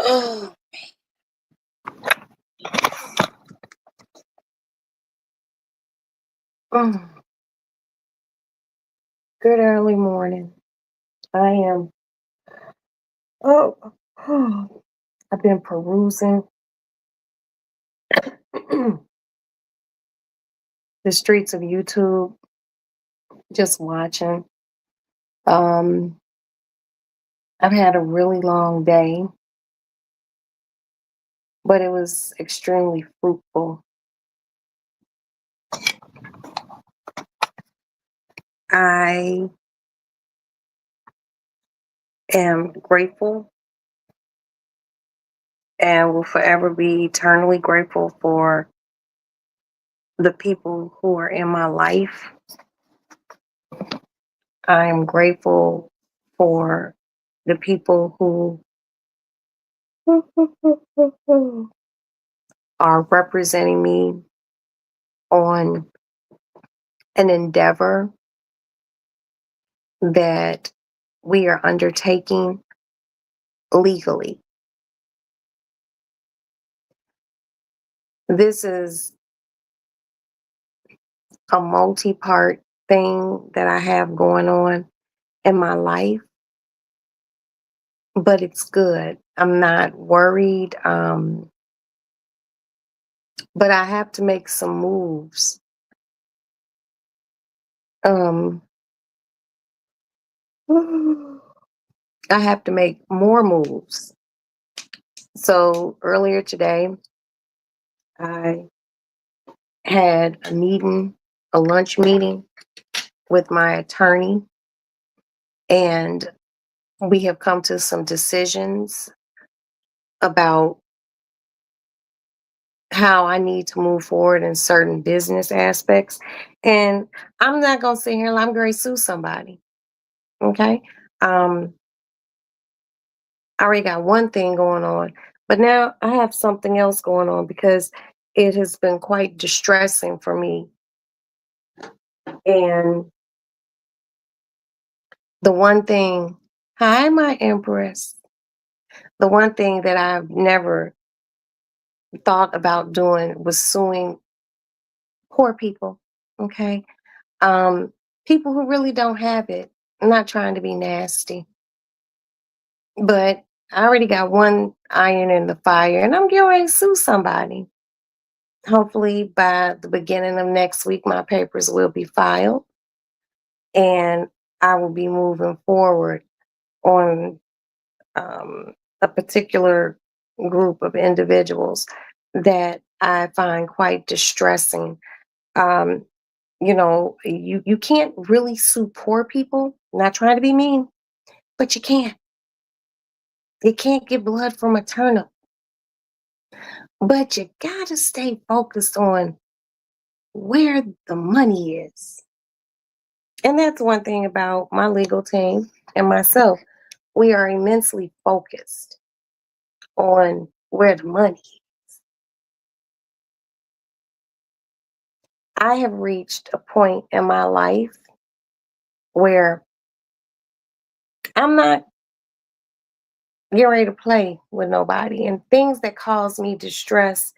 Oh, mm, good early morning. I am. Oh, I've been perusing the streets of YouTube, just watching. Um, I've had a really long day, but it was extremely fruitful. I am grateful and will forever be eternally grateful for the people who are in my life. I am grateful for the people who are representing me on an endeavor that we are undertaking legally. This is a multi part thing that I have going on in my life, but it's good. I'm not worried, but I have to make some moves. Um, I have to make more moves. So earlier today, I had a meeting, a lunch meeting with my attorney, and we have come to some decisions about how I need to move forward in certain business aspects. And I'm not going to sit here and I'm going to sue somebody. Okay. Um, I already got one thing going on, but now I have something else going on because it has been quite distressing for me. And the one thing, hi, my Empress. The one thing that I've never thought about doing was suing poor people. Okay. Um, People who really don't have it. I'm not trying to be nasty, but I already got one iron in the fire and I'm getting ready to sue somebody. Hopefully by the beginning of next week, my papers will be filed and I will be moving forward on a particular group of individuals that I find quite distressing. Um, you can't really sue poor people. Not trying to be mean, but you can't. You can't get blood from a turnip. But you gotta stay focused on where the money is. And that's one thing about my legal team and myself. We are immensely focused on where the money is. I have reached a point in my life where I'm not getting ready to play with nobody and things that cause me distress.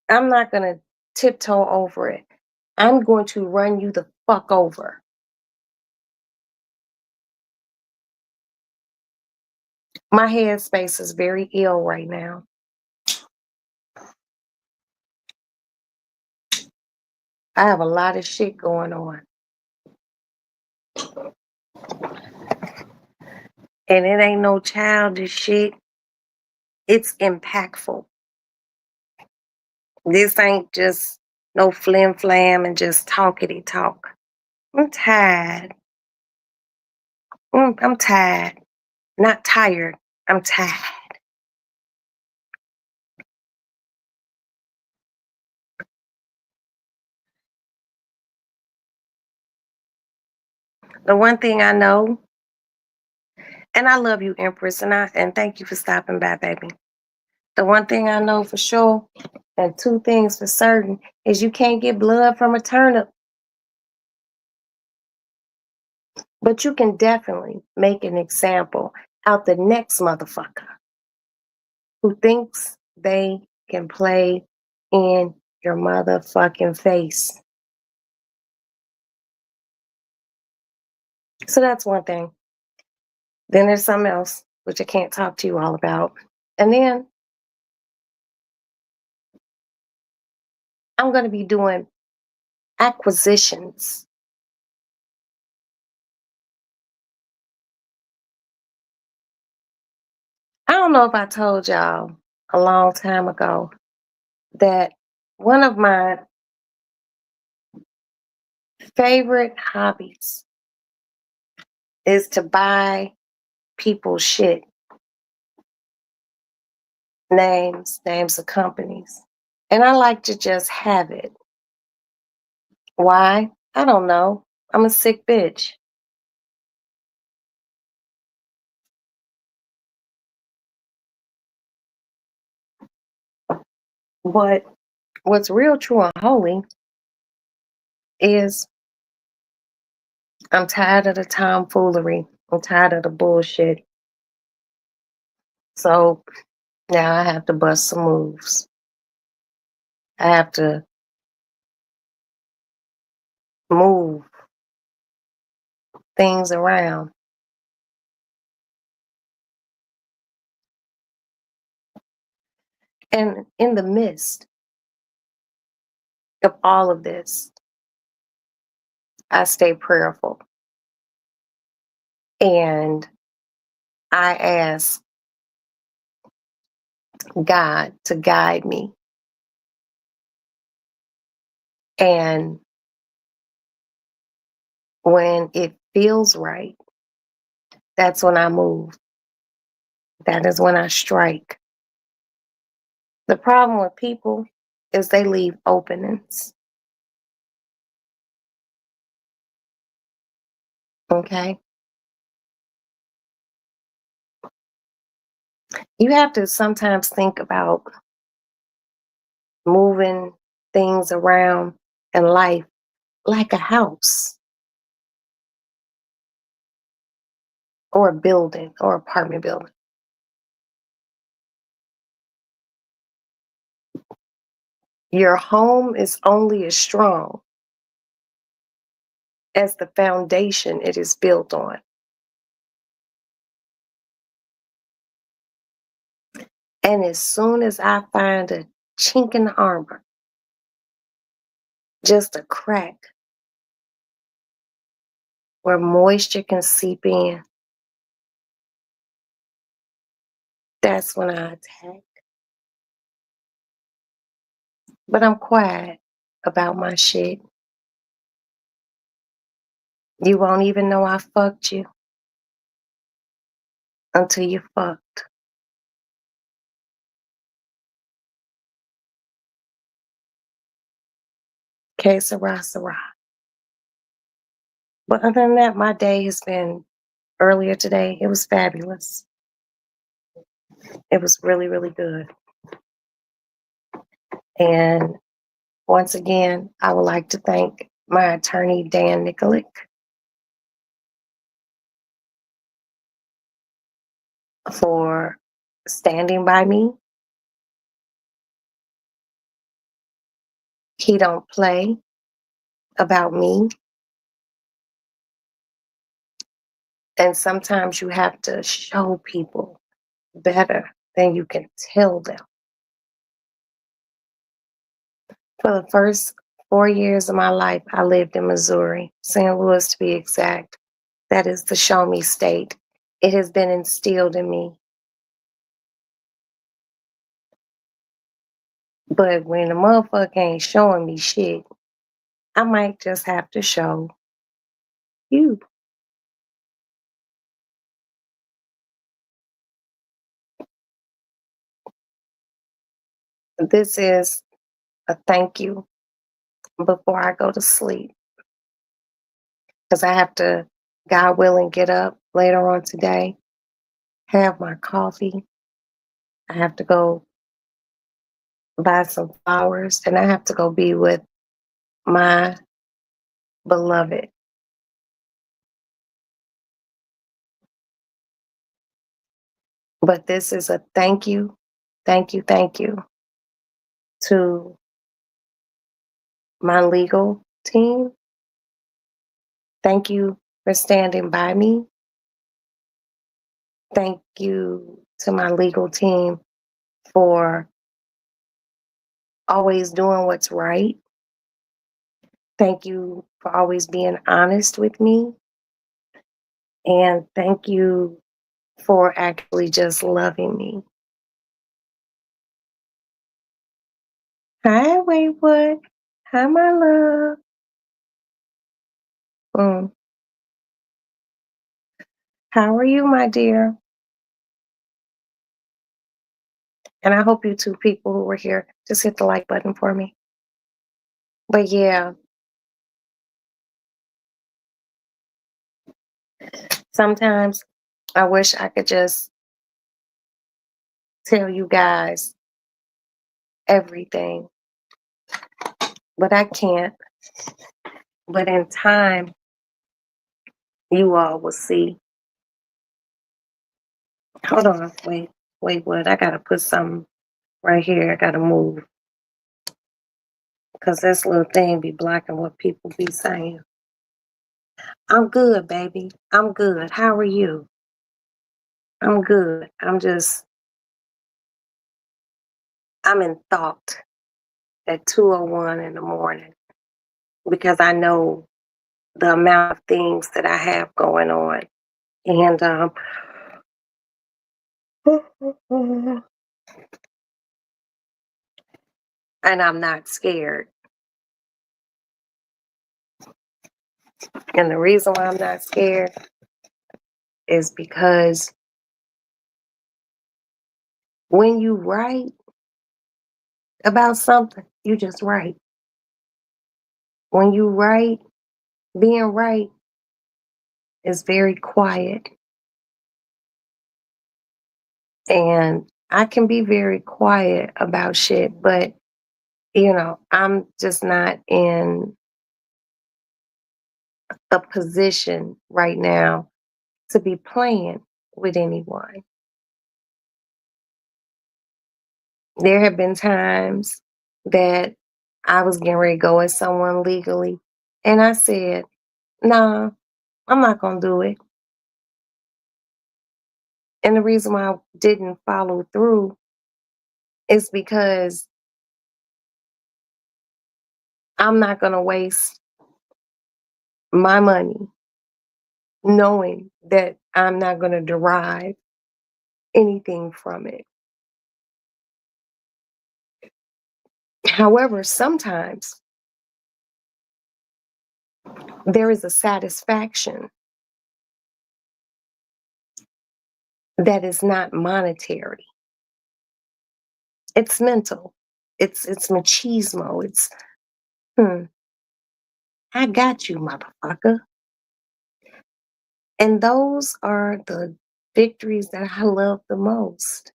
I'm not going to tiptoe over it. I'm going to run you the fuck over. My headspace is very ill right now. I have a lot of shit going on. And it ain't no childish shit. It's impactful. This ain't just no flim flam and just talkity talk. I'm tired. I'm tired. Not tired. I'm tired. The one thing I know, and I love you, Empress, and thank you for stopping by, baby. The one thing I know for sure, and two things for certain, is you can't get blood from a turnip. But you can definitely make an example out the next motherfucker who thinks they can play in your motherfucking face. So that's one thing. Then there's something else, which I can't talk to you all about. And then I'm going to be doing acquisitions. I don't know if I told y'all a long time ago that one of my favorite hobbies is to buy people's shit, names of companies. And I like to just have it. Why? I don't know. I'm a sick bitch. But what's real, true, and holy is I'm tired of the tomfoolery. I'm tired of the bullshit. So now I have to bust some moves. I have to move things around. And in the midst of all of this, I stay prayerful. And I ask God to guide me. And when it feels right, that's when I move. That is when I strike. The problem with people is they leave openings. Okay? You have to sometimes think about moving things around in life like a house or a building or apartment building. Your home is only as strong as the foundation it is built on. And as soon as I find a chink in the armor, just a crack where moisture can seep in, that's when I attack. But I'm quiet about my shit. You won't even know I fucked you until you fucked. Que sera, sera. But other than that, my day has been earlier today. It was fabulous. It was really, really good. And once again, I would like to thank my attorney, Dan Nikolic, for standing by me. He don't play about me. And sometimes you have to show people better than you can tell them. For the first 4 years of my life, I lived in Missouri, St. Louis to be exact. That is the show me state. It has been instilled in me. But when the motherfucker ain't showing me shit, I might just have to show you. This is a thank you before I go to sleep. Because I have to, God willing, get up later on today, have my coffee. I have to go buy some flowers, and I have to go be with my beloved. But this is a thank you thank you to my legal team. Thank you for standing by me. Thank you to my legal team for always doing what's right. Thank you for always being honest with me. And thank you for actually just loving me. Hi, Wayward. Hi, my love. Mm. How are you, my dear? And I hope you two people who were here just hit the like button for me. But yeah, sometimes I wish I could just tell you guys everything, but I can't. But in time, you all will see. Hold on, wait, what? I gotta put something right here. I gotta move because this little thing be blocking what people be saying. I'm good, baby. I'm good. How are you? I'm good. I'm in thought at 2:01 in the morning because I know the amount of things that I have going on. And and I'm not scared. And the reason why I'm not scared is because when you write about something, you just write. When you write, being right is very quiet. And I can be very quiet about shit, but I'm just not in a position right now to be playing with anyone. There have been times that I was getting ready to go at someone legally, and I said, nah, I'm not going to do it. And the reason why I didn't follow through is because I'm not going to waste my money knowing that I'm not going to derive anything from it. However, sometimes there is a satisfaction that is not monetary. It's mental. It's machismo. It's hmm, I got you, motherfucker. And those are the victories that I love the most.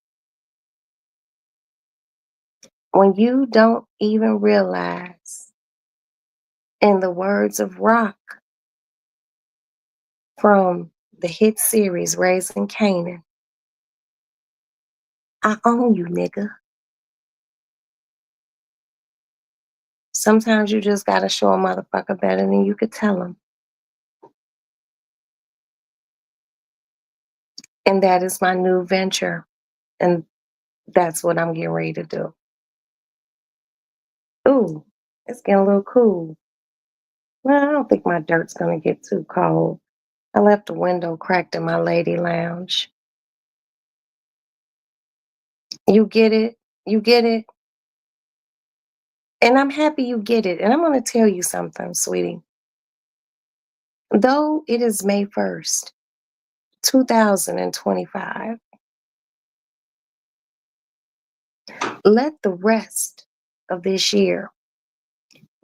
When you don't even realize, in the words of Rock from the hit series Raising Canaan, I own you, nigga. Sometimes you just gotta show a motherfucker better than you could tell him. And that is my new venture. And that's what I'm getting ready to do. Ooh, it's getting a little cool. Well, I don't think my dirt's gonna get too cold. I left the window cracked in my lady lounge. You get it? You get it? And I'm happy you get it. And I'm gonna tell you something, sweetie. Though it is May 1st, 2025, let the rest of this year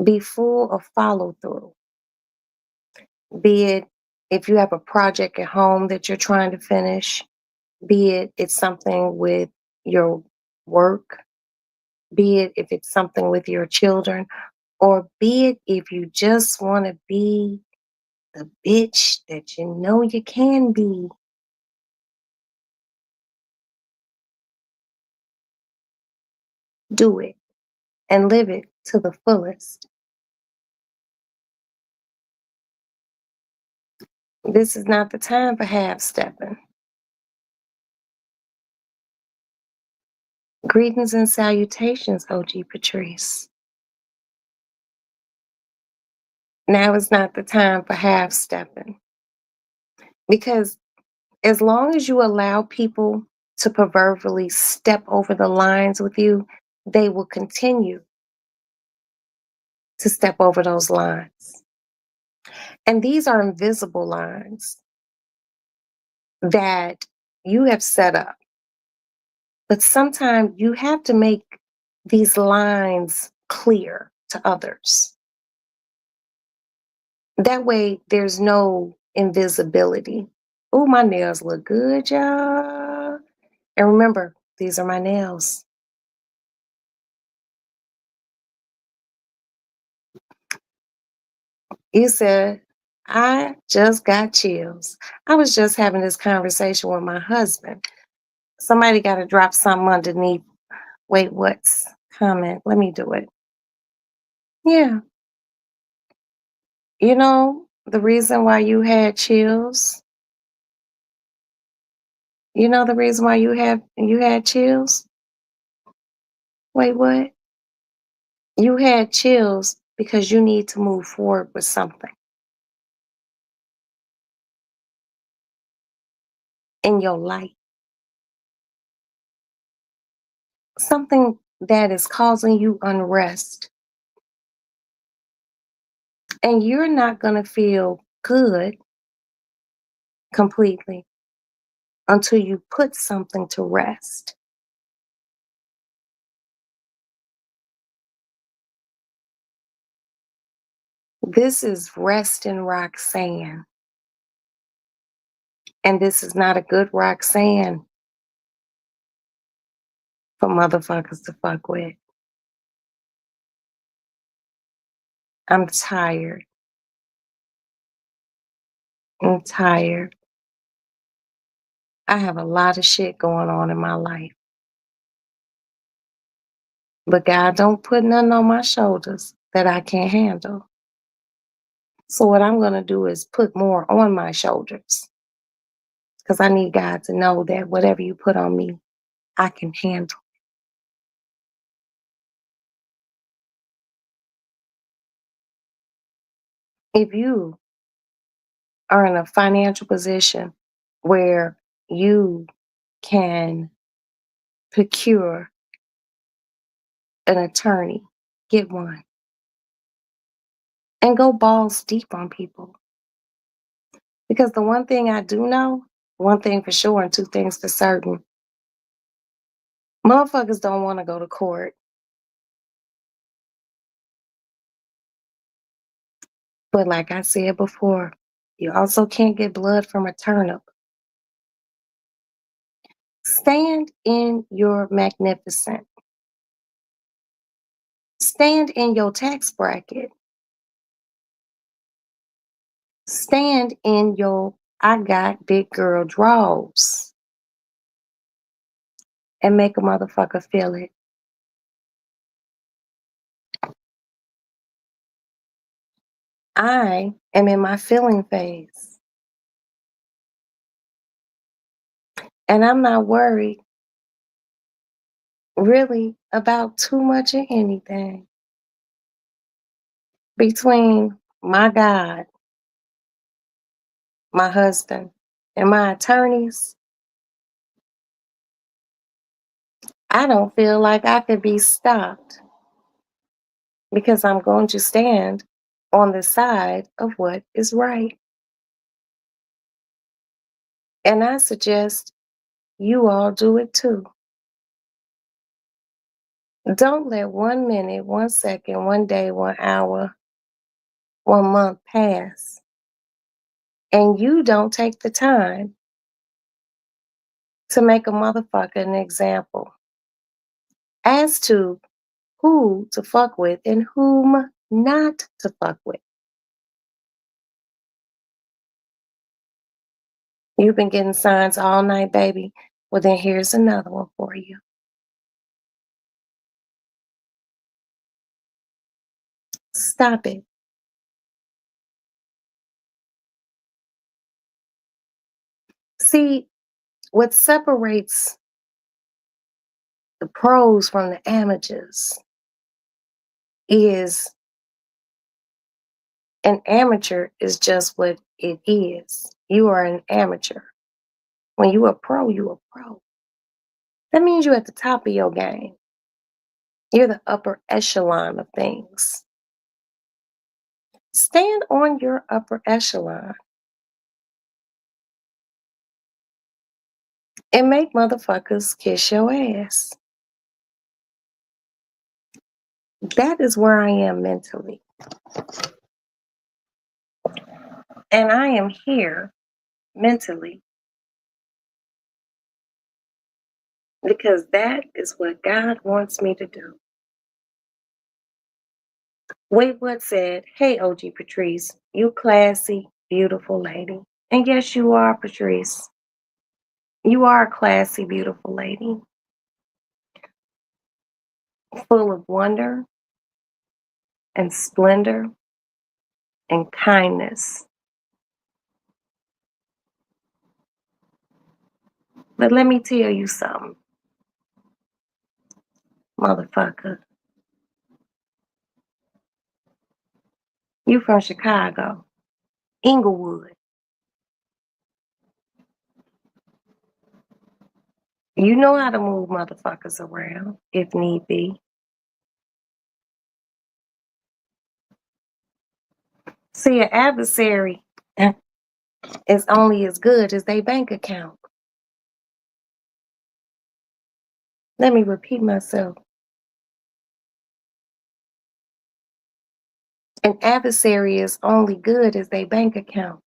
be full of follow through. Be it if you have a project at home that you're trying to finish, be it it's something with your work, be it if it's something with your children, or be it if you just want to be the bitch that you know you can be. Do it and live it to the fullest. This is not the time for half stepping. Greetings and salutations, OG Patrice. Now is not the time for half stepping because as long as you allow people to proverbially step over the lines with you, they will continue to step over those lines. And these are invisible lines that you have set up. But sometimes you have to make these lines clear to others. That way, there's no invisibility. Oh, my nails look good, y'all. And remember, these are my nails. You said, I just got chills. I was just having this conversation with my husband. Somebody got to drop something underneath. Wait, what's comment? Let me do it. Yeah. You know, the reason why you had chills, you know the reason why you had chills? Wait, what? You had chills because you need to move forward with something in your life. Something that is causing you unrest. And you're not going to feel good completely until you put something to rest. This is rest in Roxanne. And this is not a good Roxanne for motherfuckers to fuck with. I'm tired. I'm tired. I have a lot of shit going on in my life. But God don't put nothing on my shoulders that I can't handle. So what I'm going to do is put more on my shoulders because I need God to know that whatever you put on me, I can handle. If you are in a financial position where you can procure an attorney, get one and go balls deep on people. Because the one thing I do know, one thing for sure, and two things for certain, motherfuckers don't want to go to court. But like I said before, you also can't get blood from a turnip. Stand in your magnificent. Stand in your tax bracket. Stand in your I got big girl draws and make a motherfucker feel it. I am in my feeling phase. And I'm not worried really about too much of anything. Between my God, my husband, and my attorneys, I don't feel like I could be stopped because I'm going to stand on the side of what is right. And I suggest you all do it too. Don't let 1 minute, 1 second, 1 day, 1 hour, 1 month pass and you don't take the time to make a motherfucker an example as to who to fuck with and whom not to fuck with. You've been getting signs all night, baby. Well, then here's another one for you. Stop it. See, what separates the pros from the amateurs is an amateur is just what it is. You are an amateur. When you a pro, you a pro. That means you're at the top of your game. You're the upper echelon of things. Stand on your upper echelon and make motherfuckers kiss your ass. That is where I am mentally. And I am here mentally because that is what God wants me to do. Wait, what said, hey, OG Patrice, you classy, beautiful lady. And yes, you are, Patrice. You are a classy, beautiful lady, full of wonder and splendor and kindness. But let me tell you something, motherfucker. You from Chicago, Inglewood. You know how to move motherfuckers around if need be. See, an adversary is only as good as their bank account. Let me repeat myself. An adversary is only good as their bank account.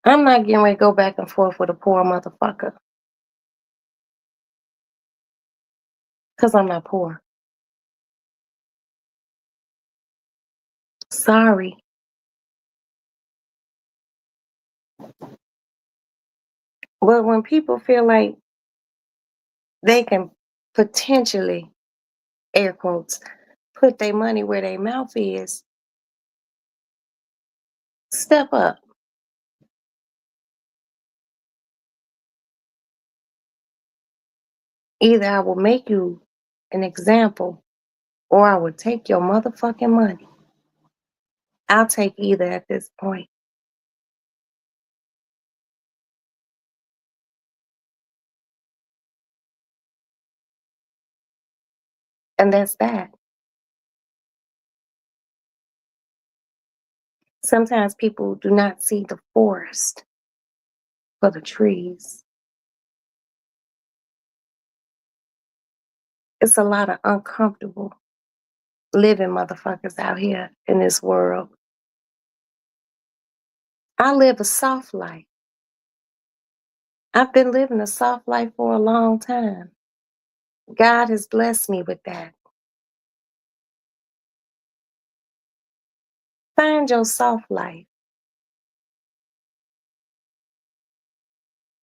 I'm not getting ready to go back and forth with a poor motherfucker. Because I'm not poor. Sorry. But when people feel like they can potentially, air quotes, put their money where their mouth is, step up. Either I will make you an example or I will take your motherfucking money. I'll take either at this point. And that's that. Sometimes people do not see the forest for the trees. It's a lot of uncomfortable living motherfuckers out here in this world. I live a soft life. I've been living a soft life for a long time. God has blessed me with that. Find your soft life,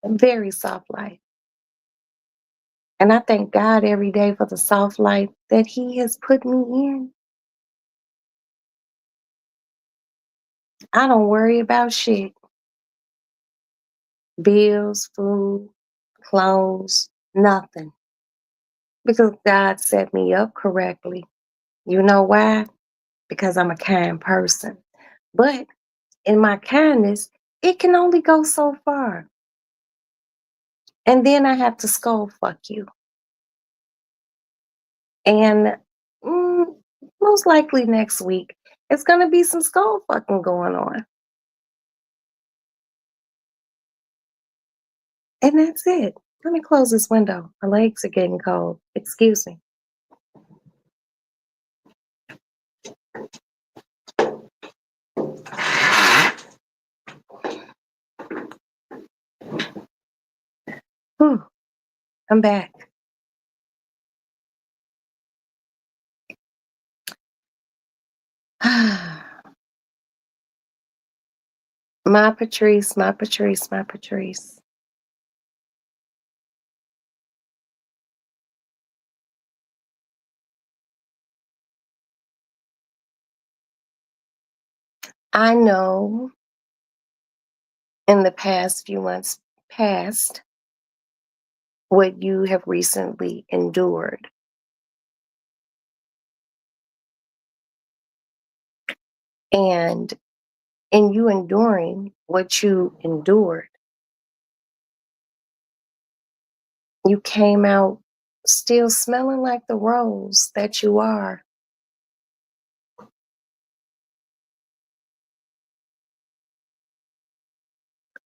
a very soft life. And I thank God every day for the soft life that He has put me in. I don't worry about shit. Bills, food, clothes, nothing. Because God set me up correctly. You know why? Because I'm a kind person. But in my kindness, it can only go so far. And then I have to skull fuck you. And mm, most likely next week, it's going to be some skull fucking going on. And that's it. Let me close this window. My legs are getting cold. Excuse me. Whew, I'm back. My Patrice, my Patrice, my Patrice. I know in the past few months past what you have recently endured. And in you enduring what you endured, you came out still smelling like the rose that you are.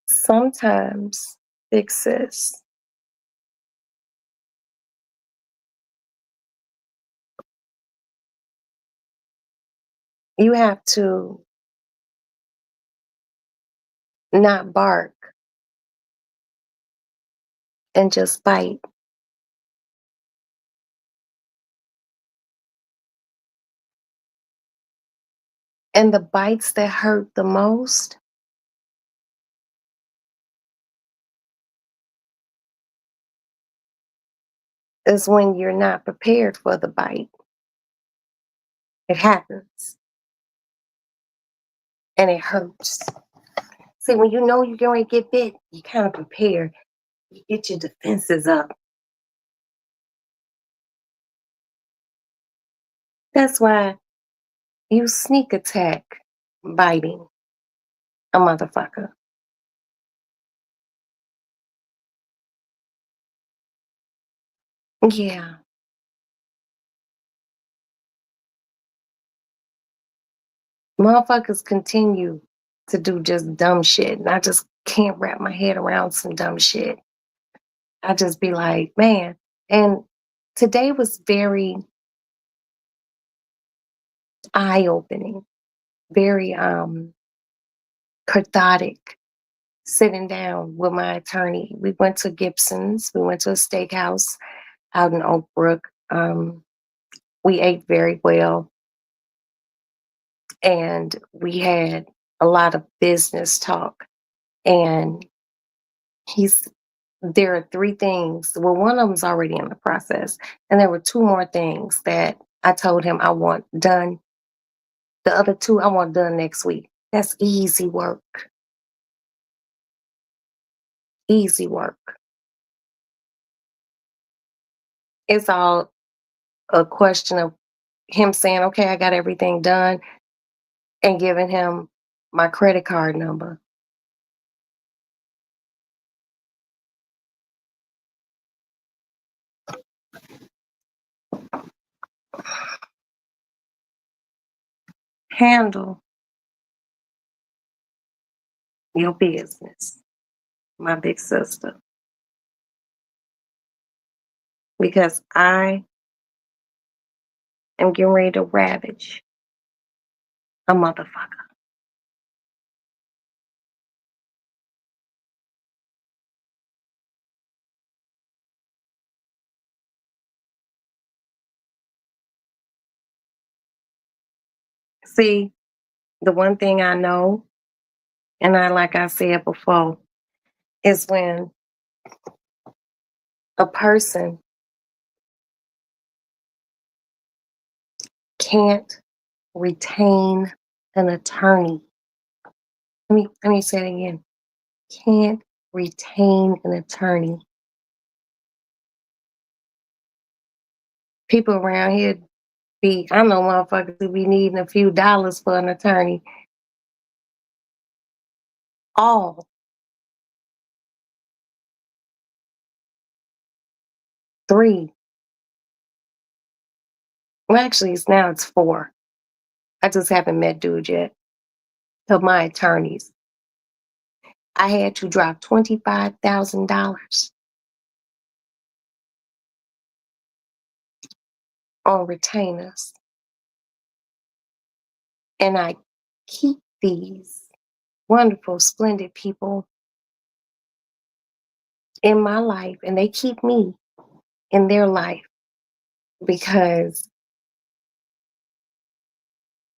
Sometimes, fixes, you have to not bark and just bite. And the bites that hurt the most is when you're not prepared for the bite. It happens and it hurts. See, when you know you're going to get bit, you kind of prepare. You get your defenses up. That's why you sneak attack biting a motherfucker. Yeah. Motherfuckers continue to do just dumb shit. And I just can't wrap my head around some dumb shit. I just be like, man. And today was very eye opening, very cathartic. Sitting down with my attorney. We went to Gibson's. We went to a steakhouse out in Oak Brook. We ate very well and we had a lot of business talk. And he's there are three things. Well, one of them's already in the process, and there were two more things that I told him I want done. The other two I want done next week. That's easy work. Easy work. It's all a question of him saying, "Okay, I got everything done," and giving him my credit card number. Handle your business, my big sister, because I am getting ready to ravage a motherfucker. See, the one thing I know, and I like I said before, is when a person can't retain an attorney. Let me say it again. Can't retain an attorney. People around here I know motherfuckers who be needing a few dollars for an attorney. All three. Well, actually, it's four. I just haven't met dude yet. Of my attorneys, I had to drop $25,000 on retainers, and I keep these wonderful, splendid people in my life, and they keep me in their life because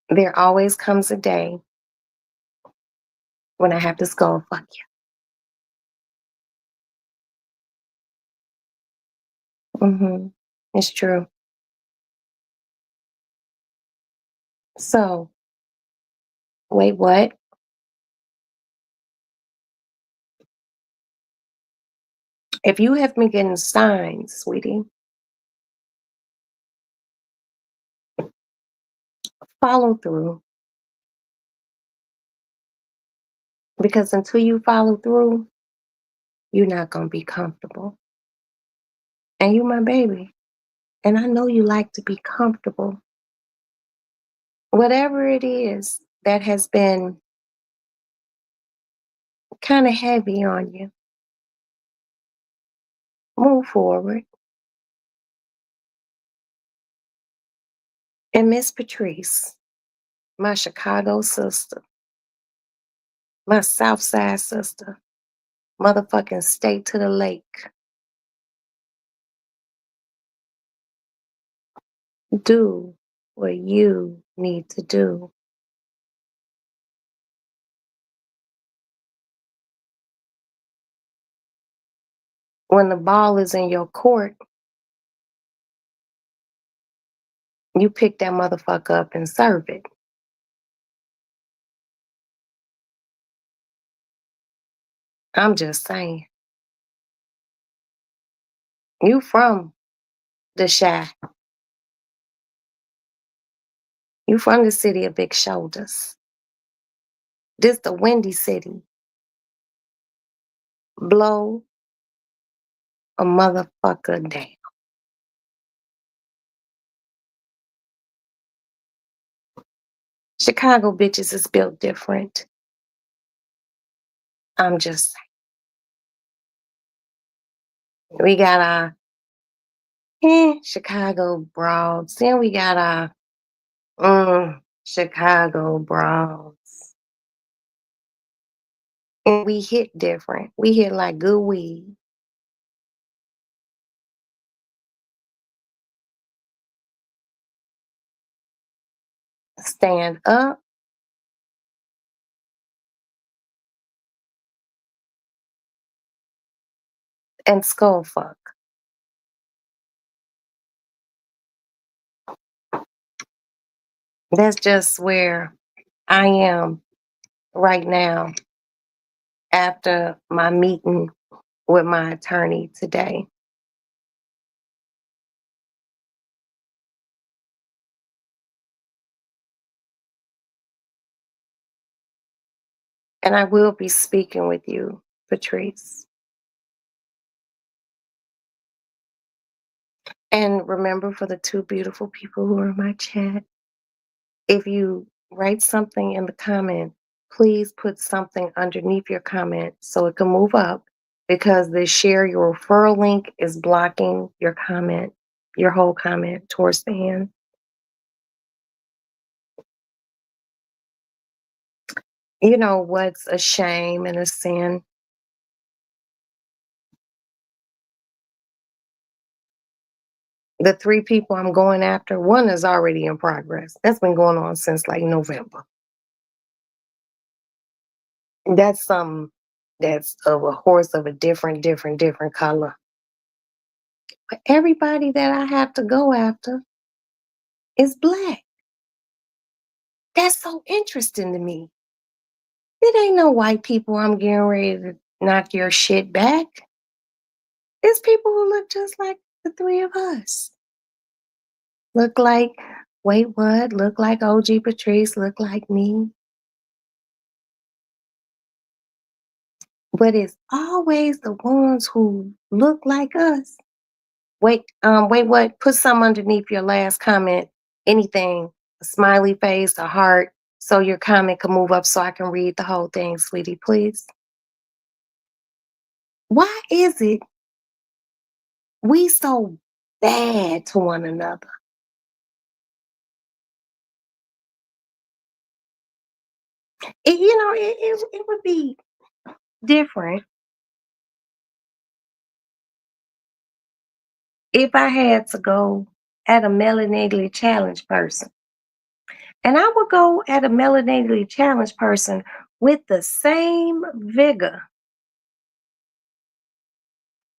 there always comes a day when I have to skull fuck you. It's true. So Wait, what? If you have been getting signs, sweetie, follow through. Because until you follow through, you're not gonna be comfortable. And you my baby. And I know you like to be comfortable. Whatever it is that has been kind of heavy on you, move forward. And Miss Patrice, my Chicago sister, my South Side sister, motherfucking state to the lake, do what you need to do. When the ball is in your court, you pick that motherfucker up and serve it. I'm just saying. You from the Shy. You from the city of big shoulders. This the windy city. Blow a motherfucker down. Chicago bitches is built different. I'm just saying. We got our Chicago broads. Then we got our Chicago broads. And we hit different. We hit like good weed. Stand up and skull fuck. That's just where I am right now after my meeting with my attorney today. And I will be speaking with you, Patrice. And remember, for the two beautiful people who are in my chat, if you write something in the comment, please put something underneath your comment so it can move up, because the share your referral link is blocking your comment, your whole comment towards the end. You know what's a shame and a sin? The three people I'm going after, one is already in progress. That's been going on since like November. That's something that's of a horse of a different color. But everybody that I have to go after is black. That's so interesting to me. It ain't no white people I'm getting ready to knock your shit back. It's people who look just like the three of us. Look like, wait, what? Look like OG Patrice, look like me. But it's always the ones who look like us. Wait, what? Put some underneath your last comment. Anything, a smiley face, a heart, so your comment can move up so I can read the whole thing, sweetie, please. Why is it we so bad to one another? It would be different if I had to go at a melanated challenge person. And I would go at a melanated challenge person with the same vigor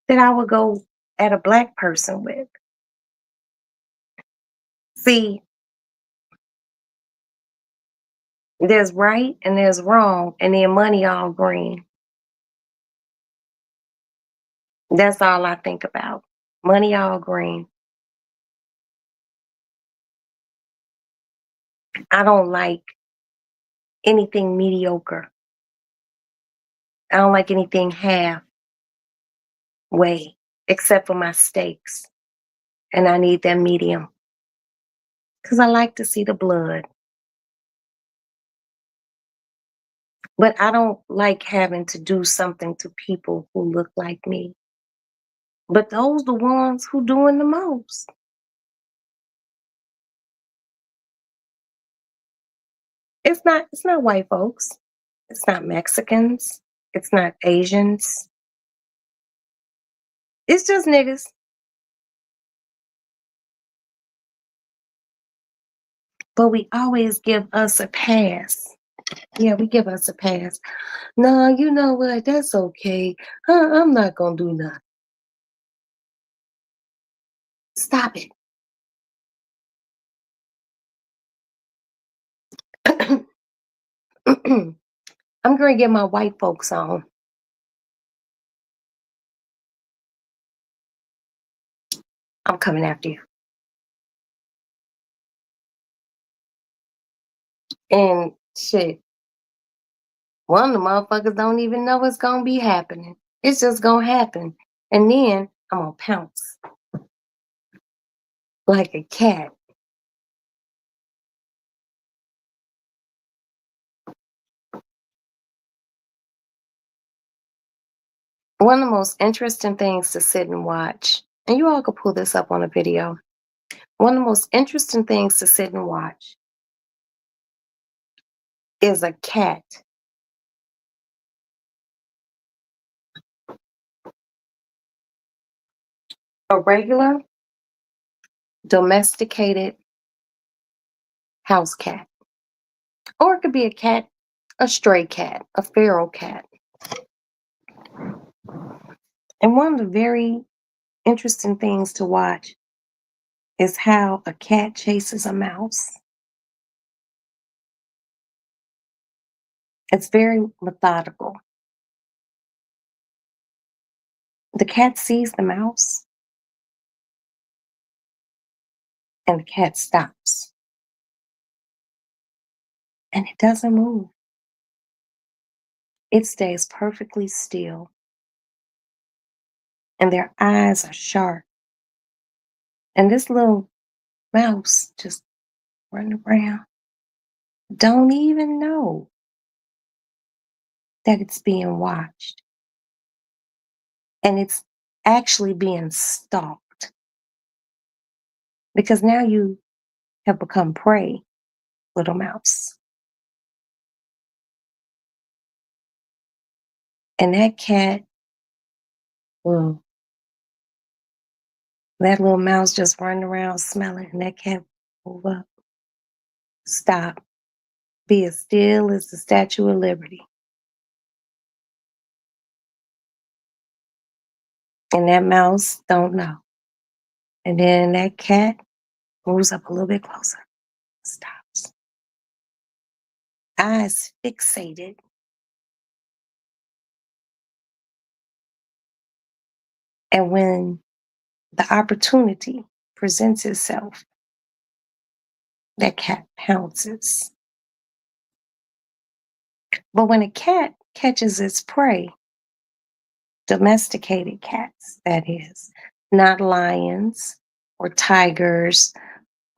that I would go at a black person with. See, There's right and there's wrong, and then money all green. That's all I think about. Money all green. I don't like anything mediocre. I don't like anything halfway, except for my steaks. And I need that medium because I like to see the blood. But I don't like having to do something to people who look like me. But those the ones who doing the most. It's not white folks. It's not Mexicans. It's not Asians. It's just niggas. But we always give us a pass. Yeah, we give us a pass. No, you know what? That's okay. I'm not gonna do nothing. Stop it. I'm gonna get my white folks on. I'm coming after you. And shit, one of the motherfuckers don't even know what's gonna be happening. It's just gonna happen. And then I'm gonna pounce like a cat. One of the most interesting things to sit and watch, and you all could pull this up on a video. One of the most interesting things to sit and watch is a cat, a regular domesticated house cat. Or it could be a cat, a stray cat, a feral cat. And one of the very interesting things to watch is how a cat chases a mouse. It's very methodical. The cat sees the mouse and the cat stops and it doesn't move. It stays perfectly still and their eyes are sharp. And this little mouse just running around, don't even know that it's being watched and it's actually being stalked because now you have become prey, little mouse. And that cat, well, that little mouse just running around smelling, and that cat move up, stop, be as still as the Statue of Liberty. And that mouse don't know. And then that cat moves up a little bit closer, stops, eyes fixated. And when the opportunity presents itself, that cat pounces. But when a cat catches its prey, domesticated cats, that is, not lions or tigers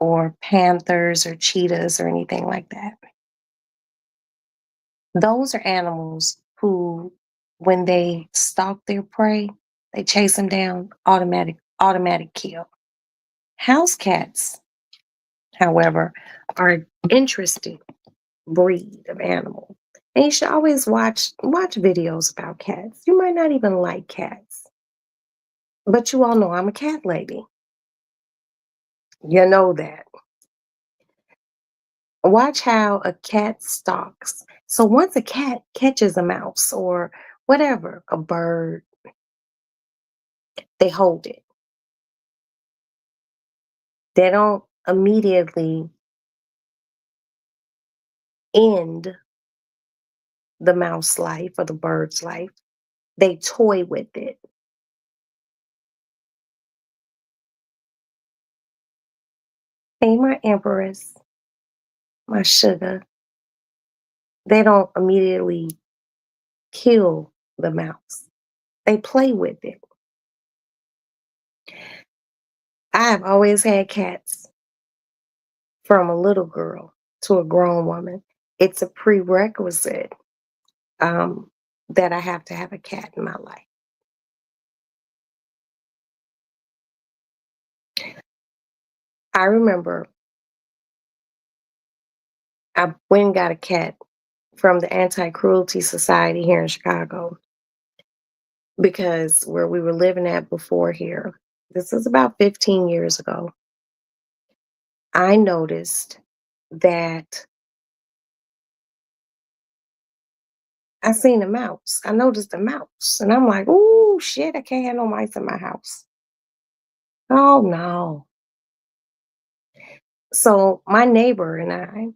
or panthers or cheetahs or anything like that. Those are animals who, when they stalk their prey, they chase them down, automatic kill. House cats, however, are an interesting breed of animal. And you should always watch videos about cats. You might not even like cats, but you all know I'm a cat lady. You know that. Watch how a cat stalks. So once a cat catches a mouse or whatever, a bird, they hold it. They don't immediately end the mouse life or the bird's life. They toy with it. Hey, my empress, my sugar. They don't immediately kill the mouse. They play with it. I've always had cats from a little girl to a grown woman. It's a prerequisite um, that I have to have a cat in my life. I remember I went and got a cat from the Anti Cruelty Society here in Chicago because where we were living at before here, this was about 15 years ago, I noticed that I seen a mouse. I noticed a mouse and I'm like, oh shit, I can't have no mice in my house. Oh no. So my neighbor and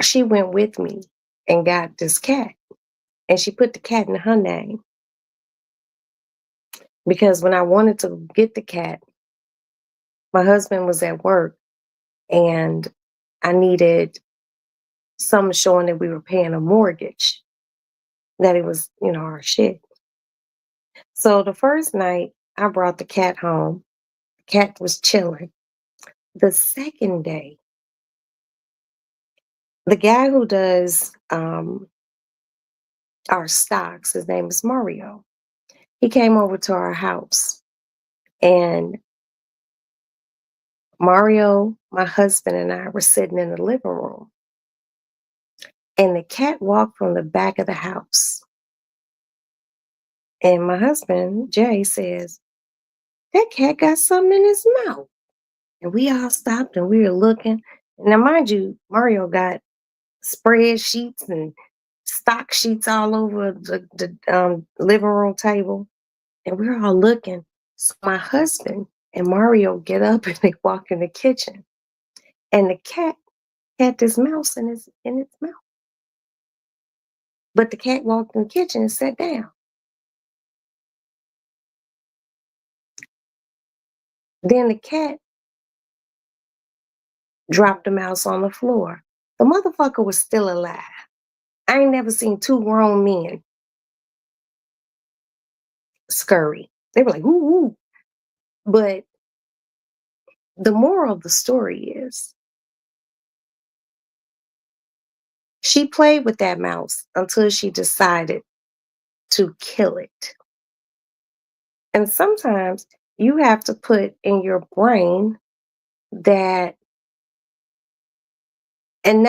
she went with me and got this cat and she put the cat in her name because when I wanted to get the cat, my husband was at work and I needed something showing that we were paying a mortgage, that it was, our shit. So the first night I brought the cat home, the cat was chilling. The second day, the guy who does our stocks, his name is Mario. He came over to our house and Mario, my husband, and I were sitting in the living room. And the cat walked from the back of the house. And my husband, Jay, says, that cat got something in his mouth. And we all stopped and we were looking. And now, mind you, Mario got spreadsheets and stock sheets all over the living room table. And we were all looking. So my husband and Mario get up and they walk in the kitchen. And the cat had this mouse in its mouth. But the cat walked in the kitchen and sat down. Then the cat dropped the mouse on the floor. The motherfucker was still alive. I ain't never seen two grown men scurry. They were like, ooh, ooh. But the moral of the story is she played with that mouse until she decided to kill it. And sometimes you have to put in your brain that, and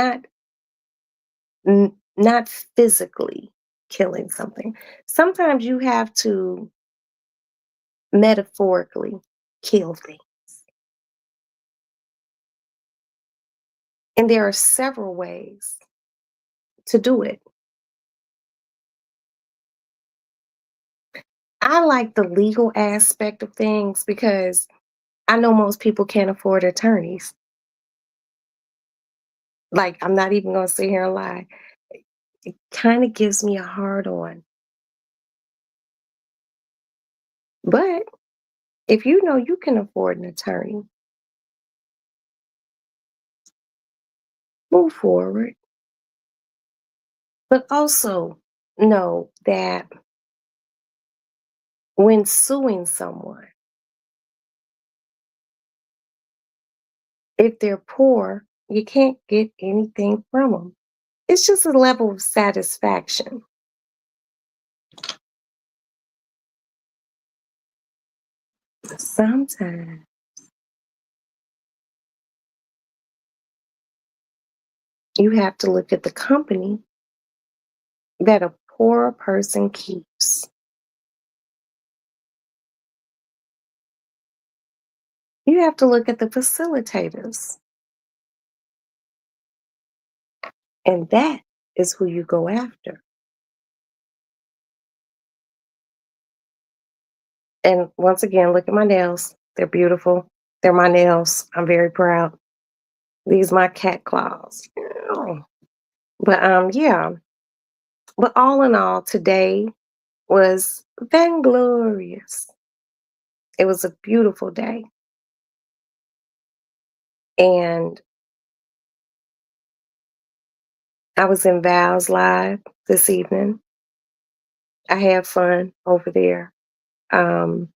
not physically killing something. Sometimes you have to metaphorically kill things. And there are several ways to do it. I like the legal aspect of things because I know most people can't afford attorneys. Like, I'm not even going to sit here and lie. It kind of gives me a hard on. But if you know you can afford an attorney, move forward. But also know that when suing someone, if they're poor, you can't get anything from them. It's just a level of satisfaction. Sometimes you have to look at the company that a poor person keeps. You have to look at the facilitators, and that is who you go after. And once again, look at my nails. They're beautiful. They're my nails. I'm very proud. These my cat claws. Ew. But yeah. But all in all, today was vainglorious. It was a beautiful day. And I was in Val's live this evening. I had fun over there. Um,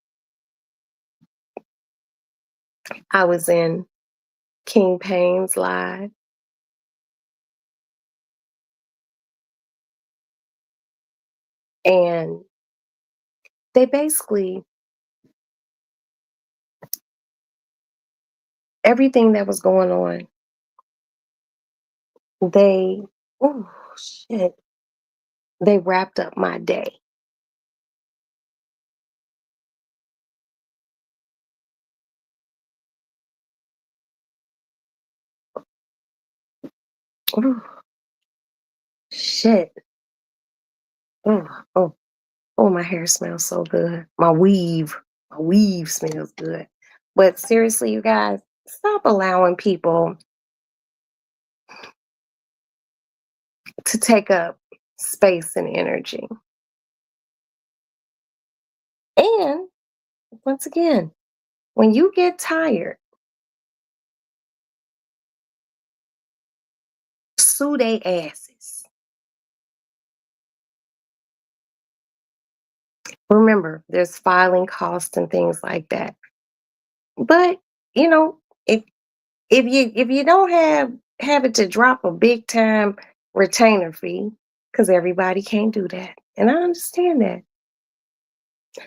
I was in King Payne's live, and they basically everything that was going on, they oh shit, they wrapped up my day. Ooh, shit. Oh, oh, oh, my hair smells so good. My weave smells good. But seriously, you guys, stop allowing people to take up space and energy. And once again, when you get tired, sue they asses. Remember, there's filing costs and things like that. But you know, if if you don't have it to drop a big time retainer fee, because everybody can't do that, and I understand that.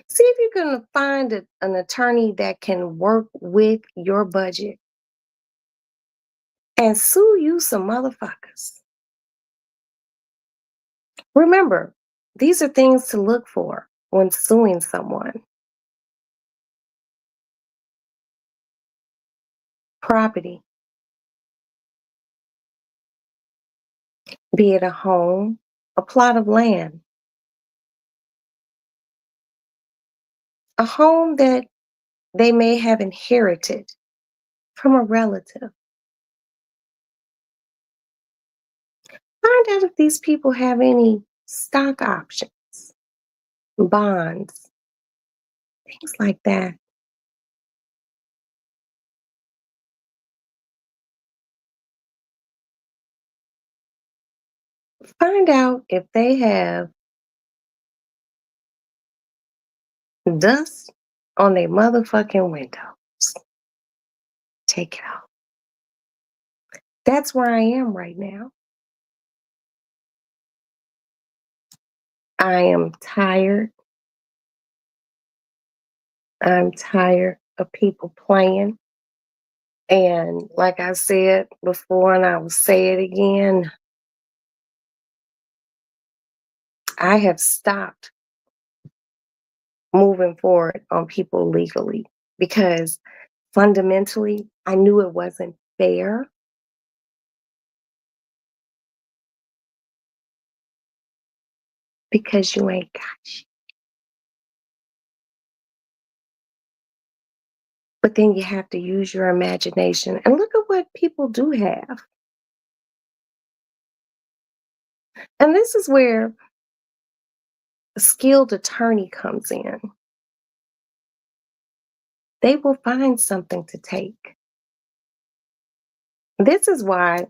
See if you can find an attorney that can work with your budget and sue you some motherfuckers. Remember, these are things to look for when suing someone. Property, be it a home, a plot of land, a home that they may have inherited from a relative. Find out if these people have any stock options, bonds, things like that. Find out if they have dust on their motherfucking windows. Take it out. That's where I am right now. I am tired. I'm tired of people playing. And like I said before, and I will say it again, I have stopped moving forward on people legally because fundamentally I knew it wasn't fair because you ain't got shit. But then you have to use your imagination and look at what people do have. And this is where a skilled attorney comes in. They will find something to take. This is why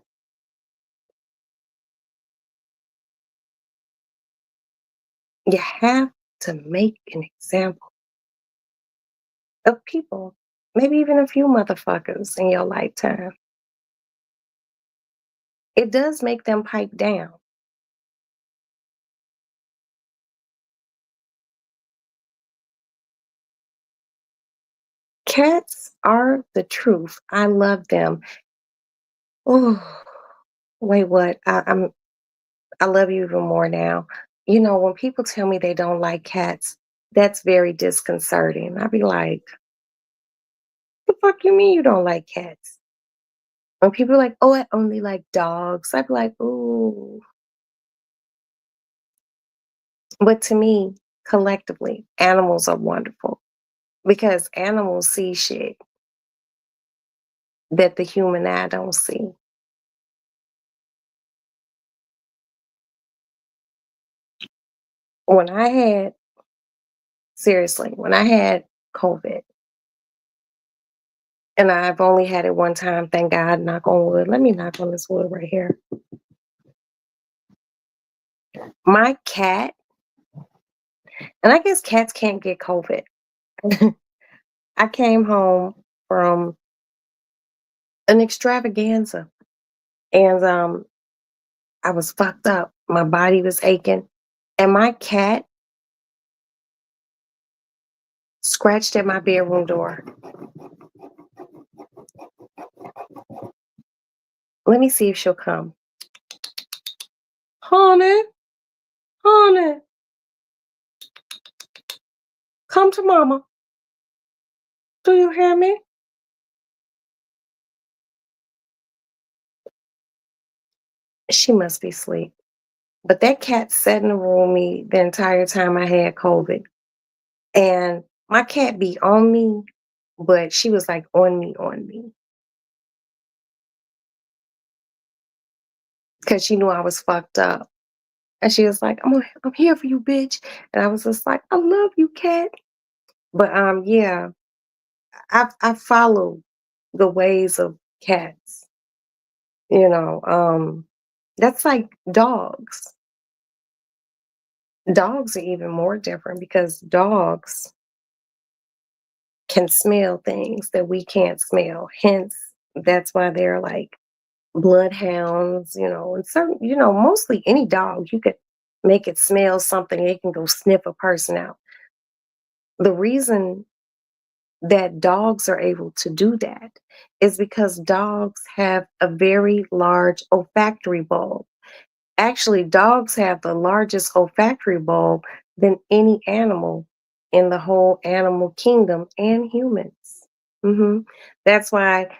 you have to make an example of people, maybe even a few motherfuckers in your lifetime. It does make them pipe down. Cats are the truth. I love them. Oh, wait, what? I love you even more now. You know, when people tell me they don't like cats, that's very disconcerting. I'd be like, the fuck you mean you don't like cats? When people are like, oh, I only like dogs, I'd be like, ooh. But to me, collectively, animals are wonderful because animals see shit that the human eye don't see. When I had seriously, when I had COVID, and I've only had it one time, thank God, knock on wood. Let me knock on this wood right here. My cat, and I guess cats can't get COVID. I came home from an extravaganza and I was fucked up. My body was aching. And my cat scratched at my bedroom door. Let me see if she'll come. Honey, honey, come to mama. Do you hear me? She must be asleep. But that cat sat in the room with me the entire time I had COVID. And my cat be on me, but she was like on me. Because she knew I was fucked up. And she was like, I'm here for you, bitch. And I was just like, I love you, cat. But yeah, I follow the ways of cats, you know. That's like dogs. Dogs are even more different because dogs can smell things that we can't smell. Hence, that's why they're like bloodhounds, and certain, mostly any dog, you could make it smell something, it can go sniff a person out. The reason that dogs are able to do that is because dogs have a very large olfactory bulb. Actually, dogs have the largest olfactory bulb than any animal in the whole animal kingdom and humans. hmm That's why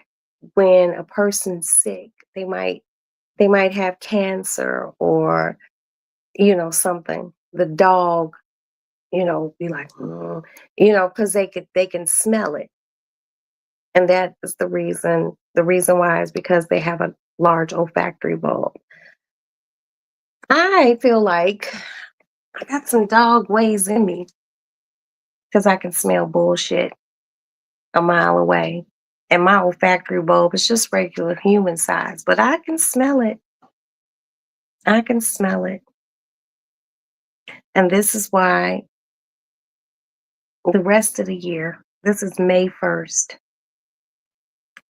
when a person's sick, they might have cancer or something. The dog, be like, because they can smell it, and that is the reason. The reason why is because they have a large olfactory bulb. I feel like I got some dog ways in me because I can smell bullshit a mile away. And my olfactory bulb is just regular human size, but I can smell it. I can smell it. And this is why the rest of the year, this is May 1st,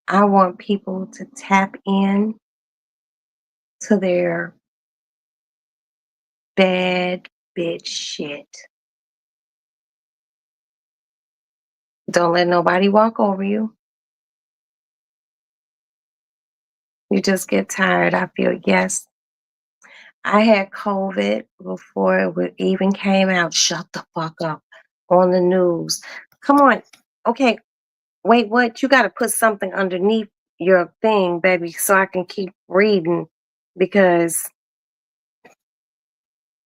I want people to tap in to their bad bitch shit. Don't let nobody walk over you. You just get tired. I feel, yes, I had COVID before even came out. Shut the fuck up on the news. Come on. Okay. Wait, what? You got to put something underneath your thing, baby, so I can keep reading because,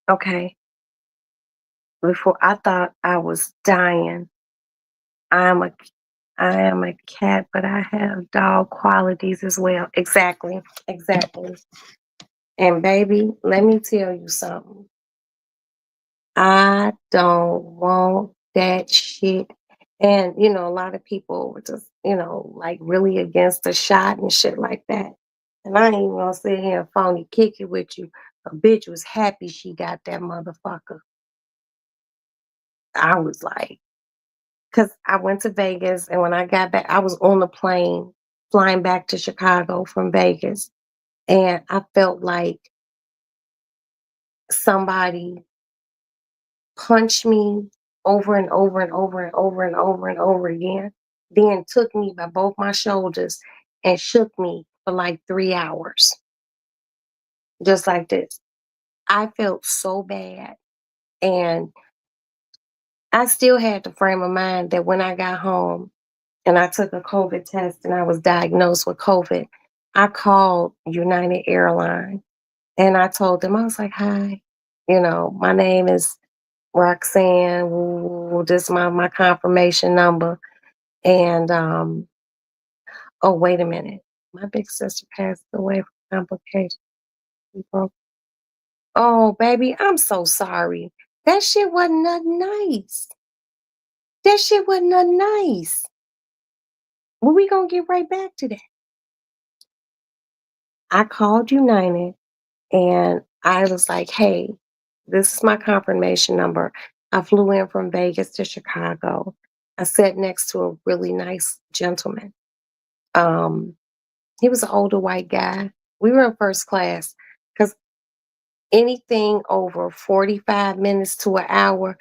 okay, before I thought I was dying. I'm a I am a cat, but I have dog qualities as well. Exactly. Exactly. And baby, let me tell you something. I don't want that shit. And, a lot of people were just, like really against the shot and shit like that. And I ain't even gonna sit here and phony kick it with you. A bitch was happy she got that motherfucker. I was like, because I went to Vegas and when I got back, I was on the plane flying back to Chicago from Vegas. And I felt like somebody punched me over and over and over and over and over and over again, then took me by both my shoulders and shook me for like 3 hours, just like this. I felt so bad. And I still had the frame of mind that when I got home and I took a COVID test and I was diagnosed with COVID, I called United Airlines and I told them, I was like, hi, my name is Roxanne, woo, this is my confirmation number. And Oh, wait a minute. My big sister passed away from complications. We broke. Oh, baby, I'm so sorry. That shit wasn't nothing nice. That shit wasn't nothing nice. Well, we gonna get right back to that. I called United and I was like, hey, this is my confirmation number. I flew in from Vegas to Chicago. I sat next to a really nice gentleman. Um, he was an older white guy. We were in first class because anything over 45 minutes to an hour,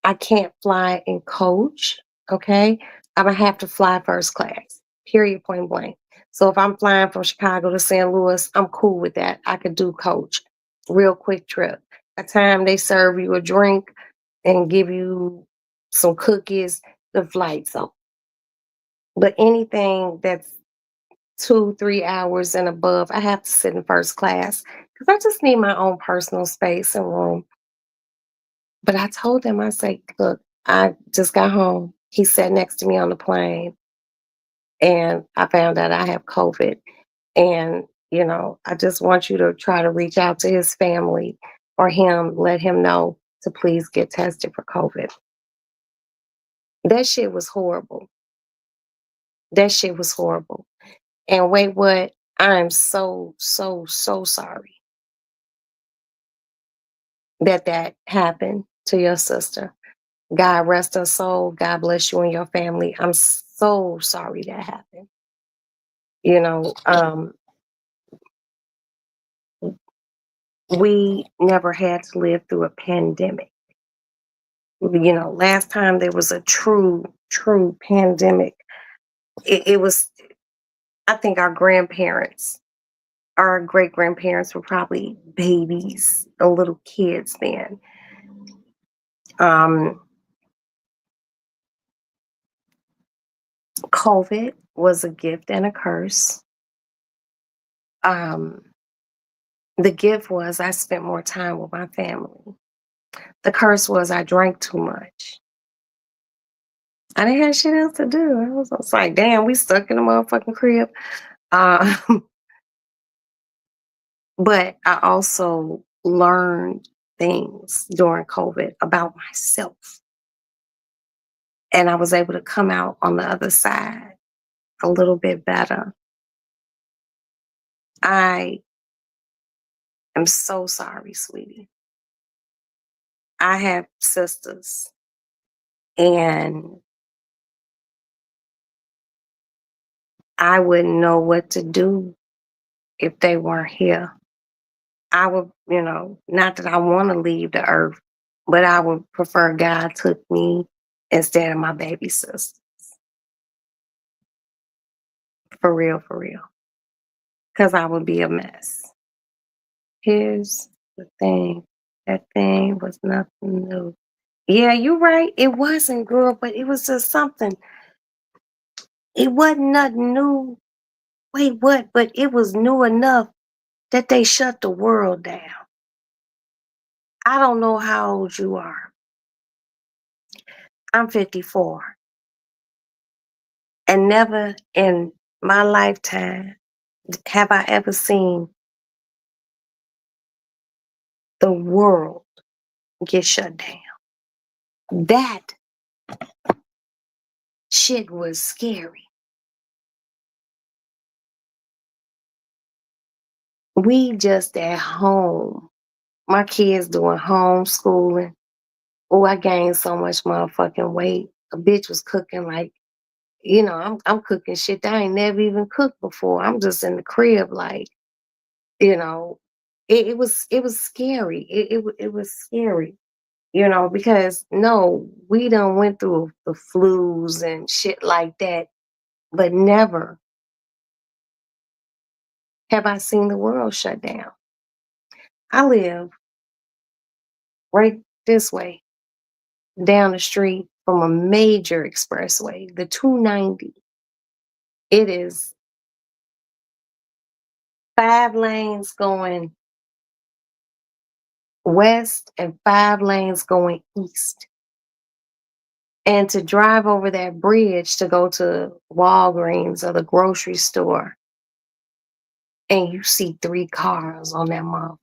I can't fly in coach. Okay. I'm going to have to fly first class, period, point blank. So if I'm flying from Chicago to St. Louis, I'm cool with that. I could do coach, real quick trip. A time they serve you a drink and give you some cookies, the flight's on. But anything that's 2, 3 hours and above, I have to sit in first class because I just need my own personal space and room. But I told him, I said, look, I just got home. He sat next to me on the plane and I found out I have COVID. And, I just want you to try to reach out to his family or him, let him know to please get tested for COVID. That shit was horrible. That shit was horrible. And wait, what? I'm so, so, so sorry that happened to your sister. God rest her soul. God bless you and your family. I'm so sorry that happened. You know, we never had to live through a pandemic. Last time there was a true, true pandemic, it was, I think our great grandparents were probably babies, little kids then. Um, COVID was a gift and a curse. Um, the gift was I spent more time with my family. The curse was I drank too much. I didn't have shit else to do. I was like, damn, we stuck in a motherfucking crib. Um, but I also learned things during COVID about myself. And I was able to come out on the other side a little bit better. I am so sorry, sweetie. I have sisters, and I wouldn't know what to do if they weren't here. I would, not that I want to leave the earth, but I would prefer God took me instead of my baby sister. For real, for real. Because I would be a mess. Here's the thing. That thing was nothing new. Yeah, you're right. It wasn't, girl, but it was just something. It wasn't nothing new. Wait, what? But it was new enough that they shut the world down. I don't know how old you are. I'm 54. And never in my lifetime have I ever seen the world get shut down. That shit was scary. We just at home. My kids doing homeschooling. Oh, I gained so much motherfucking weight. A bitch was cooking like, I'm cooking shit that I ain't never even cooked before. I'm just in the crib like, you know, it was scary. It was scary. Because no, we done went through the flus and shit like that, but never have I seen the world shut down. I live right this way, down the street from a major expressway, the 290. It is 5 lanes going west and 5 lanes going east. And to drive over that bridge to go to Walgreens or the grocery store, and you see 3 cars on that month,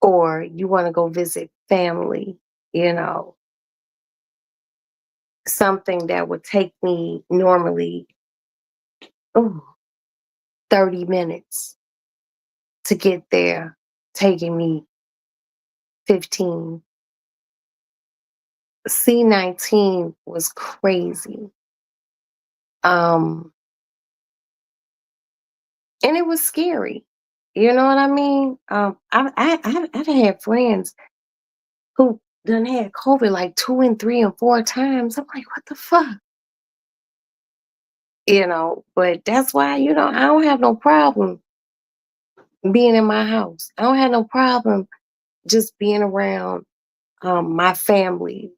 or you wanna go visit family, you know, something that would take me normally, ooh, 30 minutes to get there, taking me 15. C-19 was crazy. Um, and it was scary. You know what I mean? I've had friends who done had COVID like 2 and 3 and 4 times. I'm like, "What the fuck?" You know? But that's why, I don't have no problem being in my house. I don't have no problem just being around, my family,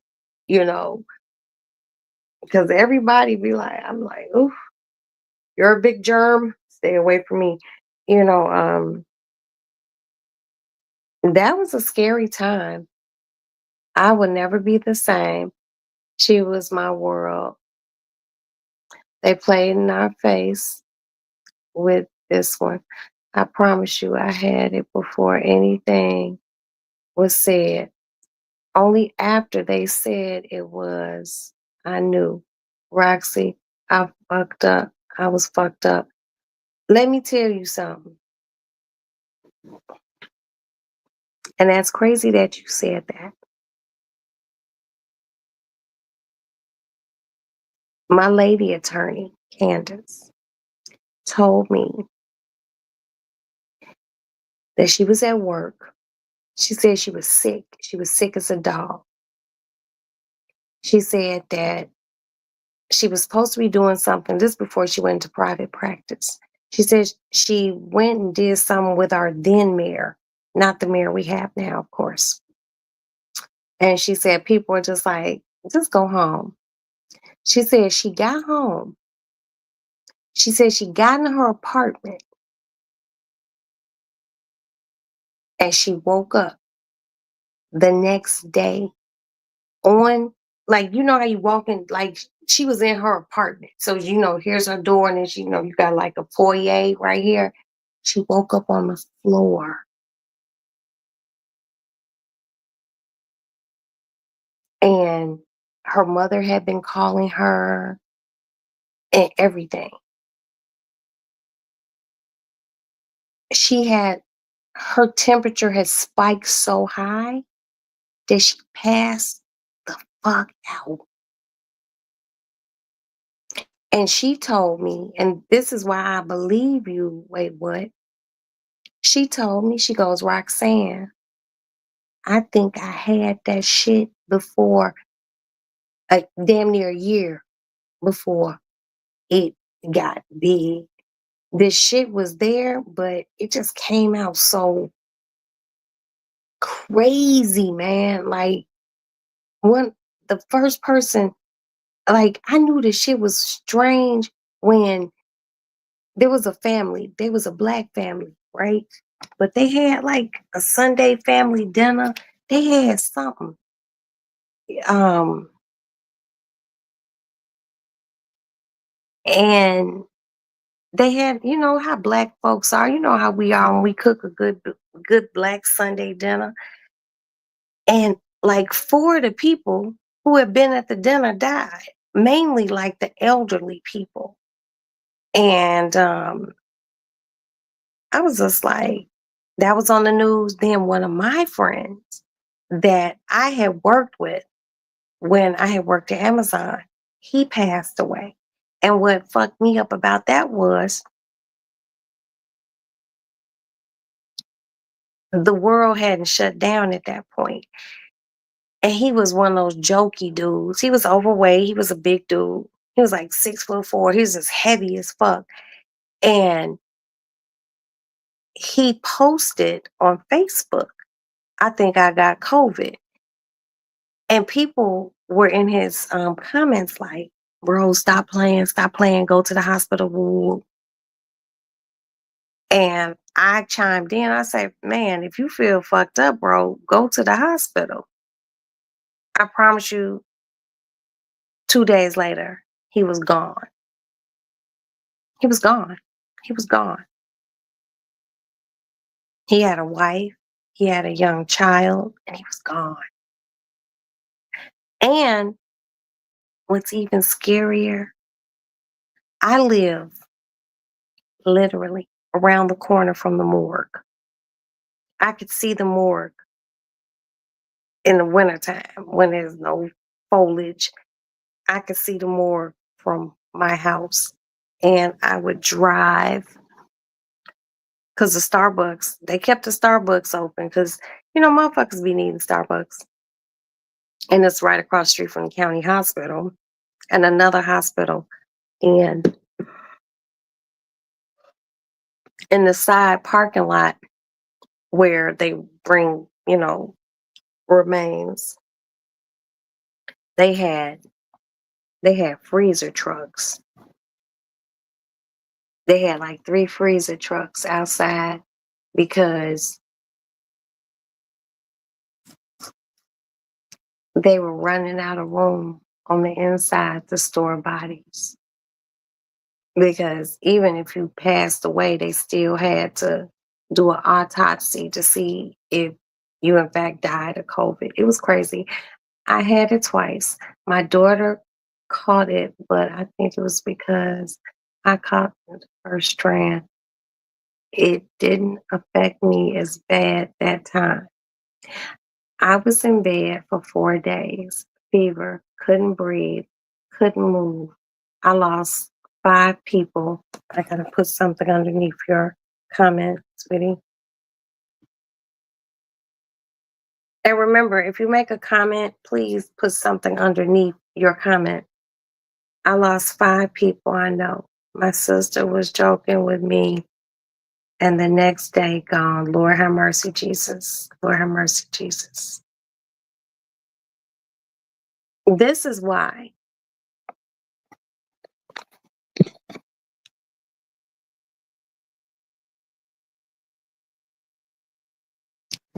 you know, because everybody be like, I'm like, "Ooh, you're a big germ. Stay away from me." You know, that was a scary time. I would never be the same. She was my world. They played in our face with this one. I promise you, I had it before anything was said. Only after they said it was, I knew. Roxy, I fucked up. I was fucked up. Let me tell you something. And that's crazy that you said that. My lady attorney, Candace, told me that she was at work. She said she was sick. She was sick as a dog. She said that she was supposed to be doing something this before she went into private practice. She said she went and did something with our then mayor, not the mayor we have now, of course. And she said people were just like, just go home. She said she got home. She said she got in her apartment and she woke up the next day on, like, you know how you walk in, like she was in her apartment. So, here's her door, and then you got like a foyer right here. She woke up on the floor, and her mother had been calling her and everything. She had Her temperature had spiked so high that she passed the fuck out. And she told me, and this is why I believe you. Wait, what? She told me, she goes, Roxanne, I think I had that shit before, damn near a year before it got big. This shit was there, but it just came out so crazy, man. Like, one, the first person, like, I knew this shit was strange when there was a family. There was a black family, right? But they had like a Sunday family dinner. They had something. Um, and they had, you know how black folks are. You know how we are when we cook a good black Sunday dinner. And like 4 of the people who had been at the dinner died, mainly like the elderly people. And I was just like, that was on the news. Then one of my friends that I had worked with when I had worked at Amazon, he passed away. And what fucked me up about that was the world hadn't shut down at that point. And he was one of those jokey dudes. He was overweight. He was a big dude. He was like 6'4". He was just heavy as fuck. And he posted on Facebook, I think I got COVID. And people were in his comments like, bro, stop playing, go to the hospital. Woo. And I chimed in. I said, man, if you feel fucked up, bro, go to the hospital. I promise you, 2 days later, he was gone. He was gone. He was gone. He had a wife, he had a young child, and he was gone. And what's even scarier, I live literally around the corner from the morgue. I could see the morgue in the wintertime when there's no foliage. I could see the morgue from my house. And I would drive because the Starbucks, they kept the Starbucks open because, motherfuckers be needing Starbucks. And it's right across the street from the county hospital and another hospital. And in the side parking lot where they bring, remains, they had freezer trucks. They had like 3 freezer trucks outside because they were running out of room on the inside to store bodies. Because even if you passed away, they still had to do an autopsy to see if you in fact died of COVID. It was crazy. I had it twice. My daughter caught it, but I think it was because I caught the first strand. It didn't affect me as bad that time. I was in bed for 4 days, fever, couldn't breathe, couldn't move. I lost 5 people. I gotta put something underneath your comment, sweetie. And remember, if you make a comment, please put something underneath your comment. I lost 5 people I know. My sister was joking with me, and the next day gone. Lord have mercy, Jesus. Lord have mercy, Jesus. This is why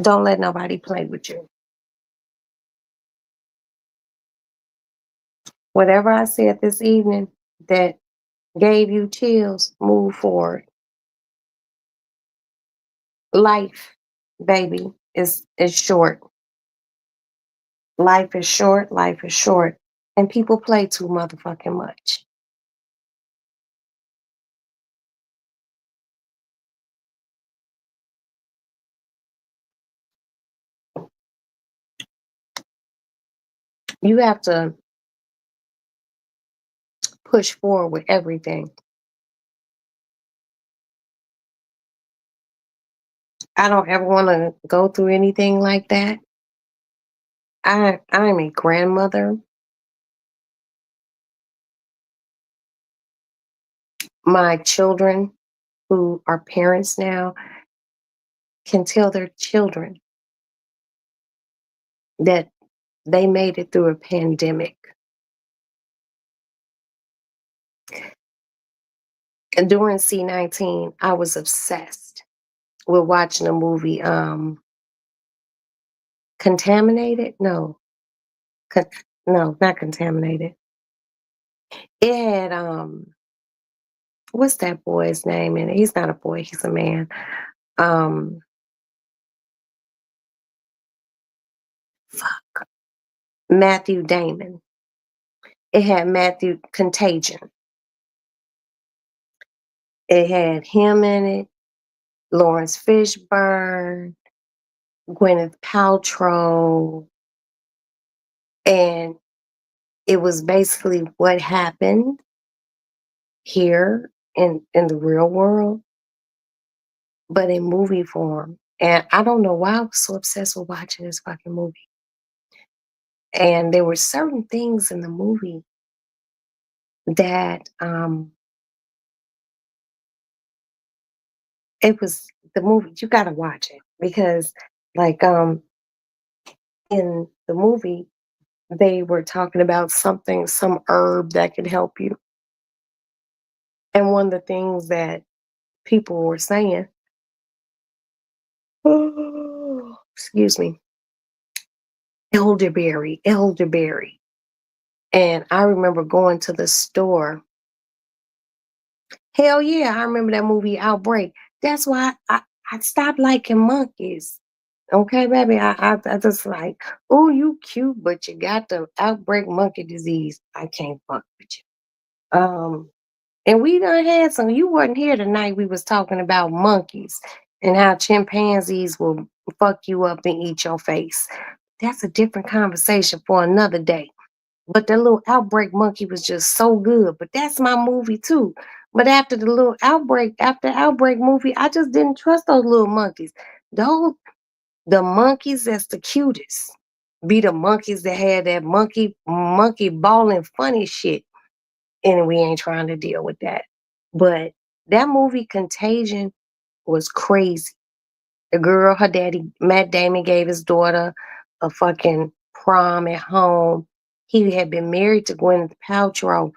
don't let nobody play with you. Whatever I said this evening that gave you chills, move forward. Life, baby, is short. Life is short, life is short. And people play too motherfucking much. You have to push forward with everything. I don't ever want to go through anything like that. I'm a grandmother. My children who are parents now can tell their children that they made it through a pandemic. And during C-19, I was obsessed with watching a movie, Contaminated? No. Con- no, not Contaminated. It had, what's that boy's name in it? He's not a boy, he's a man. Um, Matthew Damon. It had Matthew Contagion. It had him in it, Lawrence Fishburne, Gwyneth Paltrow, and it was basically what happened here in the real world, but in movie form. And I don't know why I was so obsessed with watching this fucking movie. And there were certain things in the movie that it was the movie, you gotta watch it because like in the movie they were talking about something, some herb that could help you. And one of the things that people were saying, excuse me, Elderberry, elderberry. And I remember going to the store. Hell yeah, I remember that movie Outbreak. That's why I stopped liking monkeys. Okay, baby. I just like, oh, you cute, but you got the outbreak monkey disease. I can't fuck with you. And we done had some. You wasn't here tonight. We was talking about monkeys and how chimpanzees will fuck you up and eat your face. That's a different conversation for another day. But the little outbreak monkey was just so good. But that's my movie too. But after outbreak movie, I just didn't trust those little monkeys. Those the monkeys that's the cutest be the monkeys that had that monkey balling funny shit. And we ain't trying to deal with that. But that movie Contagion was crazy. The girl, her daddy, Matt Damon gave his daughter a fucking prom at home. He had been married to Gwyneth Paltrow,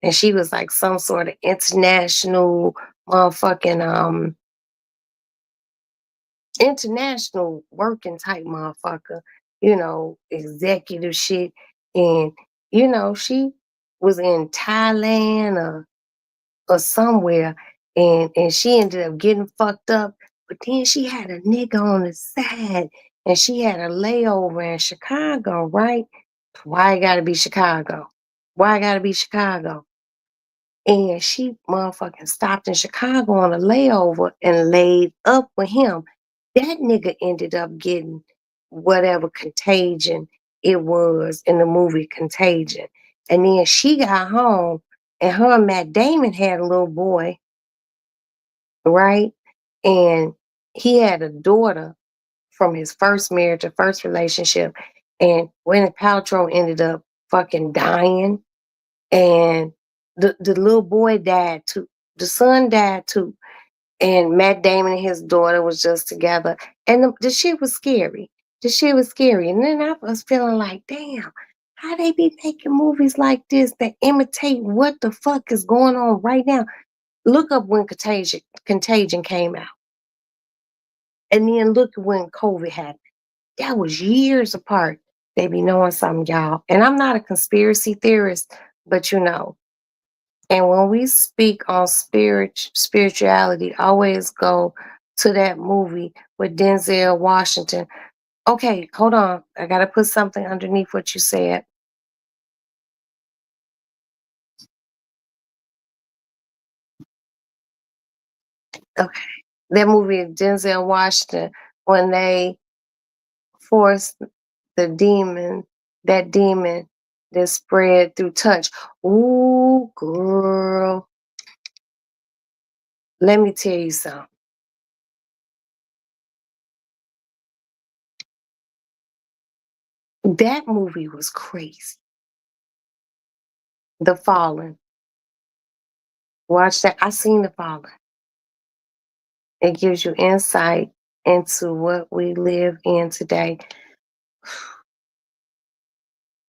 and she was like some sort of international motherfucking international working type motherfucker, executive shit. And, she was in Thailand or somewhere, and she ended up getting fucked up. But then she had a nigga on the side, and she had a layover in Chicago, right? Why it gotta be Chicago? Why it gotta be Chicago? And she motherfucking stopped in Chicago on a layover and laid up with him. That nigga ended up getting whatever contagion it was in the movie Contagion. And then she got home and her and Matt Damon had a little boy, right? And he had a daughter from his first marriage or first relationship. And Gwyneth Paltrow ended up fucking dying. And the little boy died too. The son died too. And Matt Damon and his daughter was just together. And the shit was scary. The shit was scary. And then I was feeling like, damn, how they be making movies like this that imitate what the fuck is going on right now? Look up when Contagion came out. And then look at when COVID happened. That was years apart. They be knowing something, y'all. And I'm not a conspiracy theorist, but and when we speak on spirituality, always go to that movie with Denzel Washington. Okay, hold on. I gotta put something underneath what you said. Okay. That movie Denzel Washington when they forced the demon, that demon that spread through touch. Ooh, girl. Let me tell you something. That movie was crazy. The Fallen. Watch that. I seen The Fallen. It gives you insight into what we live in today.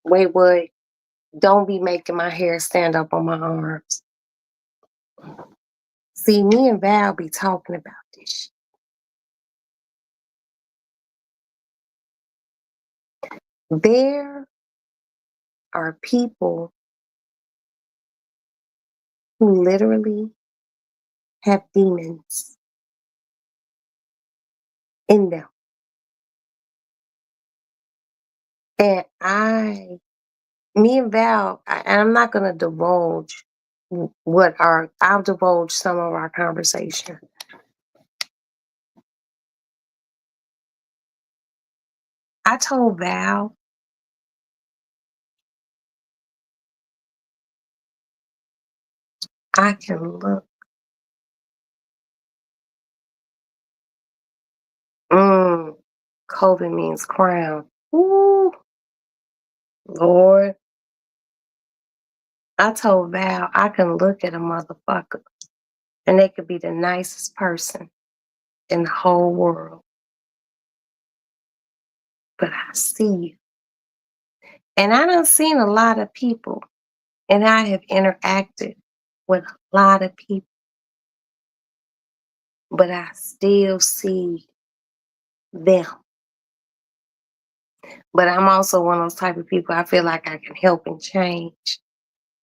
Wait. Don't be making my hair stand up on my arms. See, me and Val be talking about this. There are people who literally have demons in them. And me and Val, and I'm not going to divulge I'll divulge some of our conversation. I told Val, I can look. Mm, COVID means crown. Ooh, Lord. I told Val I can look at a motherfucker and they could be the nicest person in the whole world. But I see you. And I done seen a lot of people and I have interacted with a lot of people, but I still see them. But I'm also one of those type of people, I feel like I can help and change.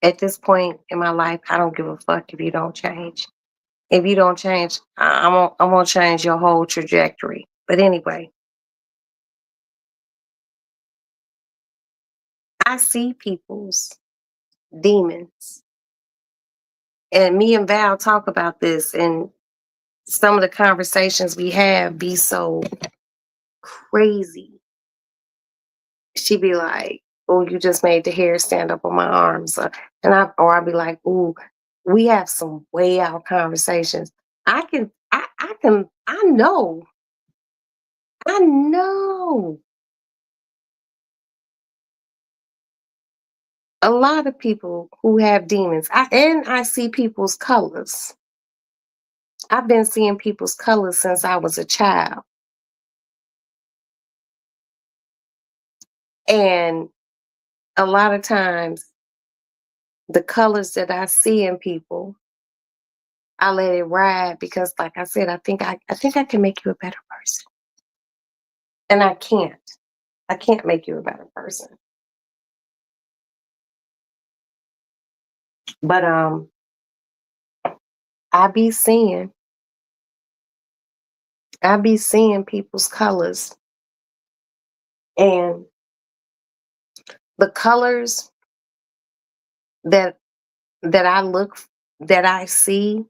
At this point in my life, I don't give a fuck if you don't change. If you don't change, I'm gonna change your whole trajectory. But anyway, I see people's demons. And me and Val talk about this, and some of the conversations we have be so crazy. She be like, "Oh, you just made the hair stand up on my arms," or I'd be like, "Ooh, we have some way out conversations." I know a lot of people who have demons. I see people's colors. I've been seeing people's colors since I was a child, and a lot of times the colors that I see in people, I let it ride because, like I said, I think I can make you a better person, and I can't. I can't make you a better person. But I be seeing, I be seeing people's colors, and the colors that that I look, that I see,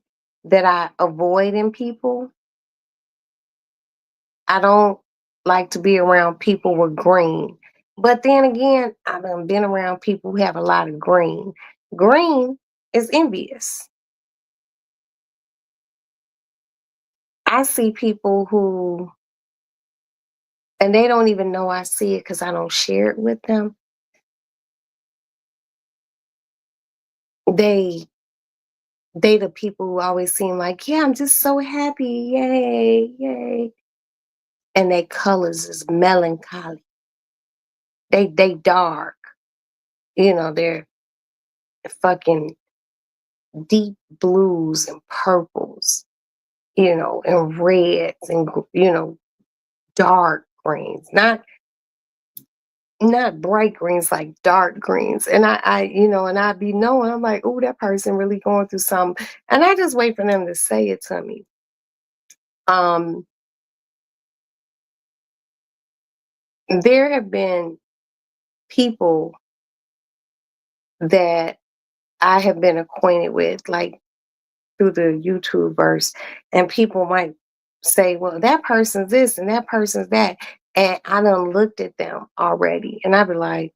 that I avoid in people. I don't like to be around people with green. But then again, I've been around people who have a lot of green. Green is envious. I see people who, and they don't even know I see it because I don't share it with them. They they the people who always seem like, yeah, I'm just so happy, yay, yay. And their colors is melancholy. They dark. They're fucking deep blues and purples, and reds and dark greens, not bright greens, like dark greens. And and I'd be knowing, I'm like, oh, that person really going through something. And I just wait for them to say it to me. Um, there have been people that I have been acquainted with, like through the YouTube verse, and people might say, well, that person's this and that person's that. And I done looked at them already, and I'd be like,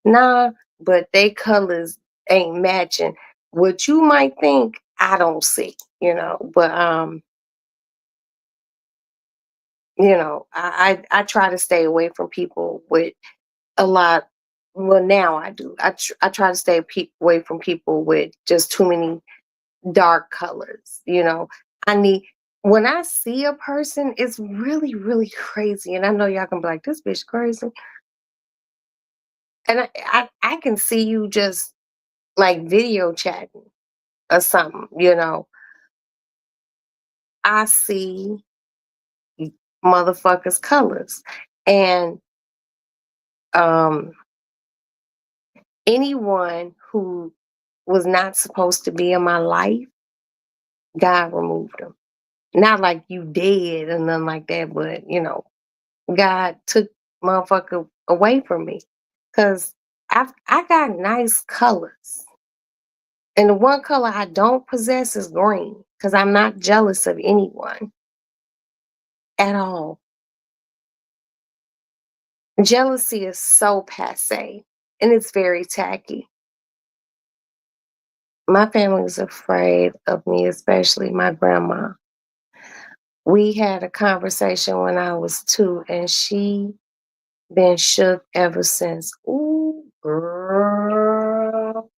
nah, but they colors ain't matching. What you might think, I don't see. But I try to stay away from people with a lot. Well, now I do. I try to stay away from people with just too many dark colors. I need, when I see a person, it's really, really crazy. And I know y'all can be like, this bitch crazy. And I can see you just like video chatting or something. I see motherfuckers' colors. And um anyone who was not supposed to be in my life, God removed them. Not like you dead or nothing like that, but God took motherfucker away from me. Cause I got nice colors. And the one color I don't possess is green. Cause I'm not jealous of anyone at all. Jealousy is so passe and it's very tacky. My family is afraid of me, especially my grandma. We had a conversation when I was 2, and she been shook ever since. Ooh, girl.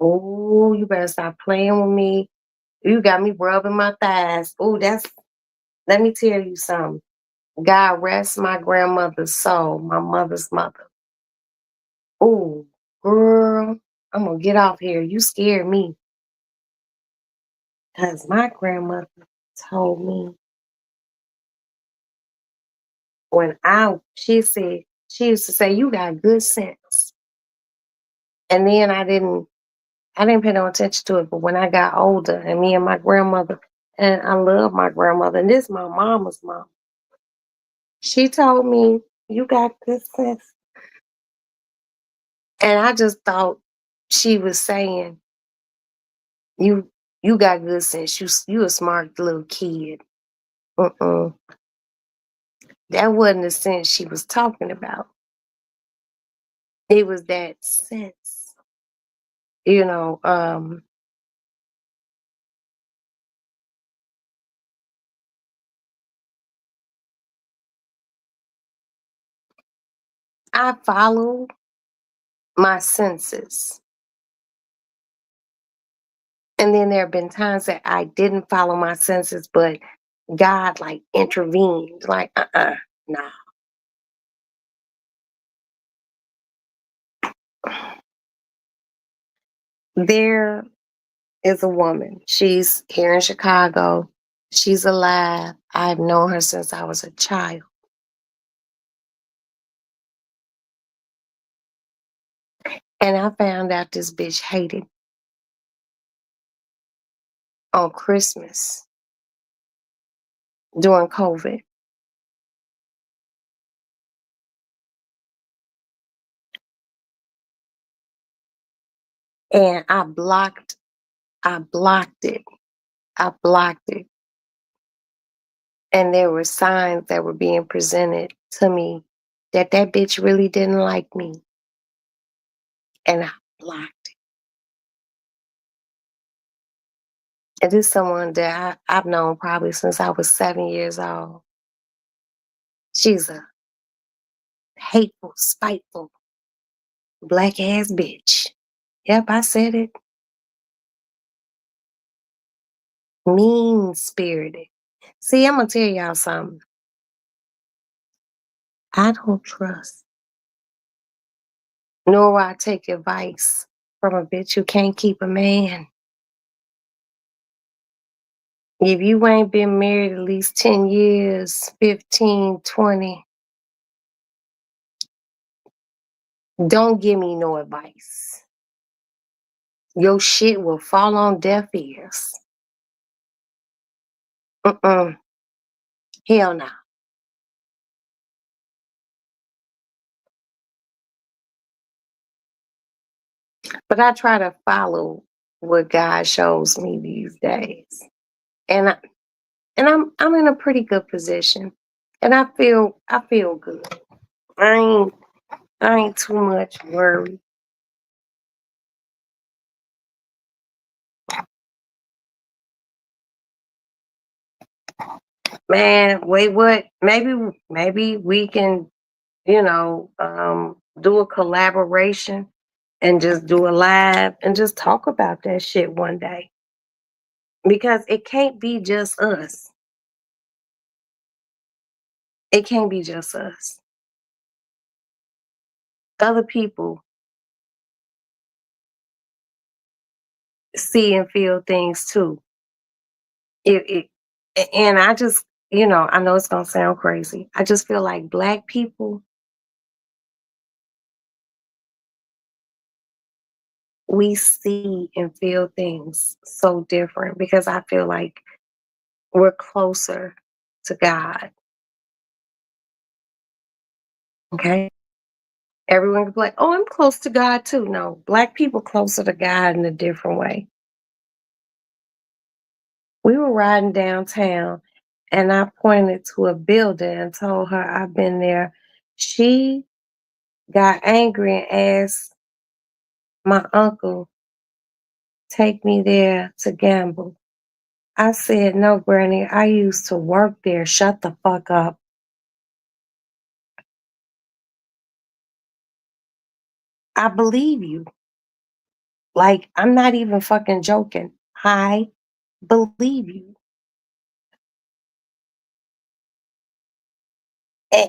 Ooh, you better stop playing with me. You got me rubbing my thighs. Ooh, let me tell you something. God rest my grandmother's soul, my mother's mother. Ooh, girl, I'm gonna get off here. You scared me. Because my grandmother told me, she said She used to say, "You got good sense." And then I didn't pay no attention to it. But when I got older and me and my grandmother, and I love my grandmother, and this is my mama's mom, she told me, "You got good sense." And I just thought she was saying, "You you got good sense. You a smart little kid." Uh-uh. That wasn't the sense she was talking about. It was that sense, you know. I follow my senses. And then there have been times that I didn't follow my senses, but God like intervened, like, nah. There is a woman. She's here in Chicago. She's alive. I've known her since I was a child. And I found out this bitch hated on Christmas during COVID. And I blocked it. I blocked it. And there were signs that were being presented to me that that bitch really didn't like me. And I blocked it. And this is someone that I've known probably since I was 7 years old. She's a hateful, spiteful, black ass bitch. Yep, I said it. Mean spirited. See, I'm gonna tell y'all something. I don't trust, nor will I take advice from a bitch who can't keep a man. If you ain't been married at least 10 years, 15, 20, don't give me no advice. Your shit will fall on deaf ears. Mm-mm. Hell no. But I try to follow what God shows me these days. And I'm in a pretty good position. And I feel good. I ain't I ain't too much worried. Man, wait, what? Maybe we can, do a collaboration and just do a live and just talk about that shit one day. Because it can't be just us. It can't be just us. Other people see and feel things too. And I just, I know it's gonna sound crazy. I just feel like black people, we see and feel things so different because I feel like we're closer to God. Okay. Everyone can be like, oh, I'm close to God too. No, black people closer to God in a different way. We were riding downtown and I pointed to a building and told her I've been there. She got angry and asked my uncle, take me there to gamble. I said, no, Granny, I used to work there. Shut the fuck up. I believe you. Like, I'm not even fucking joking. I believe you.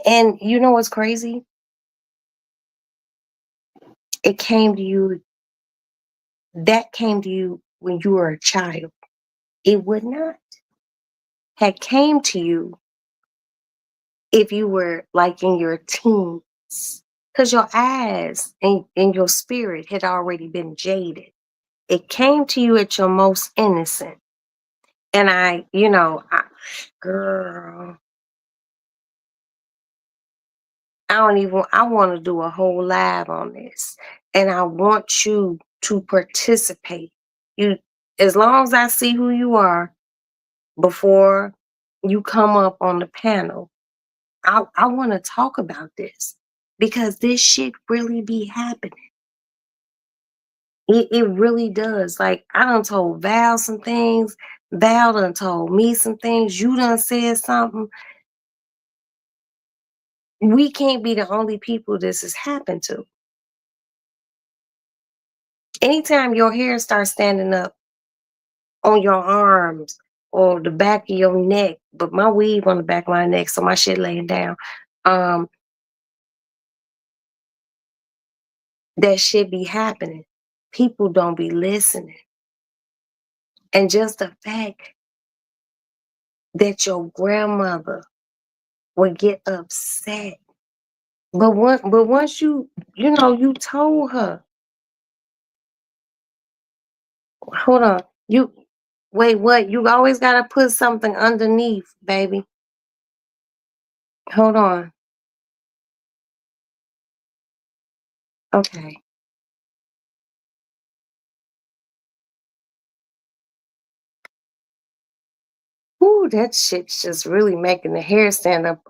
And you know what's crazy? It came to you, that came to you when you were a child. It would not have came to you if you were like in your teens. because your eyes and your spirit had already been jaded. It came to you at your most innocent. And girl, I want to do a whole live on this. And I want you to participate. You, as long as I see who you are before you come up on the panel, I want to talk about this because this shit really be happening. It really does. Like, I done told Val some things. Val done told me some things. You done said something. We can't be the only people this has happened to. Anytime your hair starts standing up on your arms or the back of your neck, but my weave on the back of my neck, so my shit laying down, um, that shit be happening. People don't be listening. And just the fact that your grandmother would get upset. But once you told her, hold on, you wait, what? You always gotta put something underneath, baby. Hold on. Okay. Ooh, that shit's just really making the hair stand up.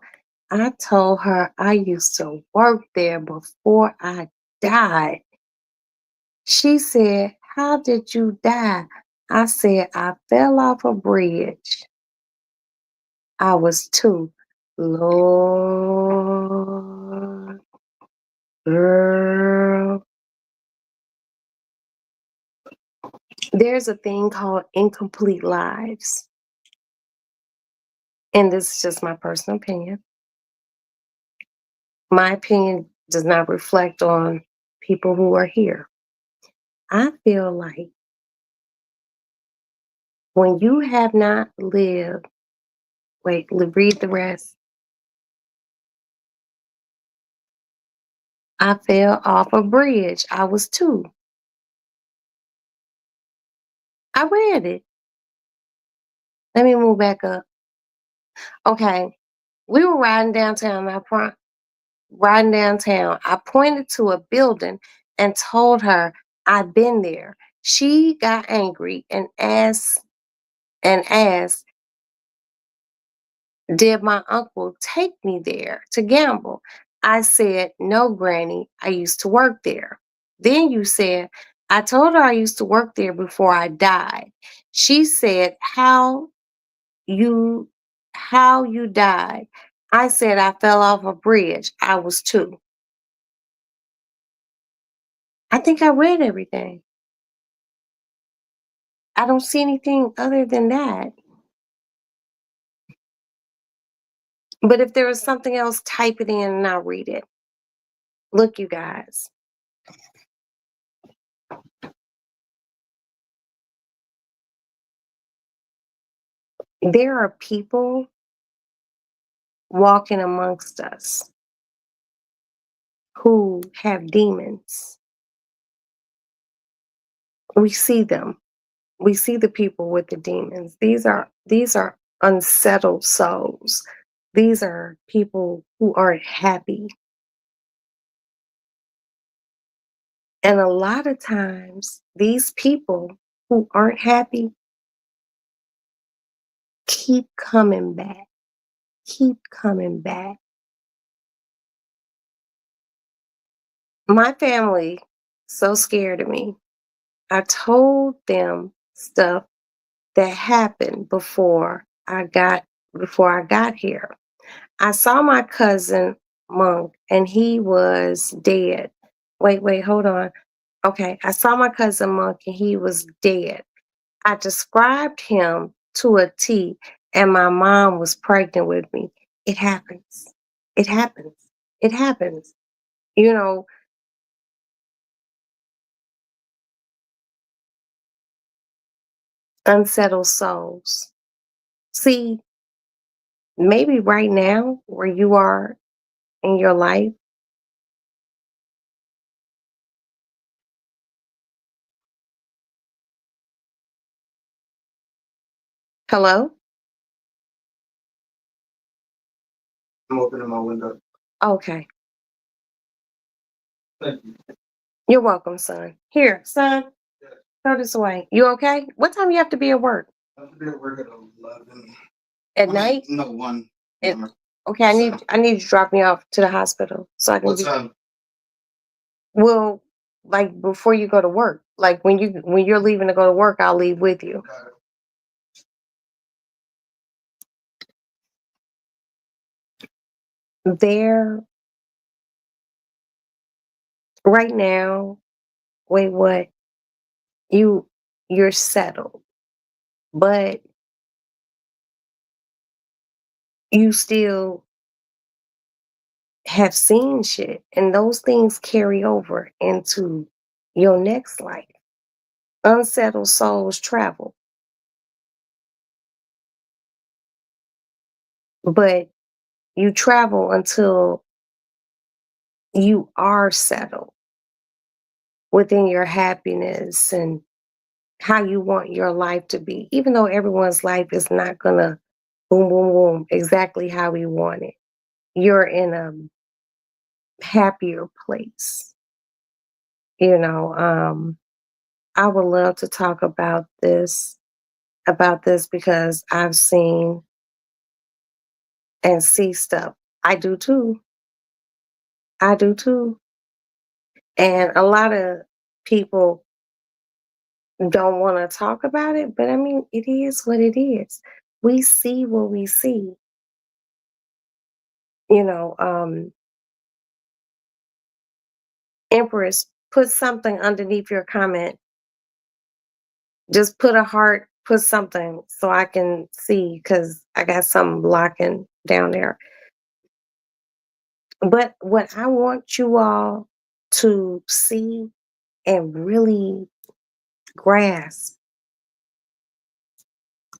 I told her I used to work there before I died. She said, "How did you die?" I said, "I fell off a bridge. I was two." Lord, girl. There's a thing called incomplete lives. And this is just my personal opinion. My opinion does not reflect on people who are here. I feel like when you have not lived, wait, read the rest. I fell off a bridge. I was two. I read it. Let me move back up. Okay. We were riding downtown. Riding downtown. I pointed to a building and told her I'd been there. She got angry and asked, did my uncle take me there to gamble? I said, no, Granny, I used to work there. Then you said, I told her I used to work there before I died. She said, you how you died? I said I fell off a bridge. I was two. I think I read everything. I don't see anything other than that. But if there is something else, type it in and I'll read it. Look, you guys, there are people walking amongst us who have demons. We see them. We see the people with the demons. These are unsettled souls. These are people who aren't happy. And a lot of times, these people who aren't happy keep coming back, keep coming back. My family so scared of me. I told them stuff that happened before I got here. I saw my cousin Monk and he was dead. Wait, hold on. Okay, I saw my cousin Monk and he was dead. I described him to a T and my mom was pregnant with me. It happens. It happens. It happens. You know, unsettled souls. See, maybe right now where you are in your life, Hello? I'm opening my window. Okay. Thank you. You're welcome, son. Here, son, Yeah. throw this away. You okay? What time you have to be at work? I have to be at work at 11. At night? No, 1. It, okay, I need you to drop me off to the hospital so I can What time? well, like before you go to work. Like when you're leaving to go to work, I'll leave with you. Got it. There right now, wait, what? You you're settled, but you still have seen shit, and those things carry over into your next life. Unsettled souls travel, but you travel until you are settled within your happiness and how you want your life to be, even though everyone's life is not gonna boom, boom, boom, exactly how we want it. You're in a happier place. You know, I would love to talk about this because I've seen and see stuff. I do too. I do too. And a lot of people don't want to talk about it, but I mean, it is what it is. We see what we see. You know, Empress, put something underneath your comment. Just put a heart, put something so I can see because I got something blocking down there. But what I want you all to see and really grasp,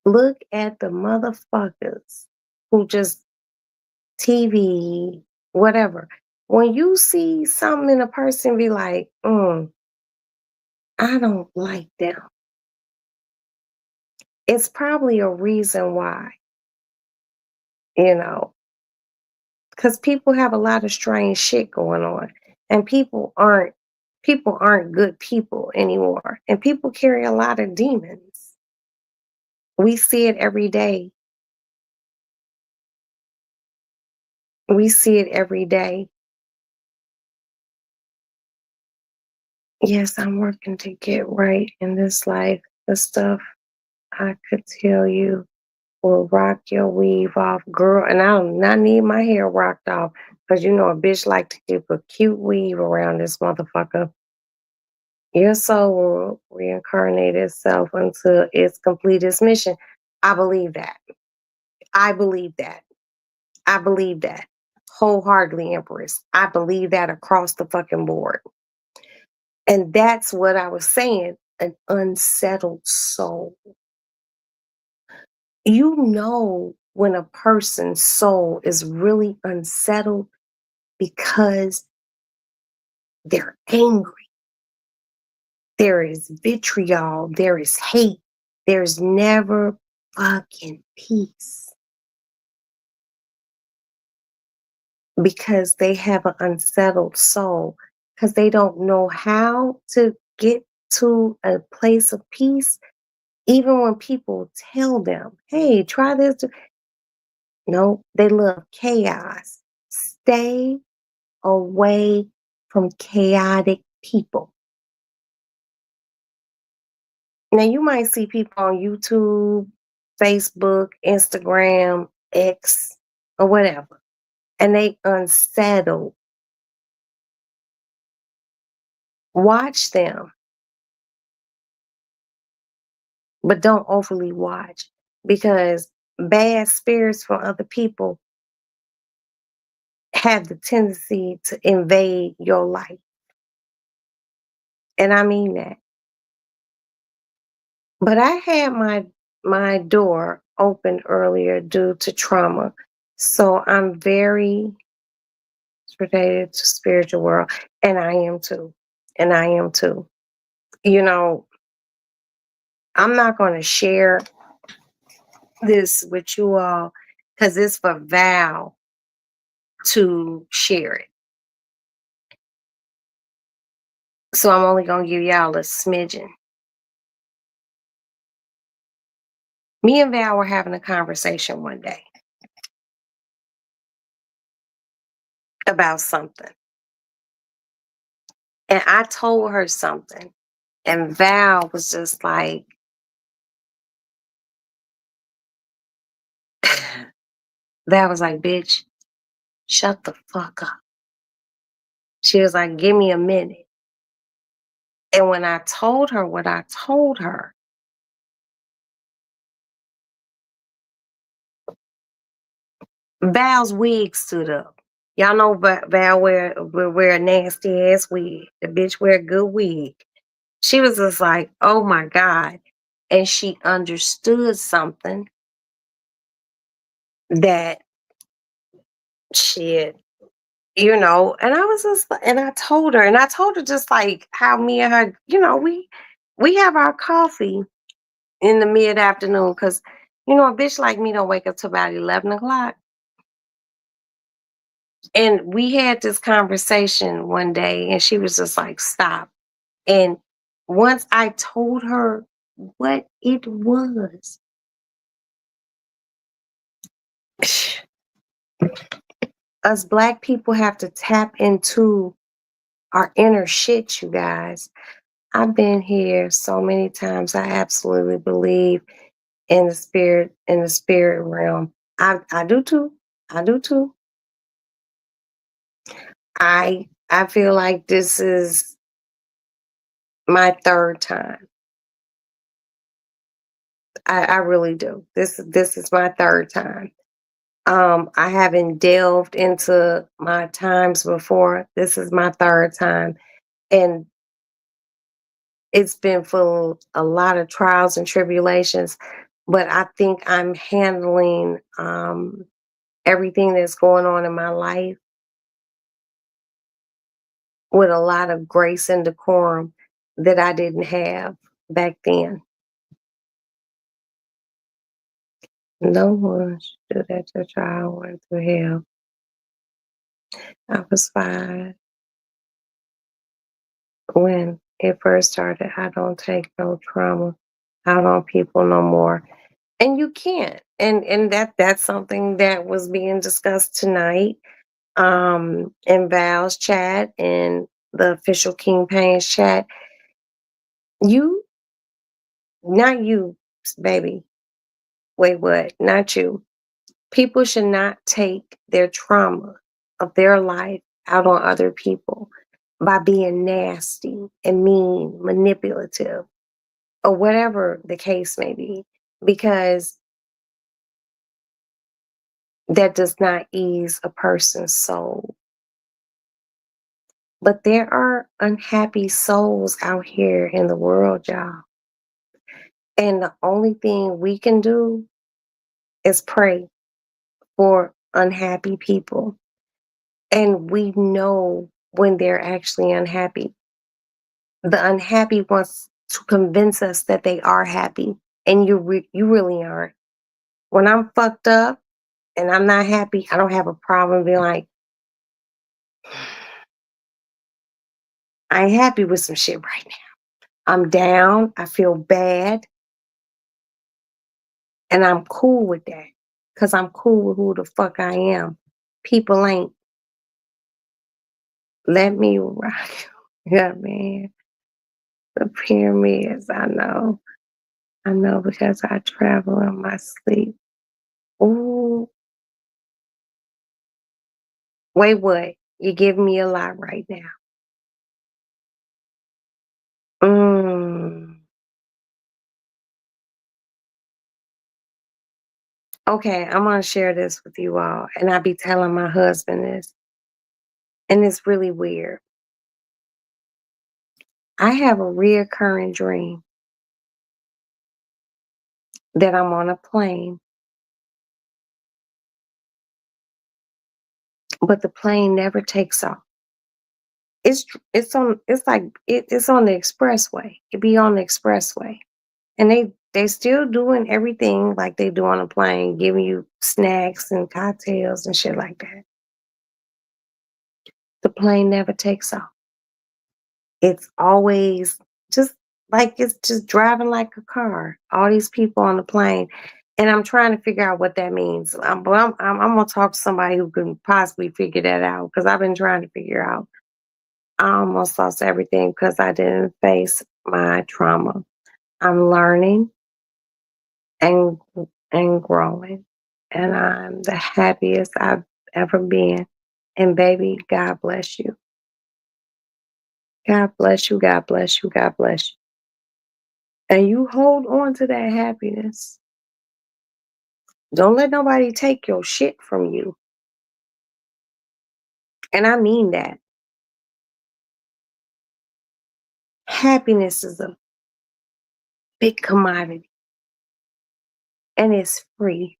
look at the motherfuckers who just TV, whatever. When you see something in a person, be like, I don't like them. It's probably a reason why, you know, because people have a lot of strange shit going on, and people aren't good people anymore, and people carry a lot of demons. We see it every day. We see it every day. Yes, I'm working to get right in this life. The stuff I could tell you will rock your weave off, girl. And I do not need my hair rocked off because you know a bitch like to keep a cute weave around this motherfucker. Your soul will reincarnate itself until it's complete its mission. I believe that. I believe that. I believe that wholeheartedly, Empress. I believe that across the fucking board. And that's what I was saying, an unsettled soul. You know when a person's soul is really unsettled because they're angry. There is vitriol, there is hate, there's never fucking peace because they have an unsettled soul because they don't know how to get to a place of peace. Even when people tell them, hey, try this. No, they love chaos. Stay away from chaotic people. Now, you might see people on YouTube, Facebook, Instagram, X, or whatever, and they unsettled. Watch them, but don't overly watch because bad spirits from other people have the tendency to invade your life. And I mean that. But I had my door opened earlier due to trauma. So I'm very related to spiritual world. And I am too. And I am too. You know, I'm not gonna share this with you all because it's for Val to share it. So I'm only going to give y'all a smidgen. Me and Val were having a conversation one day about something. And I told her something. And Val was just like, Val was like, bitch, shut the fuck up. She was like, give me a minute. And when I told her what I told her, Val's wig stood up. Y'all know Val wear a nasty ass wig. The bitch wear a good wig. She was just like, oh my God. And she understood something that shit, and I was just, and I told her just like how me and her, we have our coffee in the mid afternoon because, a bitch like me don't wake up till about 11 o'clock. And we had this conversation one day and she was just like, stop. And once I told her what it was, us Black people have to tap into our inner shit, you guys. I've been here so many times. I absolutely believe in the spirit realm. I do too. I do too. I feel like this is my third time. I really do. This is my third time. I haven't delved into my times before. This is my third time. And it's been full of a lot of trials and tribulations, but I think I'm handling everything that's going on in my life with a lot of grace and decorum that I didn't have back then. No one should do that to a child went through hell. I was 5 when it first started. I don't take no trauma out on people no more. And you can't. And that's something that was being discussed tonight in Val's chat and the official King Payne's chat. You, not you, baby. Wait, what? Not you. People should not take their trauma of their life out on other people by being nasty and mean, manipulative, or whatever the case may be, because that does not ease a person's soul. But there are unhappy souls out here in the world, y'all. And the only thing we can do is pray for unhappy people. And we know when they're actually unhappy. The unhappy wants to convince us that they are happy, and you really aren't. When I'm fucked up and I'm not happy, I don't have a problem being like, I ain't happy with some shit right now. I'm down. I feel bad. And I'm cool with that because I'm cool with who the fuck I am. People ain't. Let me rock. Yeah, man. The pyramids, I know. I know because I travel in my sleep. Ooh. Wait, what? You give me a lot right now. Mm. Okay, I'm gonna share this with you all, and I be telling my husband this, and it's really weird. I have a reoccurring dream that I'm on a plane, but the plane never takes off. It's on it's on the expressway. It be on the expressway, and they still doing everything like they do on a plane, giving you snacks and cocktails and shit like that. The plane never takes off. It's always just like it's just driving like a car. All these people on the plane, and I'm trying to figure out what that means. I'm gonna talk to somebody who can possibly figure that out because I've been trying to figure out. I almost lost everything because I didn't face my trauma. I'm learning and and growing, and I'm the happiest I've ever been. And baby, God bless you. God bless you. God bless you. God bless you. And you hold on to that happiness. Don't let nobody take your shit from you. And I mean that. Happiness is a big commodity and it's free.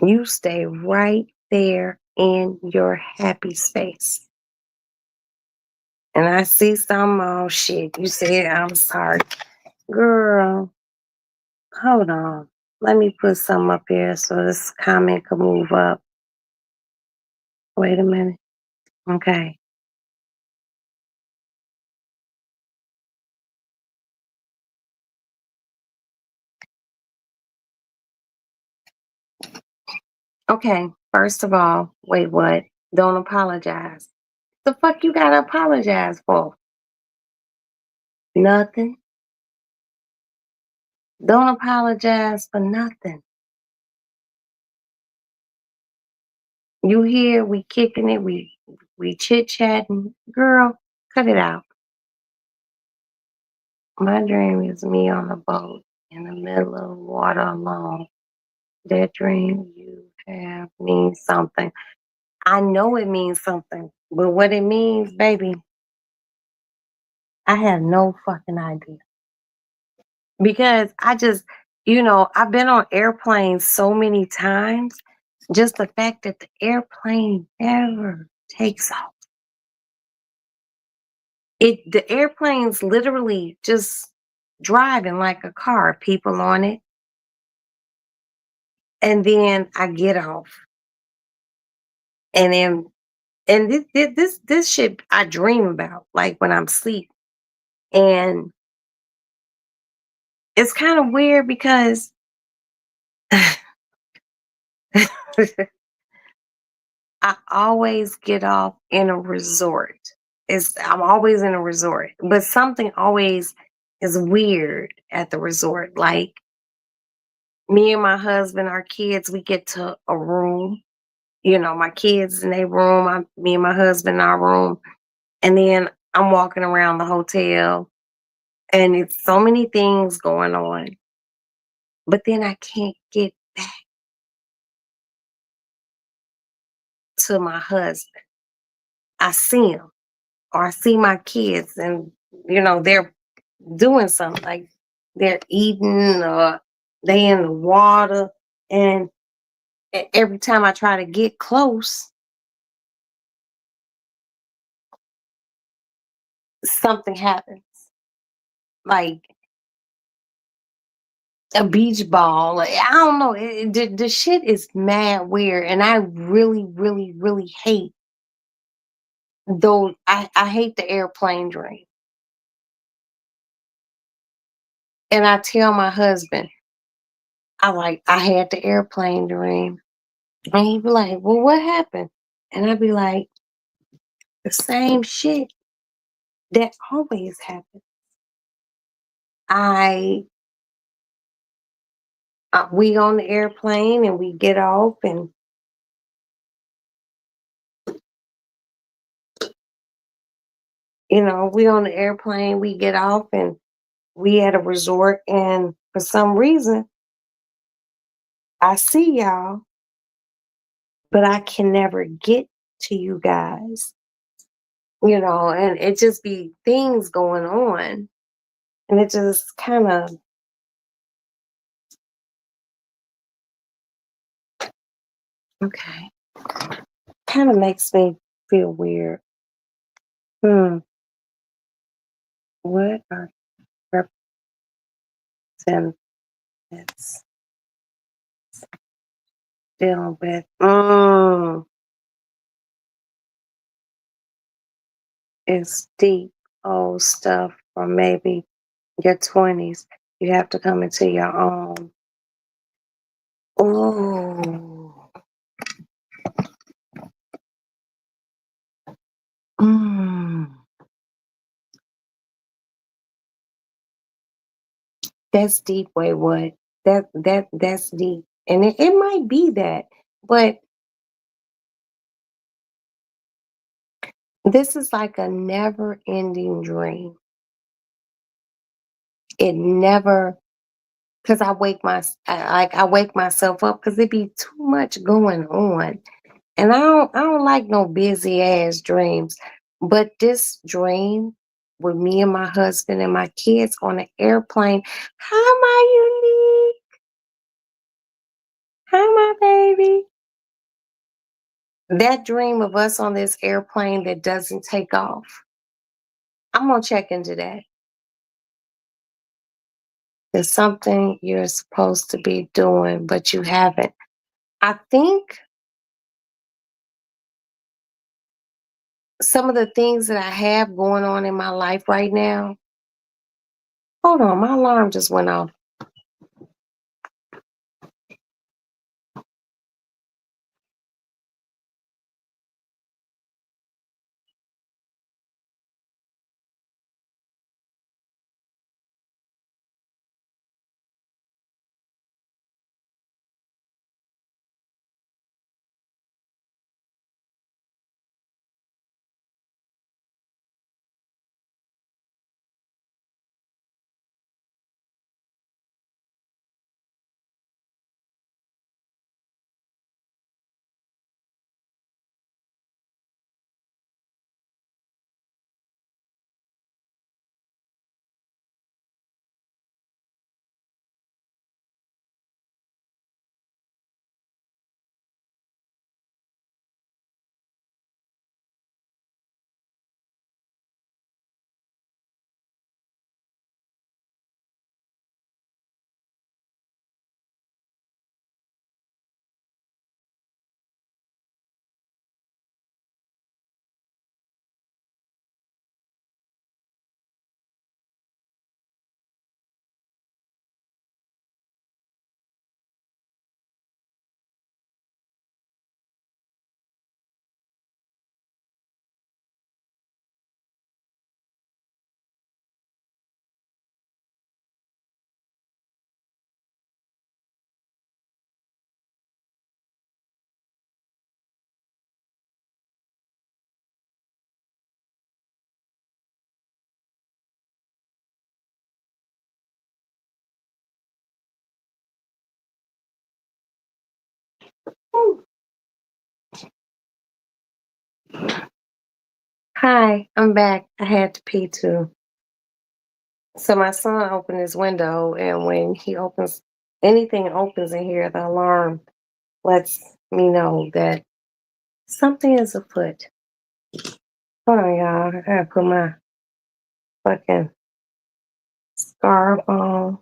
You stay right there in your happy space. And I see some, oh shit, you said, I'm sorry. Girl, hold on. Let me put some up here so this comment can move up. Wait a minute. Okay. Okay. First of all, wait, what? Don't apologize. The fuck you gotta apologize for? Nothing. Don't apologize for nothing. You here, we kicking it, we chit chatting. Girl, cut it out. My dream is me on a boat in the middle of water alone. That dream you have means something. I know it means something, but what it means, baby, I have no fucking idea. Because I just, I've been on airplanes so many times. Just the fact that the airplane never takes off. The airplane's literally just driving like a car, people on it. And then I get off. And then this shit I dream about, like when I'm asleep. And it's kind of weird because I always get off in a resort. I'm always in a resort, but something always is weird at the resort. Like me and my husband, our kids, we get to a room. My kids in their room, me and my husband in our room, and then I'm walking around the hotel, and it's so many things going on. But then I can't get back to my husband. I see him, or I see my kids, and they're doing something like they're eating or they in the water, and every time I try to get close, something happens. Like a beach ball. Like, I don't know. The shit is mad weird, and I really, really, really hate though. I hate the airplane dream, and I tell my husband, I had the airplane dream, and he be like, "Well, what happened?" And I be like, "The same shit that always happens." I we on the airplane and we get off and we on the airplane, we get off and we at a resort, and for some reason I see y'all, but I can never get to you guys, and it just be things going on, and it just kind of okay, kind of makes me feel weird. Hmm. What are Symptoms dealing with it's deep old stuff from maybe your 20s. You have to come into your own. Ooh. Mm. That's deep. Wait, what? That's deep. And it might be that, but this is like a never ending dream. It never because I wake myself up because it be too much going on. And I don't like no busy ass dreams. But this dream with me and my husband and my kids on an airplane. Hi, my unique. Hi, my baby. That dream of us on this airplane that doesn't take off. I'm gonna check into that. There's something you're supposed to be doing, but you haven't. I think some of the things that I have going on in my life right now. Hold on, my alarm just went off. Hi, I'm back. I had to pee too. So my son opened his window, and when he opens anything opens in here, the alarm lets me know that something is afoot. Hold on, y'all. I gotta put my fucking scarf on.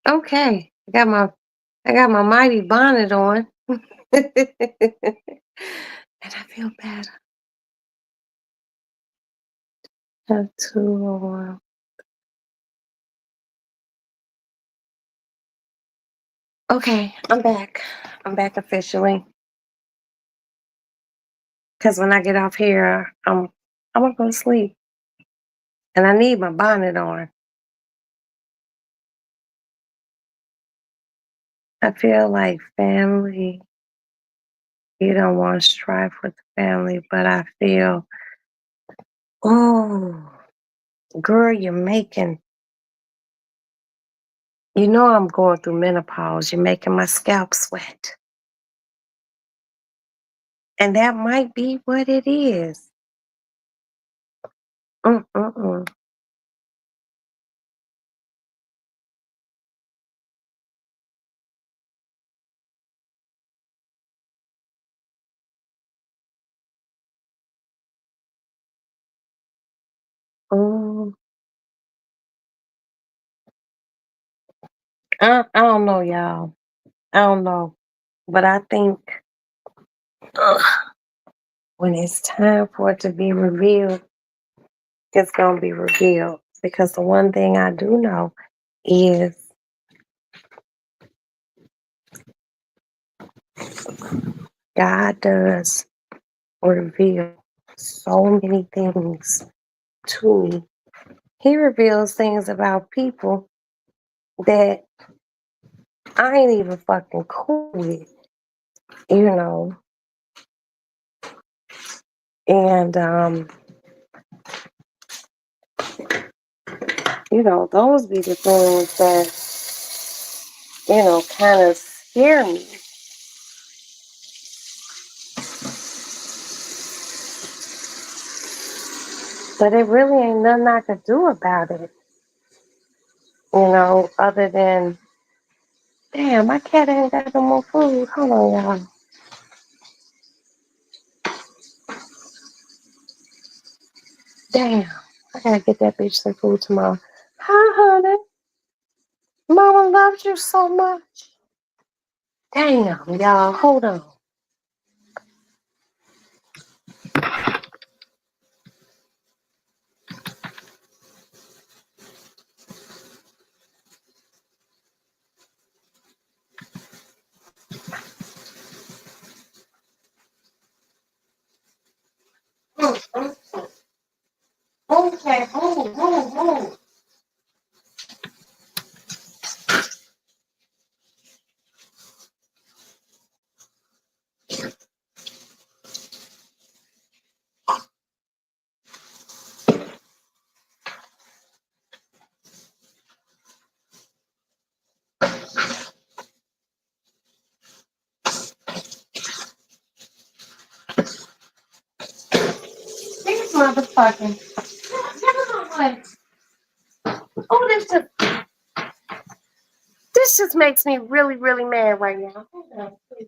Okay, I got my mighty bonnet on, and I feel better. Have two more. Okay, I'm back. I'm back officially. Cause when I get off here, I'm gonna go to sleep. And I need my bonnet on. I feel like family. You don't want strife with the family, but I feel, oh, girl, you know I'm going through menopause. You're making my scalp sweat. And that might be what it is. Mm-mm-mm. Mm. I don't know, y'all. I don't know. But I think ugh, when it's time for it to be revealed, it's going to be revealed. Because the one thing I do know is God does reveal so many things to me. He reveals things about people that I ain't even fucking cool with, you know. And those be the things that, kind of scare me. But it really ain't nothing I could do about it, other than, damn, my cat ain't got no more food. Hold on, y'all. Damn, I gotta get that bitch some food tomorrow. Hi, honey. Mama loves you so much. Damn, y'all, hold on. Okay, move. These motherfucking. Never mind. Oh, this just makes me really, really mad right now. Hold on, please.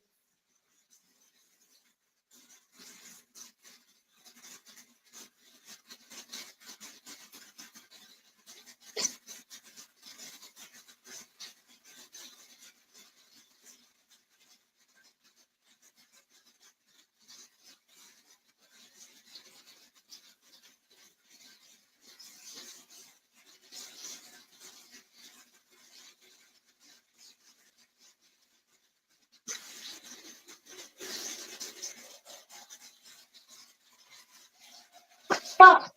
Stop.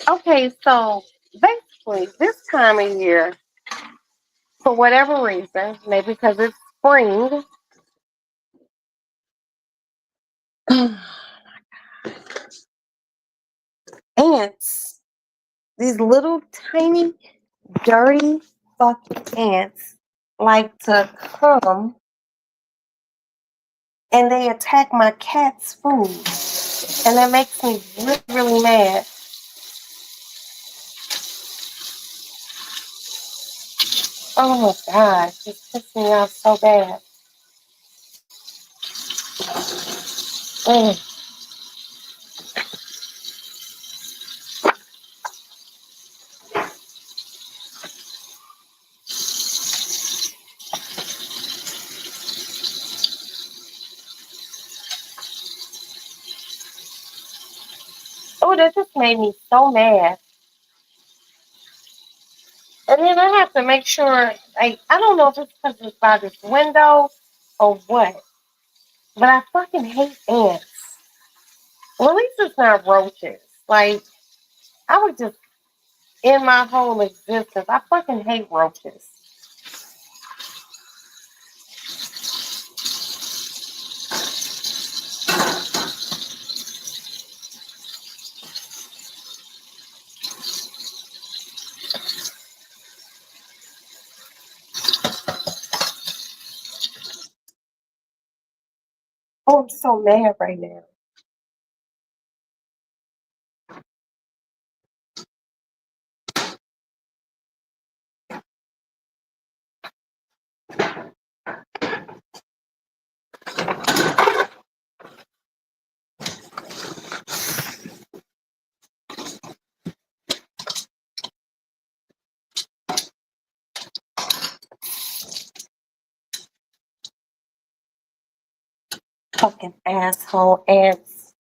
Okay, so basically, this time of year, for whatever reason, maybe because it's spring, ants, these little tiny, dirty fucking ants, like to come and they attack my cat's food. And that makes me really, really mad. Oh my God, it's pissing me off so bad. Mm. Oh, that just made me so mad. And then I have to make sure, like, I don't know if it's because it's by this window or what, but I fucking hate ants. Well, at least it's not roaches. Like, I would just end my whole existence. I fucking hate roaches. Oh, I'm so mad right now. Fucking asshole ants.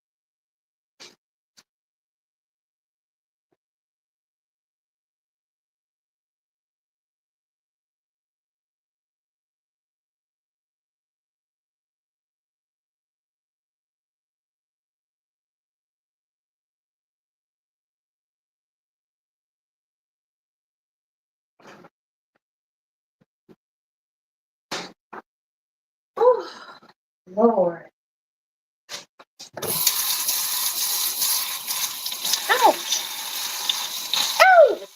Oh, Lord. Ouch. Ouch.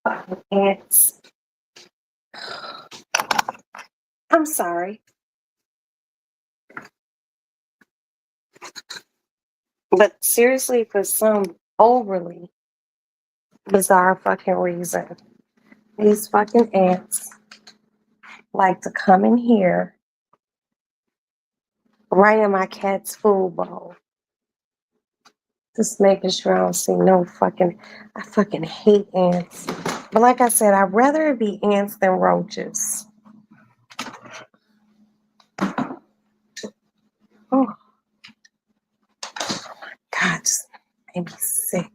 Fucking ants. I'm sorry. But seriously, for some overly bizarre fucking reason, these fucking ants like to come in here right in my cat's food bowl. Just making sure I don't see no fucking, I fucking hate ants. But like I said, I'd rather it be ants than roaches. Oh, God, just made me sick.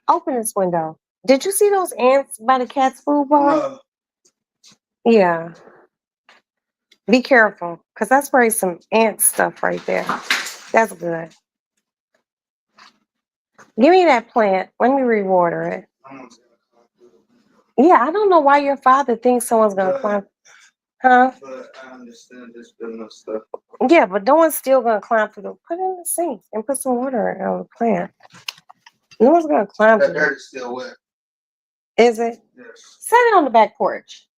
Open this window. Did you see those ants by the cat's food bowl? No. Yeah. Be careful, because that's probably some ant stuff right there. That's good. Give me that plant. Let me rewater it. Someone's gonna come through the Yeah, I don't know why your father thinks someone's going to climb. Huh? window. But I understand there's been no stuff. Yeah, but no one's still going to climb through the. Put it in the sink and put some water on the plant. No one's going to climb That through dirt is still wet. Is it? Yes. Set it on the back porch.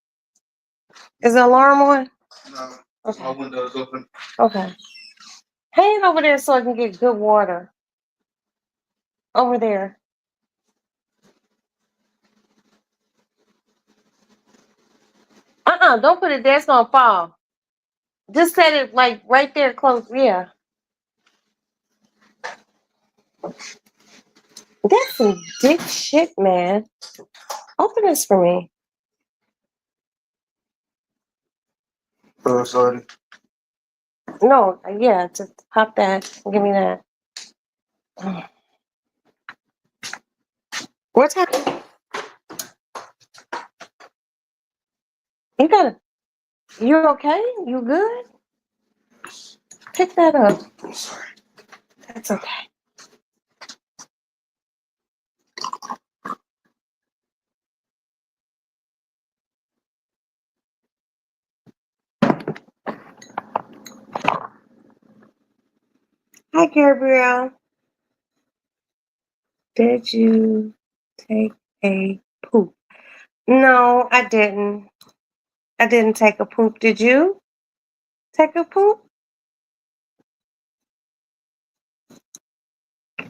Is the alarm on? No. Okay. My window is open. Okay. Hang it over there so I can get good water. Over there. Don't put it there. It's going to fall. Just set it like right there close. Yeah. That's some dick shit, man. Open this for me. Oh, sorry. No, yeah, just pop that. Give me that. What's happening? You gotta. You okay? You good? Pick that up. I'm sorry. That's okay. Hi, Gabrielle. Did you take a poop? No, I didn't. I didn't take a poop. Did you take a poop?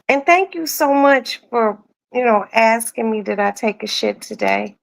And thank you so much for, asking me, did I take a shit today?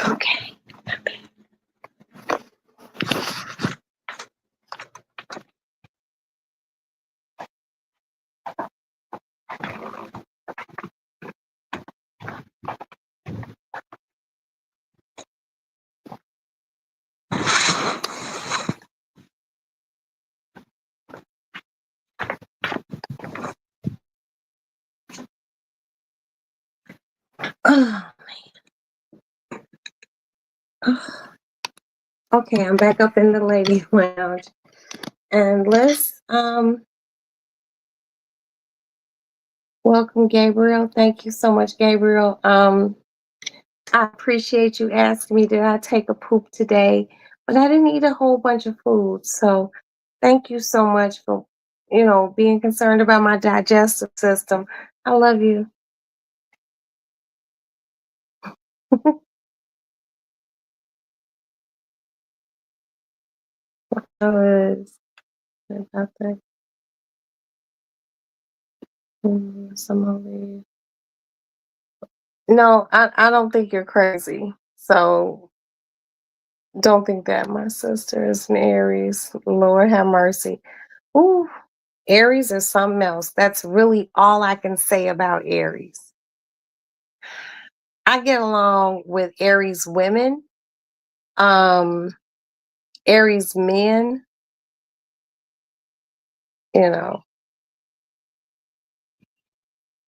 Okay. Oh, okay, I'm back up in the lady lounge. And let's welcome Gabriel. Thank you so much, Gabriel. I appreciate you asking me, did I take a poop today? But I didn't eat a whole bunch of food. So thank you so much for, being concerned about my digestive system. I love you. I was about that. Some of it. No, I don't think you're crazy. So don't think that my sister is an Aries. Lord have mercy. Ooh, Aries is something else. That's really all I can say about Aries. I get along with Aries women, um, Aries men, you know.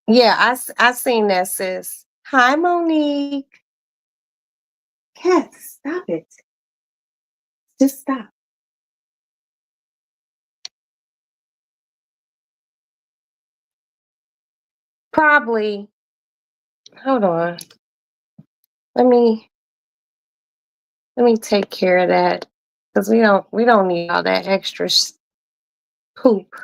Yeah, I seen that, sis. Hi, Monique. Kat, stop it. Just stop. Probably. Hold on. Let me let me take care of that because we don't need all that extra poop.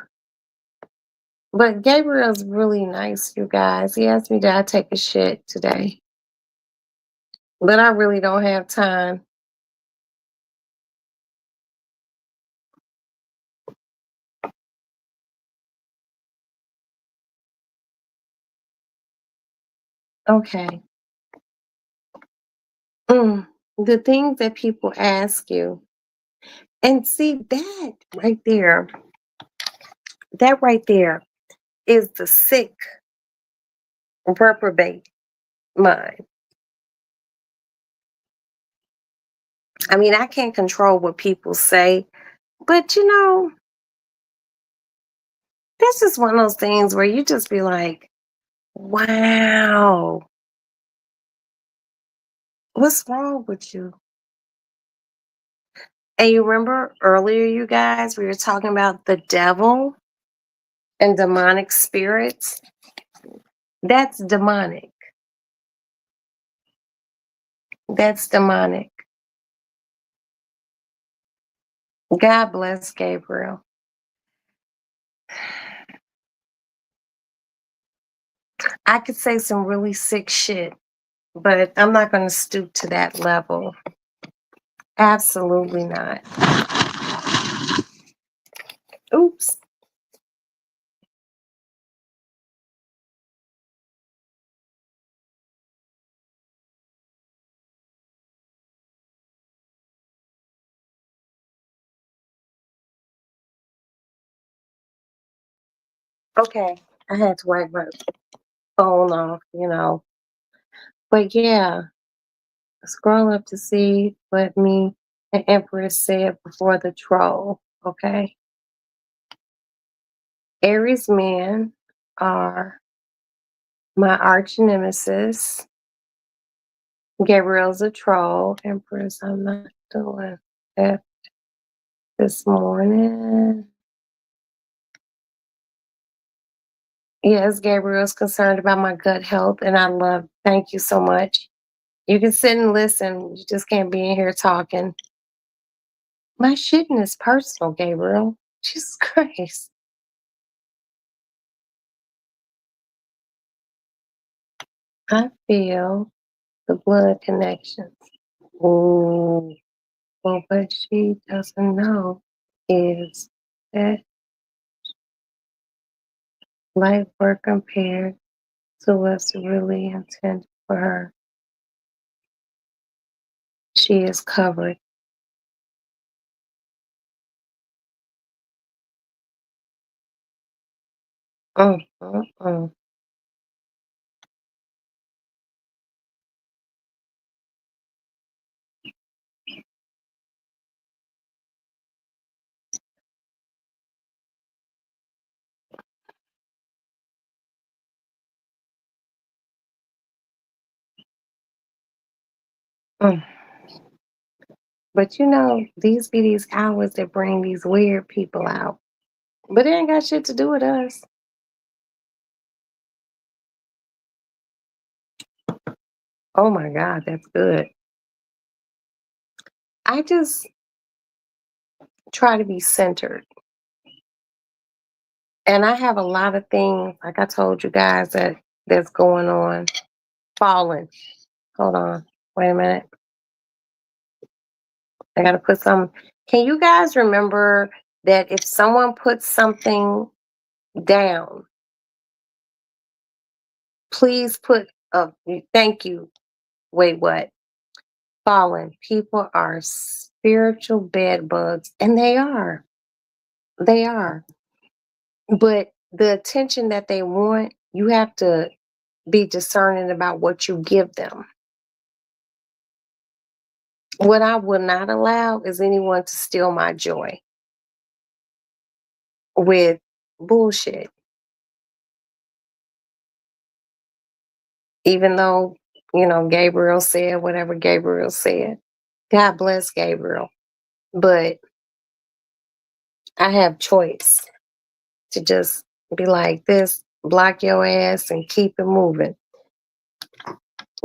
But Gabriel's really nice, you guys. He asked me, did I take a shit today? But I really don't have time. Okay. Mm. The things that people ask you. And see that right there is the sick reprobate mind. I mean, I can't control what people say, but this is one of those things where you just be like, wow, what's wrong with you? And you remember earlier, you guys, we were talking about the devil and demonic spirits. That's demonic. That's demonic. God bless Gabriel. I could say some really sick shit, but I'm not going to stoop to that level. Absolutely not. Oops. Okay. I had to wipe my phone off. But yeah, scroll up to see what me and Empress said before the troll. Okay. Aries men are my arch nemesis. Gabriel's a troll. Empress, I'm not doing that this morning. Yes, Gabriel's concerned about my gut health, and I love. Thank you so much. You can sit and listen. You just can't be in here talking. My shitting is personal, Gabriel. Jesus Christ. I feel the blood connections. Ooh. Well, what she doesn't know is that life work compared to what's really intended for her. She is covered. Mm, mm, mm. Mm. But you know, these be these hours that bring these weird people out. But it ain't got shit to do with us. Oh my God, that's good. I just try to be centered. And I have a lot of things, like I told you guys, that's going on. Falling. Hold on. Wait a minute. I gotta put some. Can you guys remember that if someone puts something down, please put a thank you. Wait, what? Fallen. People are spiritual bed bugs, and they are. They are. But the attention that they want, you have to be discerning about what you give them. What I will not allow is anyone to steal my joy with bullshit. Even though, Gabriel said whatever Gabriel said. God bless Gabriel. But I have choice to just be like this, block your ass and keep it moving.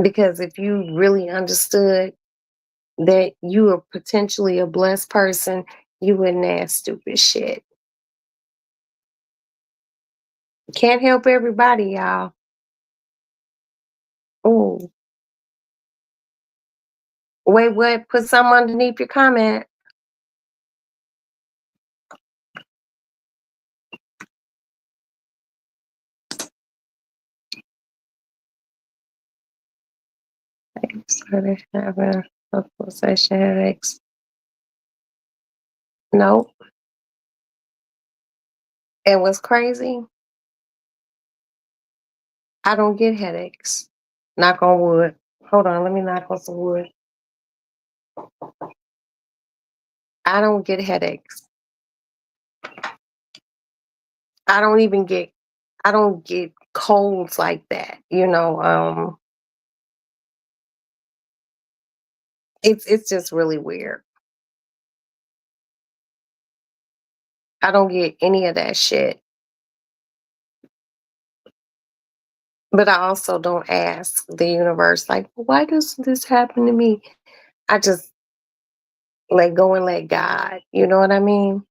Because if you really understood that you are potentially a blessed person, you wouldn't ask stupid shit. Can't help everybody, y'all. Ooh. Wait, what? Put something underneath your comment. Started having vocalization headaches. Nope. And what's crazy, I don't get headaches. Knock on wood. Hold on, let me knock on some wood. I don't get headaches. I don't even get I don't get colds like that. It's just really weird. I don't get any of that shit. But I also don't ask the universe, like, why does this happen to me? I just let go and let God. You know what I mean?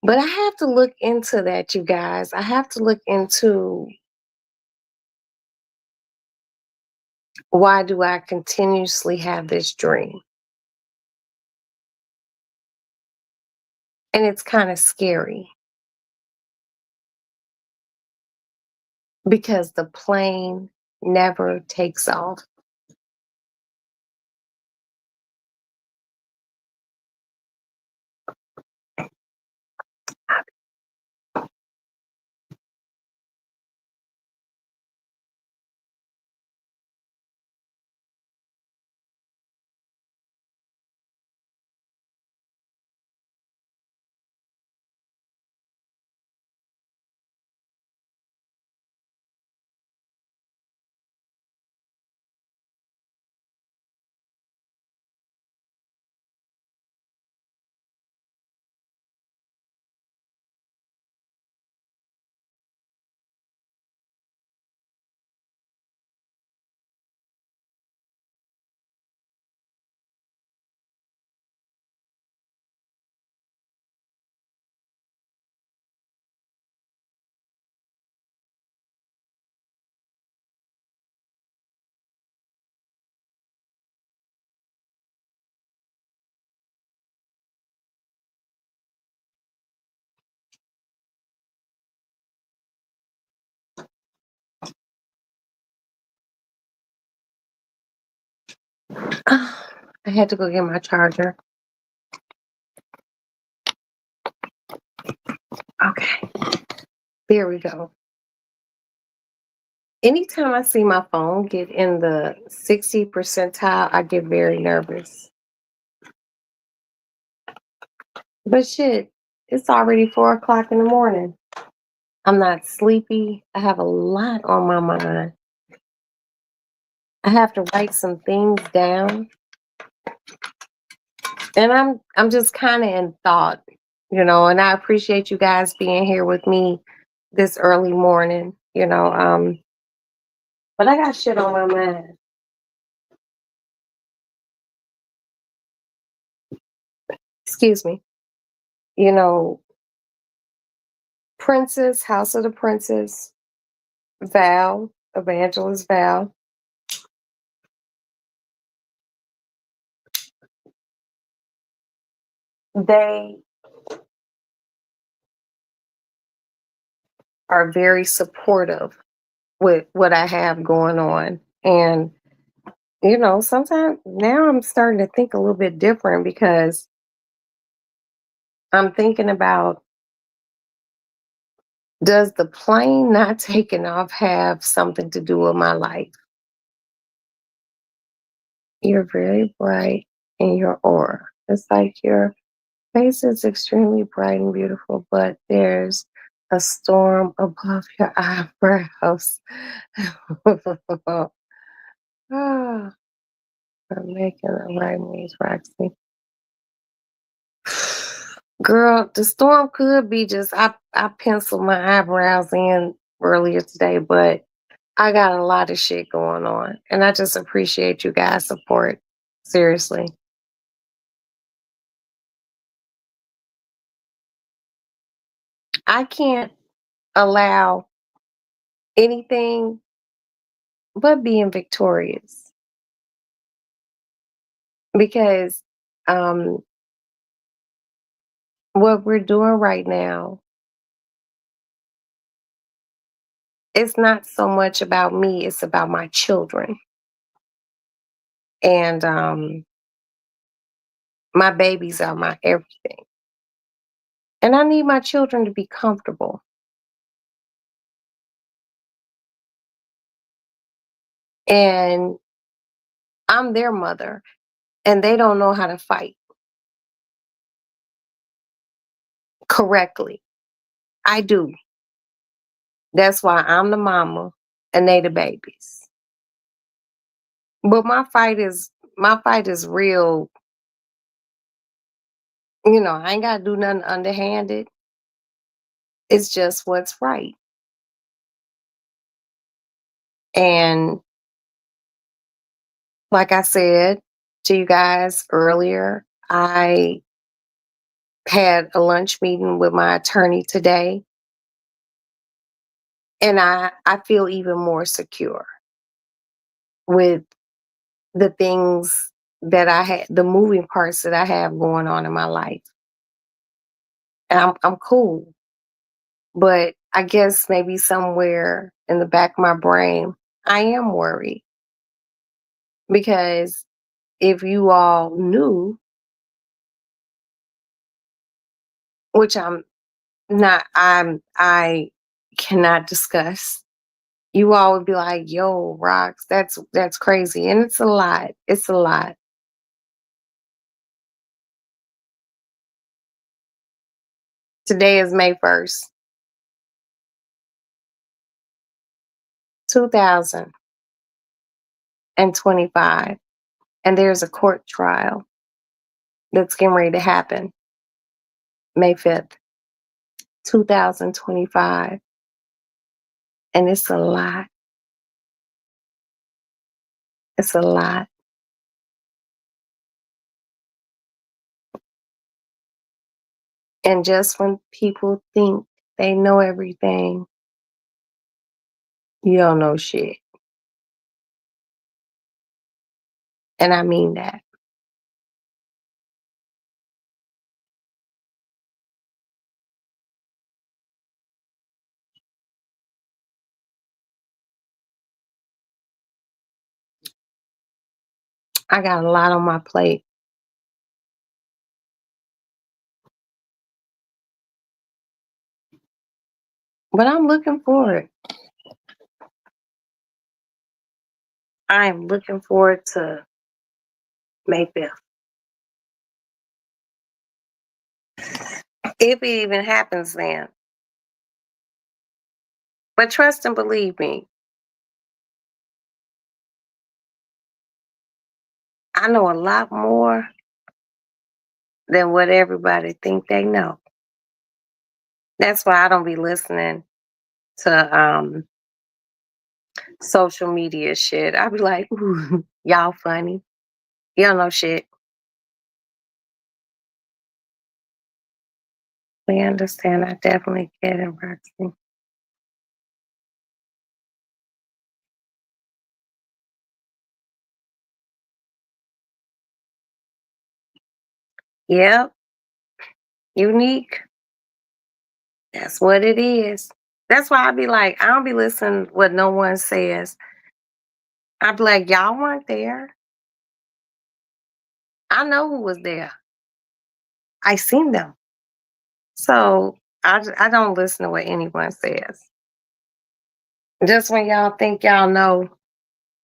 But I have to look into that, you guys. I have to look into why do I continuously have this dream? And it's kind of scary because the plane never takes off. I had to go get my charger. Okay, there we go. Anytime I see my phone get in the 60 percentile, I get very nervous. But shit, it's already 4 o'clock in the morning. I'm not sleepy. I have a lot on my mind. I have to write some things down. And I'm just kind of in thought, and I appreciate you guys being here with me this. But I got shit on my mind. Excuse me. You know, Princess, House of the Princess, Val, Evangelist Val, they are very supportive with what I have going on. And, sometimes now I'm starting to think a little bit different because I'm thinking about, does the plane not taking off have something to do with my life? You're very bright in your aura. It's like your face is extremely bright and beautiful, but there's a storm above your eyebrows. Ah, I'm making the right moves, Roxy. Girl, the storm could be just I penciled my eyebrows in earlier today, but I got a lot of shit going on. And I just appreciate you guys' support. Seriously. I can't allow anything but being victorious because um what we're doing right now, it's not so much about me, it's about my children. And my babies are my everything. And I need my children to be comfortable. And I'm their mother and they don't know how to fight correctly. I do. That's why I'm the mama and they the babies. But my fight is real. I ain't gotta do nothing underhanded. It's just what's right. And like I said to you guys earlier, I had a lunch meeting with my attorney today, and I feel even more secure with the things that I had, the moving parts that I have going on in my life. And I'm cool. But I guess maybe somewhere in the back of my brain, I am worried because if you all knew, which I cannot discuss, you all would be like, yo, Rocks, that's crazy. And it's a lot. It's a lot. Today is May 1st, 2025. And there's a court trial that's getting ready to happen May 5th, 2025. And it's a lot. It's a lot. And just when people think they know everything, you don't know shit. And I mean that. I got a lot on my plate. But I'm looking forward. I am looking forward to May 5th. If it even happens then. But trust and believe me, I know a lot more than what everybody think they know. That's why I don't be listening to social media shit. I be like, ooh, y'all funny. Y'all know shit. We understand. I definitely get it, Roxy. Yep, unique. That's what it is. That's why I be like, I don't be listening what no one says. I be like, y'all weren't there. I know who was there. I seen them. So I don't listen to what anyone says. Just when y'all think y'all know,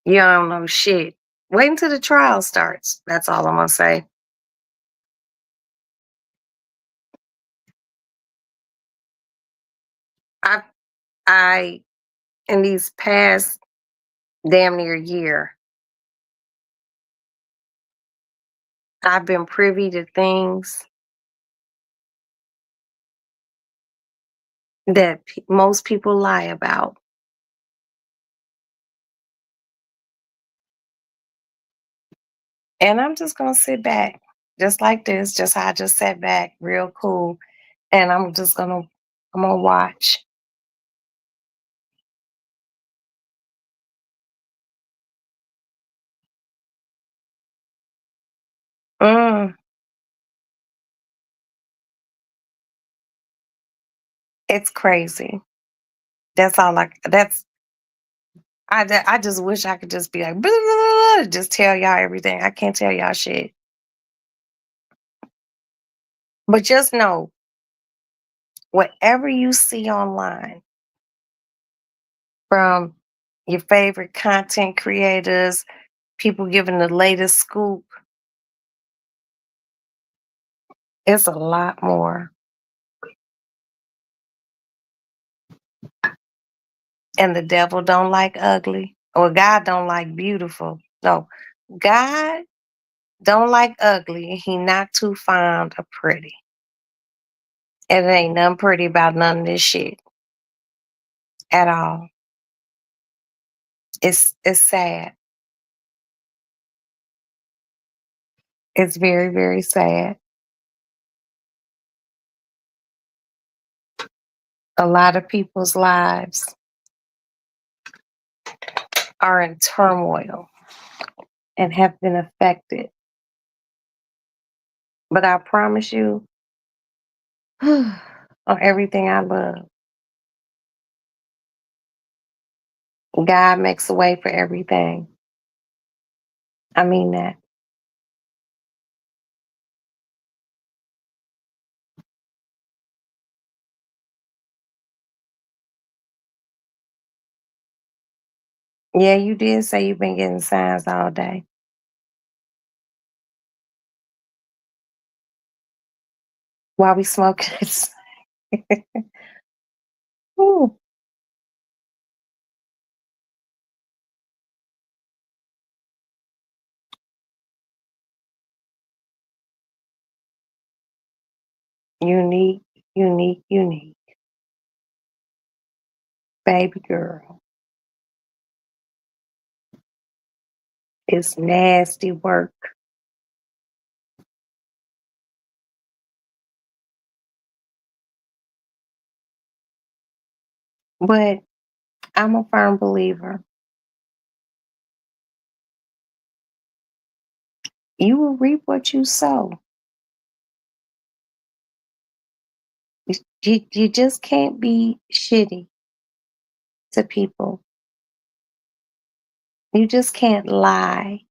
y'all don't know shit. Wait until the trial starts. That's all I'm gonna say. I I in these past damn near year, I've been privy to things that most people lie about. And I'm just gonna sit back, just like this, just how I just sat back, real cool. And I'm gonna watch. Mm, it's crazy. That's all that's I just wish I could just be like, "Blah, blah, blah, blah," just tell y'all everything. I can't tell y'all shit. But just know, whatever you see online from your favorite content creators, people giving the latest scoop, it's a lot more. And the devil don't like ugly, or God don't like beautiful. No, God don't like ugly. He not too fond of pretty. And it ain't nothing pretty about none of this shit at all. It's sad. It's very, very sad. A lot of people's lives are in turmoil and have been affected. But I promise you, on everything I love, God makes a way for everything. I mean that. Yeah, you did say you've been getting signs all day. While we smoking. Ooh, unique, unique, unique. Baby girl. It's nasty work. But I'm a firm believer. You will reap what you sow. You just can't be shitty to people. You just can't lie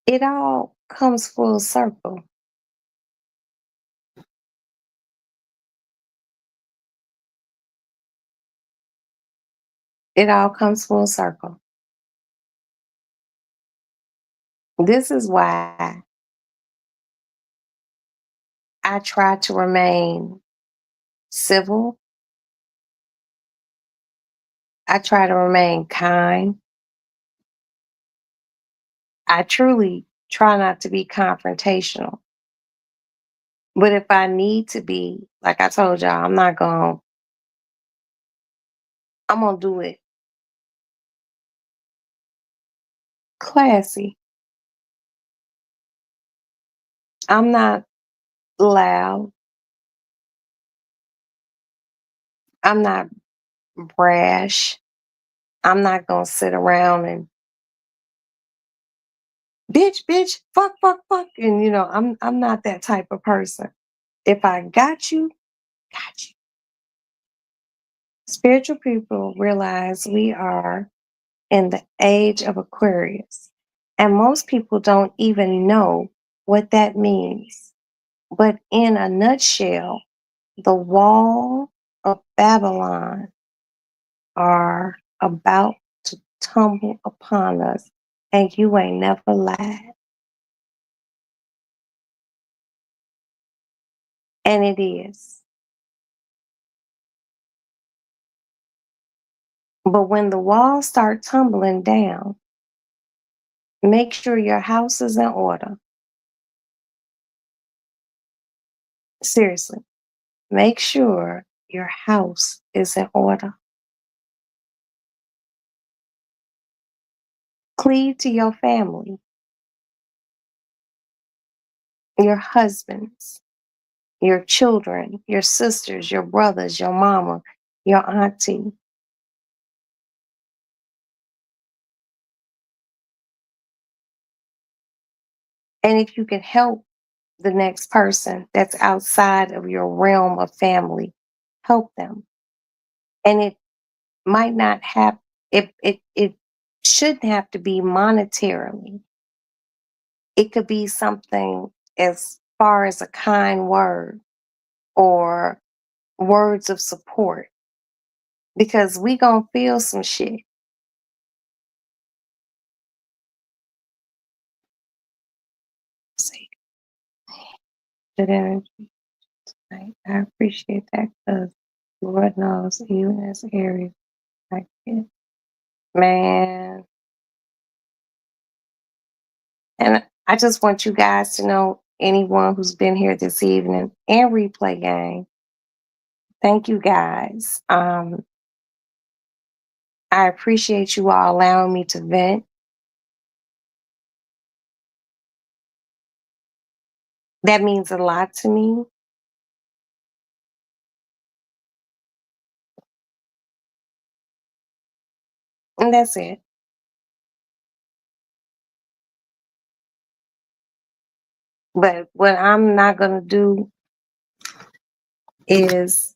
It all comes full circle. It all comes full circle. This is why I try to remain civil. I try to remain kind. I truly try not to be confrontational. But if I need to be, like I told y'all, I'm gonna do it classy. I'm not loud. I'm not brash. I'm not gonna sit around and bitch, fuck, and I'm not that type of person. If I got you, got you. Spiritual people realize we are in the age of Aquarius, and most people don't even know what that means. But in a nutshell, the wall of Babylon are about to tumble upon us, and you ain't never lied. And it is. But when the walls start tumbling down, make sure your house is in order. Seriously, make sure your house is in order. Cleave to your family, your husbands, your children, your sisters, your brothers, your mama, your auntie. And if you can help the next person that's outside of your realm of family, help them. And it might not have it shouldn't have to be monetarily. It could be something as far as a kind word or words of support because we gonna feel some shit. See, good energy. I appreciate that because Lord knows, even as Aries, I get man. And I just want you guys to know, anyone who's been here this evening and replay gang, thank you guys. I appreciate you all allowing me to vent. That means a lot to me. And that's it. But what I'm not going to do is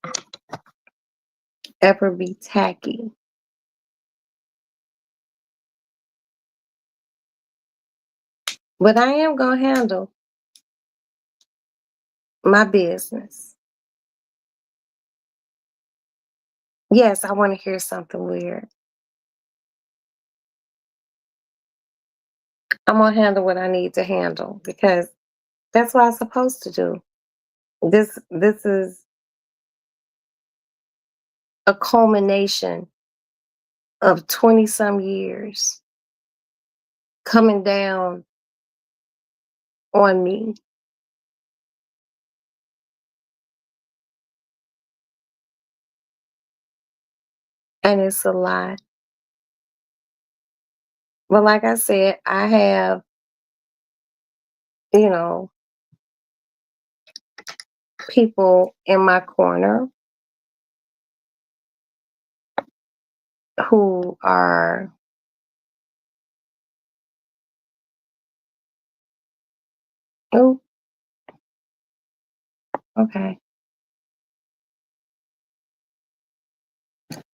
ever be tacky. But I am going to handle my business. Yes, I want to hear something weird. I'm going to handle what I need to handle because that's what I'm supposed to do. This is a culmination of 20 some years coming down on me. And it's a lot. But like I said, I have, you know, people in my corner who are, oh, okay,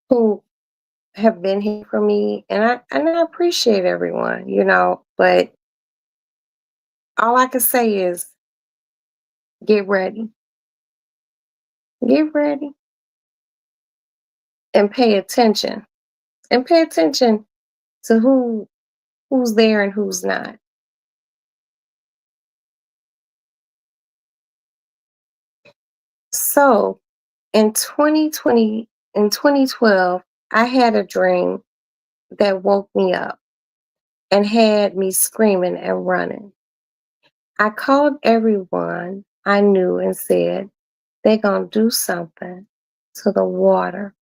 who have been here for me. And I appreciate everyone, but All I can say is get ready. Get ready and pay attention. And pay attention to who's there and who's not. So in 2012, I had a dream that woke me up and had me screaming and running. I called everyone I knew and said, they're going to do something to the water.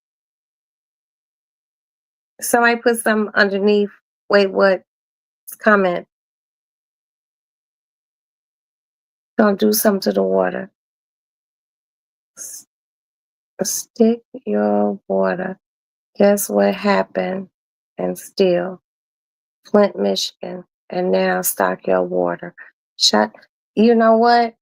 Somebody put something underneath. Wait, what? Comment. Don't do something to the water. S- Stick your water. Guess what happened? And still, Flint, Michigan. And now stock your water. Shut. You know what?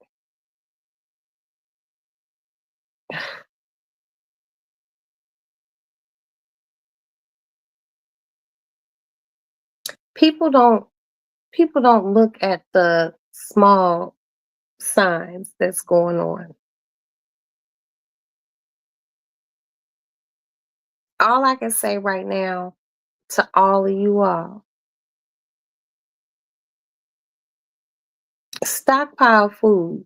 People don't people don't look at the small signs that's going on. All I can say right now to all of you all, stockpile food.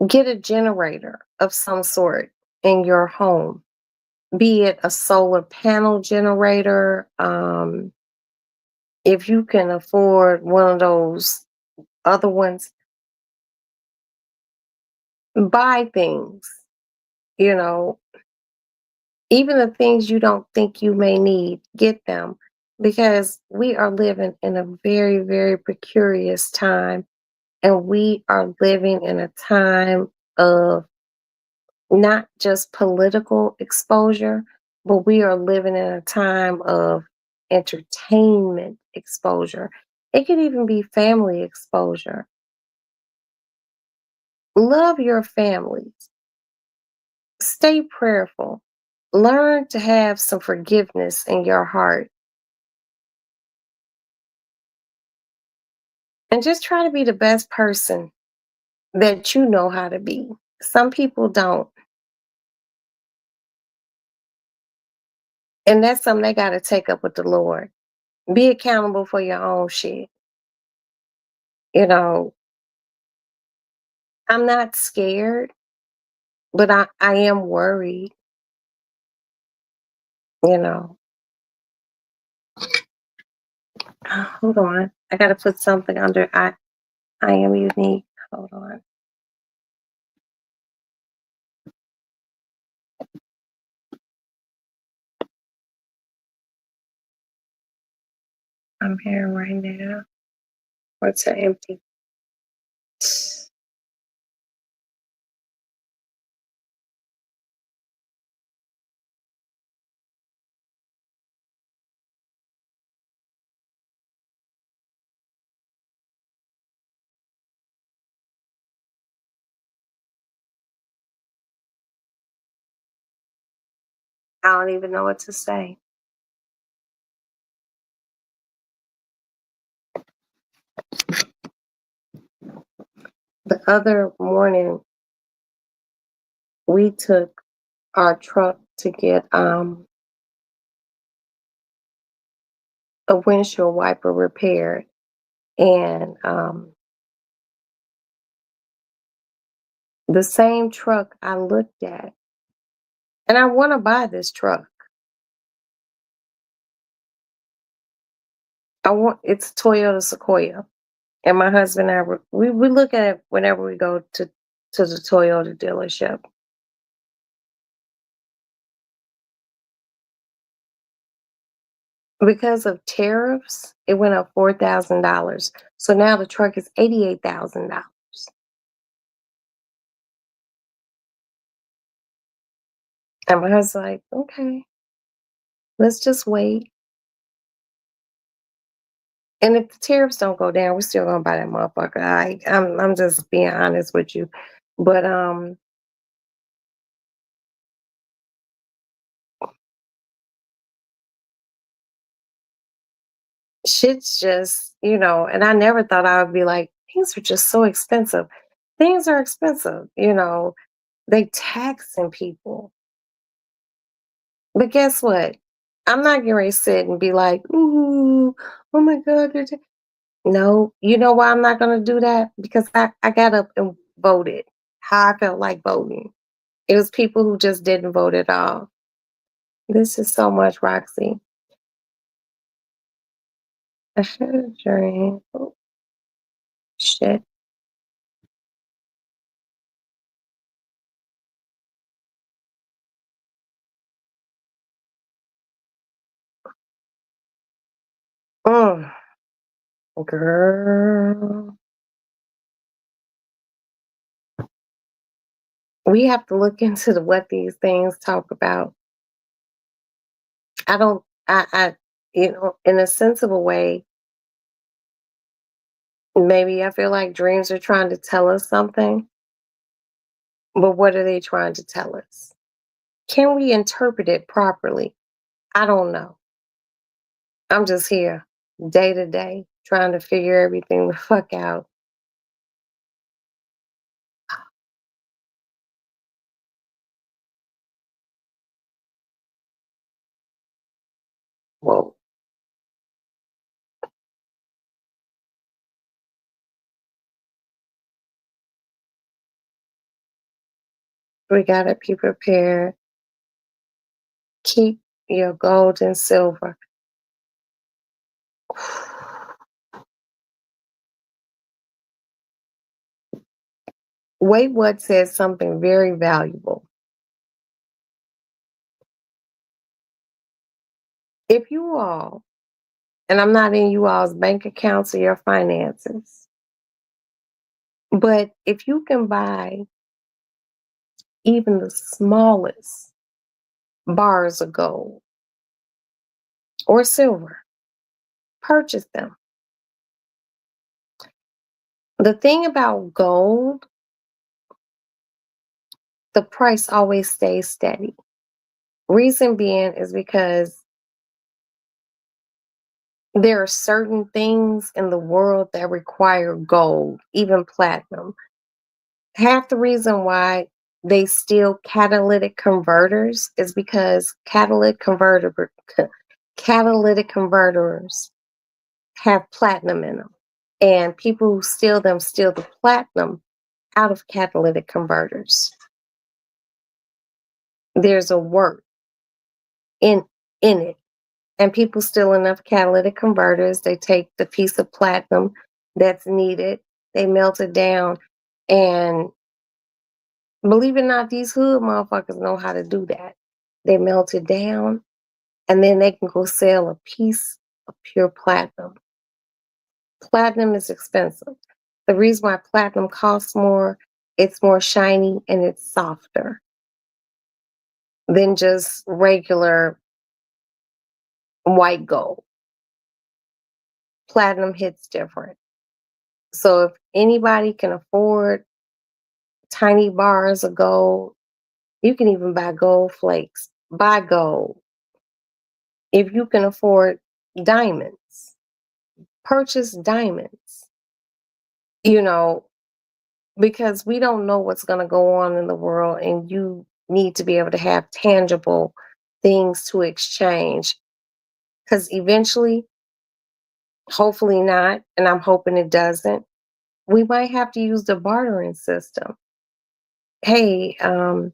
Get a generator of some sort in your home, be it a solar panel generator. If you can afford one of those other ones, buy things, you know, even the things you don't think you may need, get them because we are living in a very, very precarious time. And we are living in a time of not just political exposure, but we are living in a time of entertainment exposure. It could even be family exposure. Love your families. Stay prayerful. Learn to have some forgiveness in your heart. And just try to be the best person that you know how to be. Some people don't. And that's something they got to take up with the Lord. Be accountable for your own shit. You know, I'm not scared, but I am worried, you know. Hold on. I gotta put something under I am unique. Hold on. I'm here right now. What's an empty? I don't even know what to say. The other morning we took our truck to get a windshield wiper repaired and the same truck I looked at and I want to buy this truck. I want it's Toyota Sequoia. And my husband and I we look at it whenever we go to the Toyota dealership. Because of tariffs, it went up $4,000. So now the truck is $88,000. And my husband's like, okay, let's just wait. And if the tariffs don't go down, we're still gonna buy that motherfucker. I'm just being honest with you. But Shit's just, and I never thought I would be like, things are just so expensive. Things are expensive, they taxing people. But guess what? I'm not getting ready to sit and be like, ooh, oh my God. No, you know why I'm not going to do that? Because I got up and voted how I felt like voting. It was people who just didn't vote at all. This is so much, Roxy. I should have drank. Oh, shit. Mm, girl. We have to look into what these things talk about. I don't, in a sensible way, maybe I feel like dreams are trying to tell us something, but what are they trying to tell us? Can we interpret it properly? I don't know. I'm just here day to day trying to figure everything the fuck out. Whoa. We gotta be prepared. Keep your gold and silver. Wait what says something very valuable. If you all, and I'm not in you all's bank accounts or your finances, but if you can buy even the smallest bars of gold or silver, purchase them. The thing about gold, the price always stays steady. Reason being is because there are certain things in the world that require gold, even platinum. Half the reason why they steal catalytic converters is because catalytic converters have platinum in them. And people who steal the platinum out of catalytic converters. There's a work in it. And people steal enough catalytic converters, they take the piece of platinum that's needed, they melt it down, and believe it or not, these hood motherfuckers know how to do that. They melt it down, and then they can go sell a piece of pure platinum. Platinum is expensive. The reason why platinum costs more, it's more shiny and it's softer than just regular white gold. Platinum hits different. So if anybody can afford tiny bars of gold, you can even buy gold flakes. Buy gold. If you can afford diamonds, purchase diamonds. You know, because we don't know what's going to go on in the world, and you need to be able to have tangible things to exchange. Because eventually, hopefully not, and I'm hoping it doesn't, we might have to use the bartering system. Hey, I'll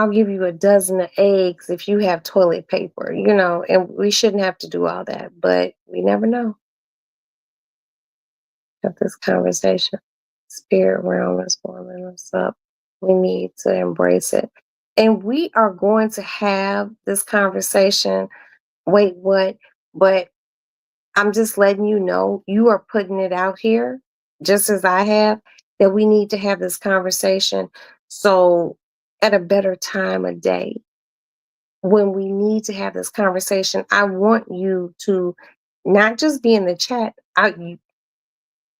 give you a dozen of eggs if you have toilet paper, and we shouldn't have to do all that, but we never know. Have this conversation. Spirit realm is warming us up. We need to embrace it. And we are going to have this conversation. Wait, what? But I'm just letting you know, you are putting it out here, just as I have, that we need to have this conversation. So at a better time of day, when we need to have this conversation, I want you to not just be in the chat. I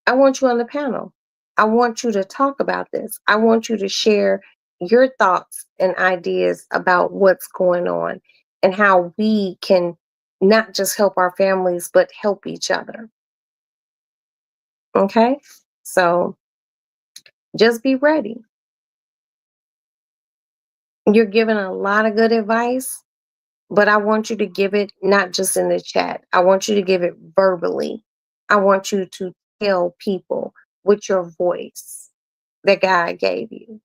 want you on the panel. I want you to talk about this. I want you to share your thoughts and ideas about what's going on and how we can not just help our families, but help each other. Okay? So just be ready. You're giving a lot of good advice, but I want you to give it not just in the chat. I want you to give it verbally. I want you to tell people with your voice that God gave you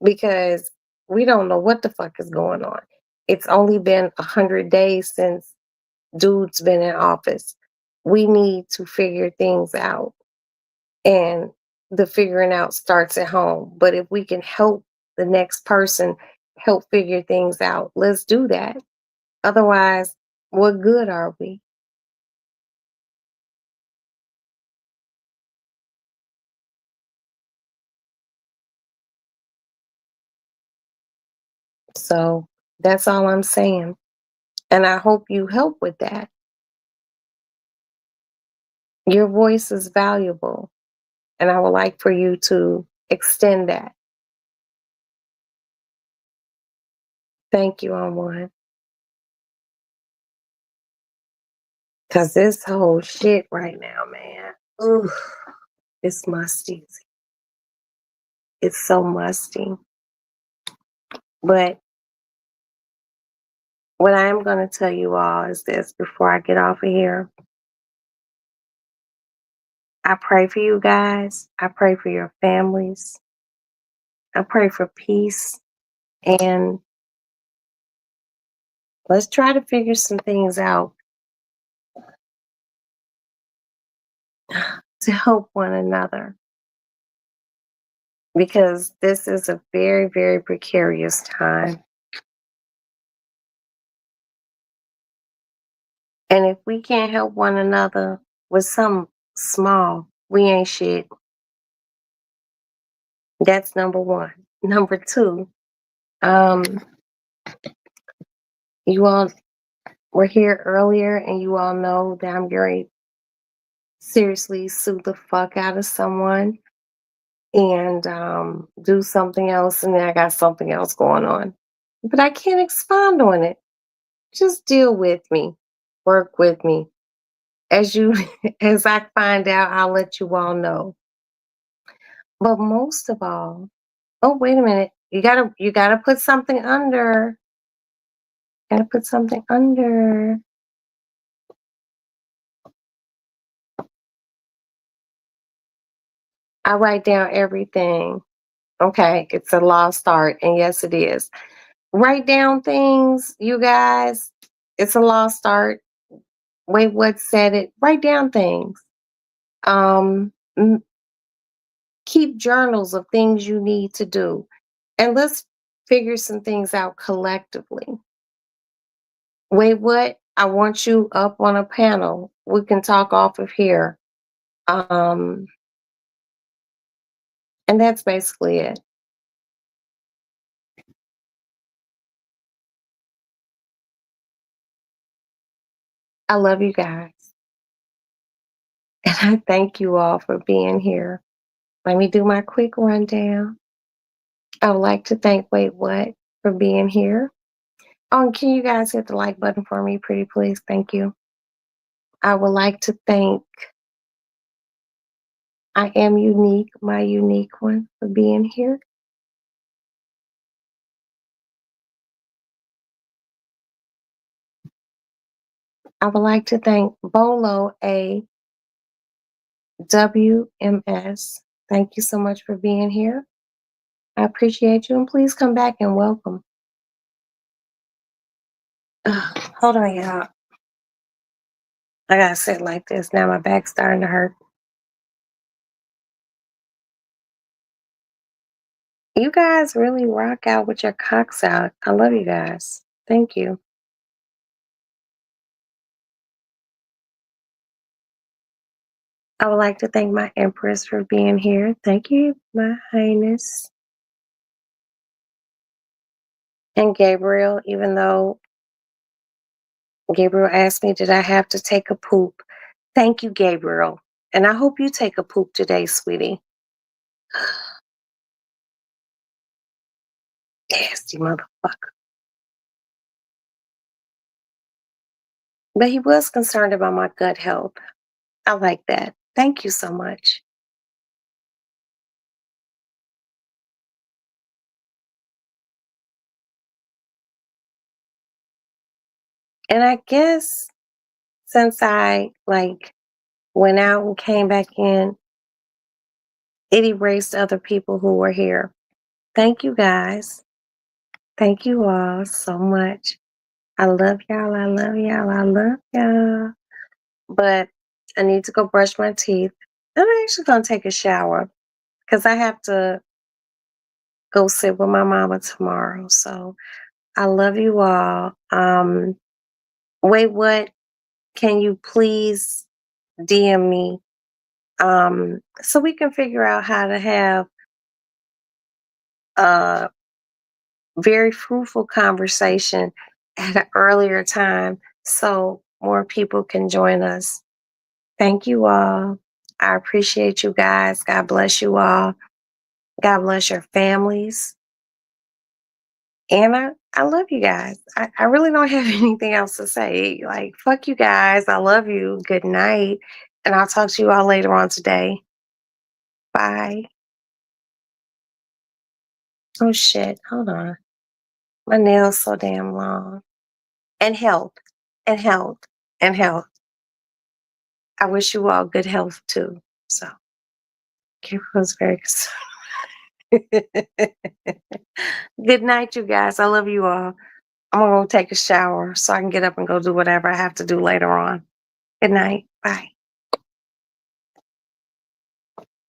because we don't know what the fuck is going on. It's only been 100 days since dude's been in office. We need to figure things out. And the figuring out starts at home. But if we can help the next person help figure things out, let's do that. Otherwise, what good are we? So that's all I'm saying. And I hope you help with that. Your voice is valuable. And I would like for you to extend that. Thank you, on one. Because this whole shit right now, man, ooh, it's musty. It's so musty. But what I am going to tell you all is this before I get off of here. I pray for you guys. I pray for your families. I pray for peace. And let's try to figure some things out to help one another. Because this is a very, very precarious time. And if we can't help one another with something small, we ain't shit. That's number one. Number two, um, you all were here earlier and you all know that I'm very seriously sue the fuck out of someone and do something else, and then I got something else going on. But I can't expound on it. Just deal with me. Work with me. As you as I find out, I'll let you all know. But most of all, oh wait a minute. You gotta put something under. Gotta put something under. I write down everything. Okay, it's a lost start. And yes, it is. Write down things, you guys. It's a lost start. Wait, what said it? Write down things. Um, m- keep journals of things you need to do. And let's figure some things out collectively. Wait, what? I want you up on a panel. We can talk off of here. Um, and that's basically it. I love you guys. And I thank you all for being here. Let me do my quick rundown. I would like to thank Wait What for being here. Oh, and can you guys hit the like button for me, pretty please? Thank you. I would like to thank I Am Unique, my unique one, for being here. I would like to thank Bolo A WMS. Thank you so much for being here. I appreciate you, and please come back and welcome. Hold on, y'all. I gotta sit like this. Now my back's starting to hurt. You guys really rock out with your cocks out. I love you guys. Thank you. I would like to thank my Empress for being here. Thank you, my Highness. And Gabriel, even though Gabriel asked me, did I have to take a poop? Thank you, Gabriel. And I hope you take a poop today, sweetie. Nasty motherfucker. But he was concerned about my gut health. I like that. Thank you so much. And I guess since I like went out and came back in, it erased other people who were here. Thank you guys. Thank you all so much. I love y'all. I love y'all. I love y'all. But I need to go brush my teeth. And I'm actually going to take a shower because I have to go sit with my mama tomorrow. So I love you all. Wait, what? Can you please DM me so we can figure out how to have a very fruitful conversation at an earlier time so more people can join us. Thank you all. I appreciate you guys. God bless you all. God bless your families. And I love you guys. I really don't have anything else to say. Like, fuck you guys. I love you. Good night. And I'll talk to you all later on today. Bye. Oh shit. Hold on. My nails so damn long. And health. And health. And health. I wish you all good health too. So Gabriel's very concerned. Good night, you guys. I love you all. I'm gonna go take a shower so I can get up and go do whatever I have to do later on. Good night. Bye.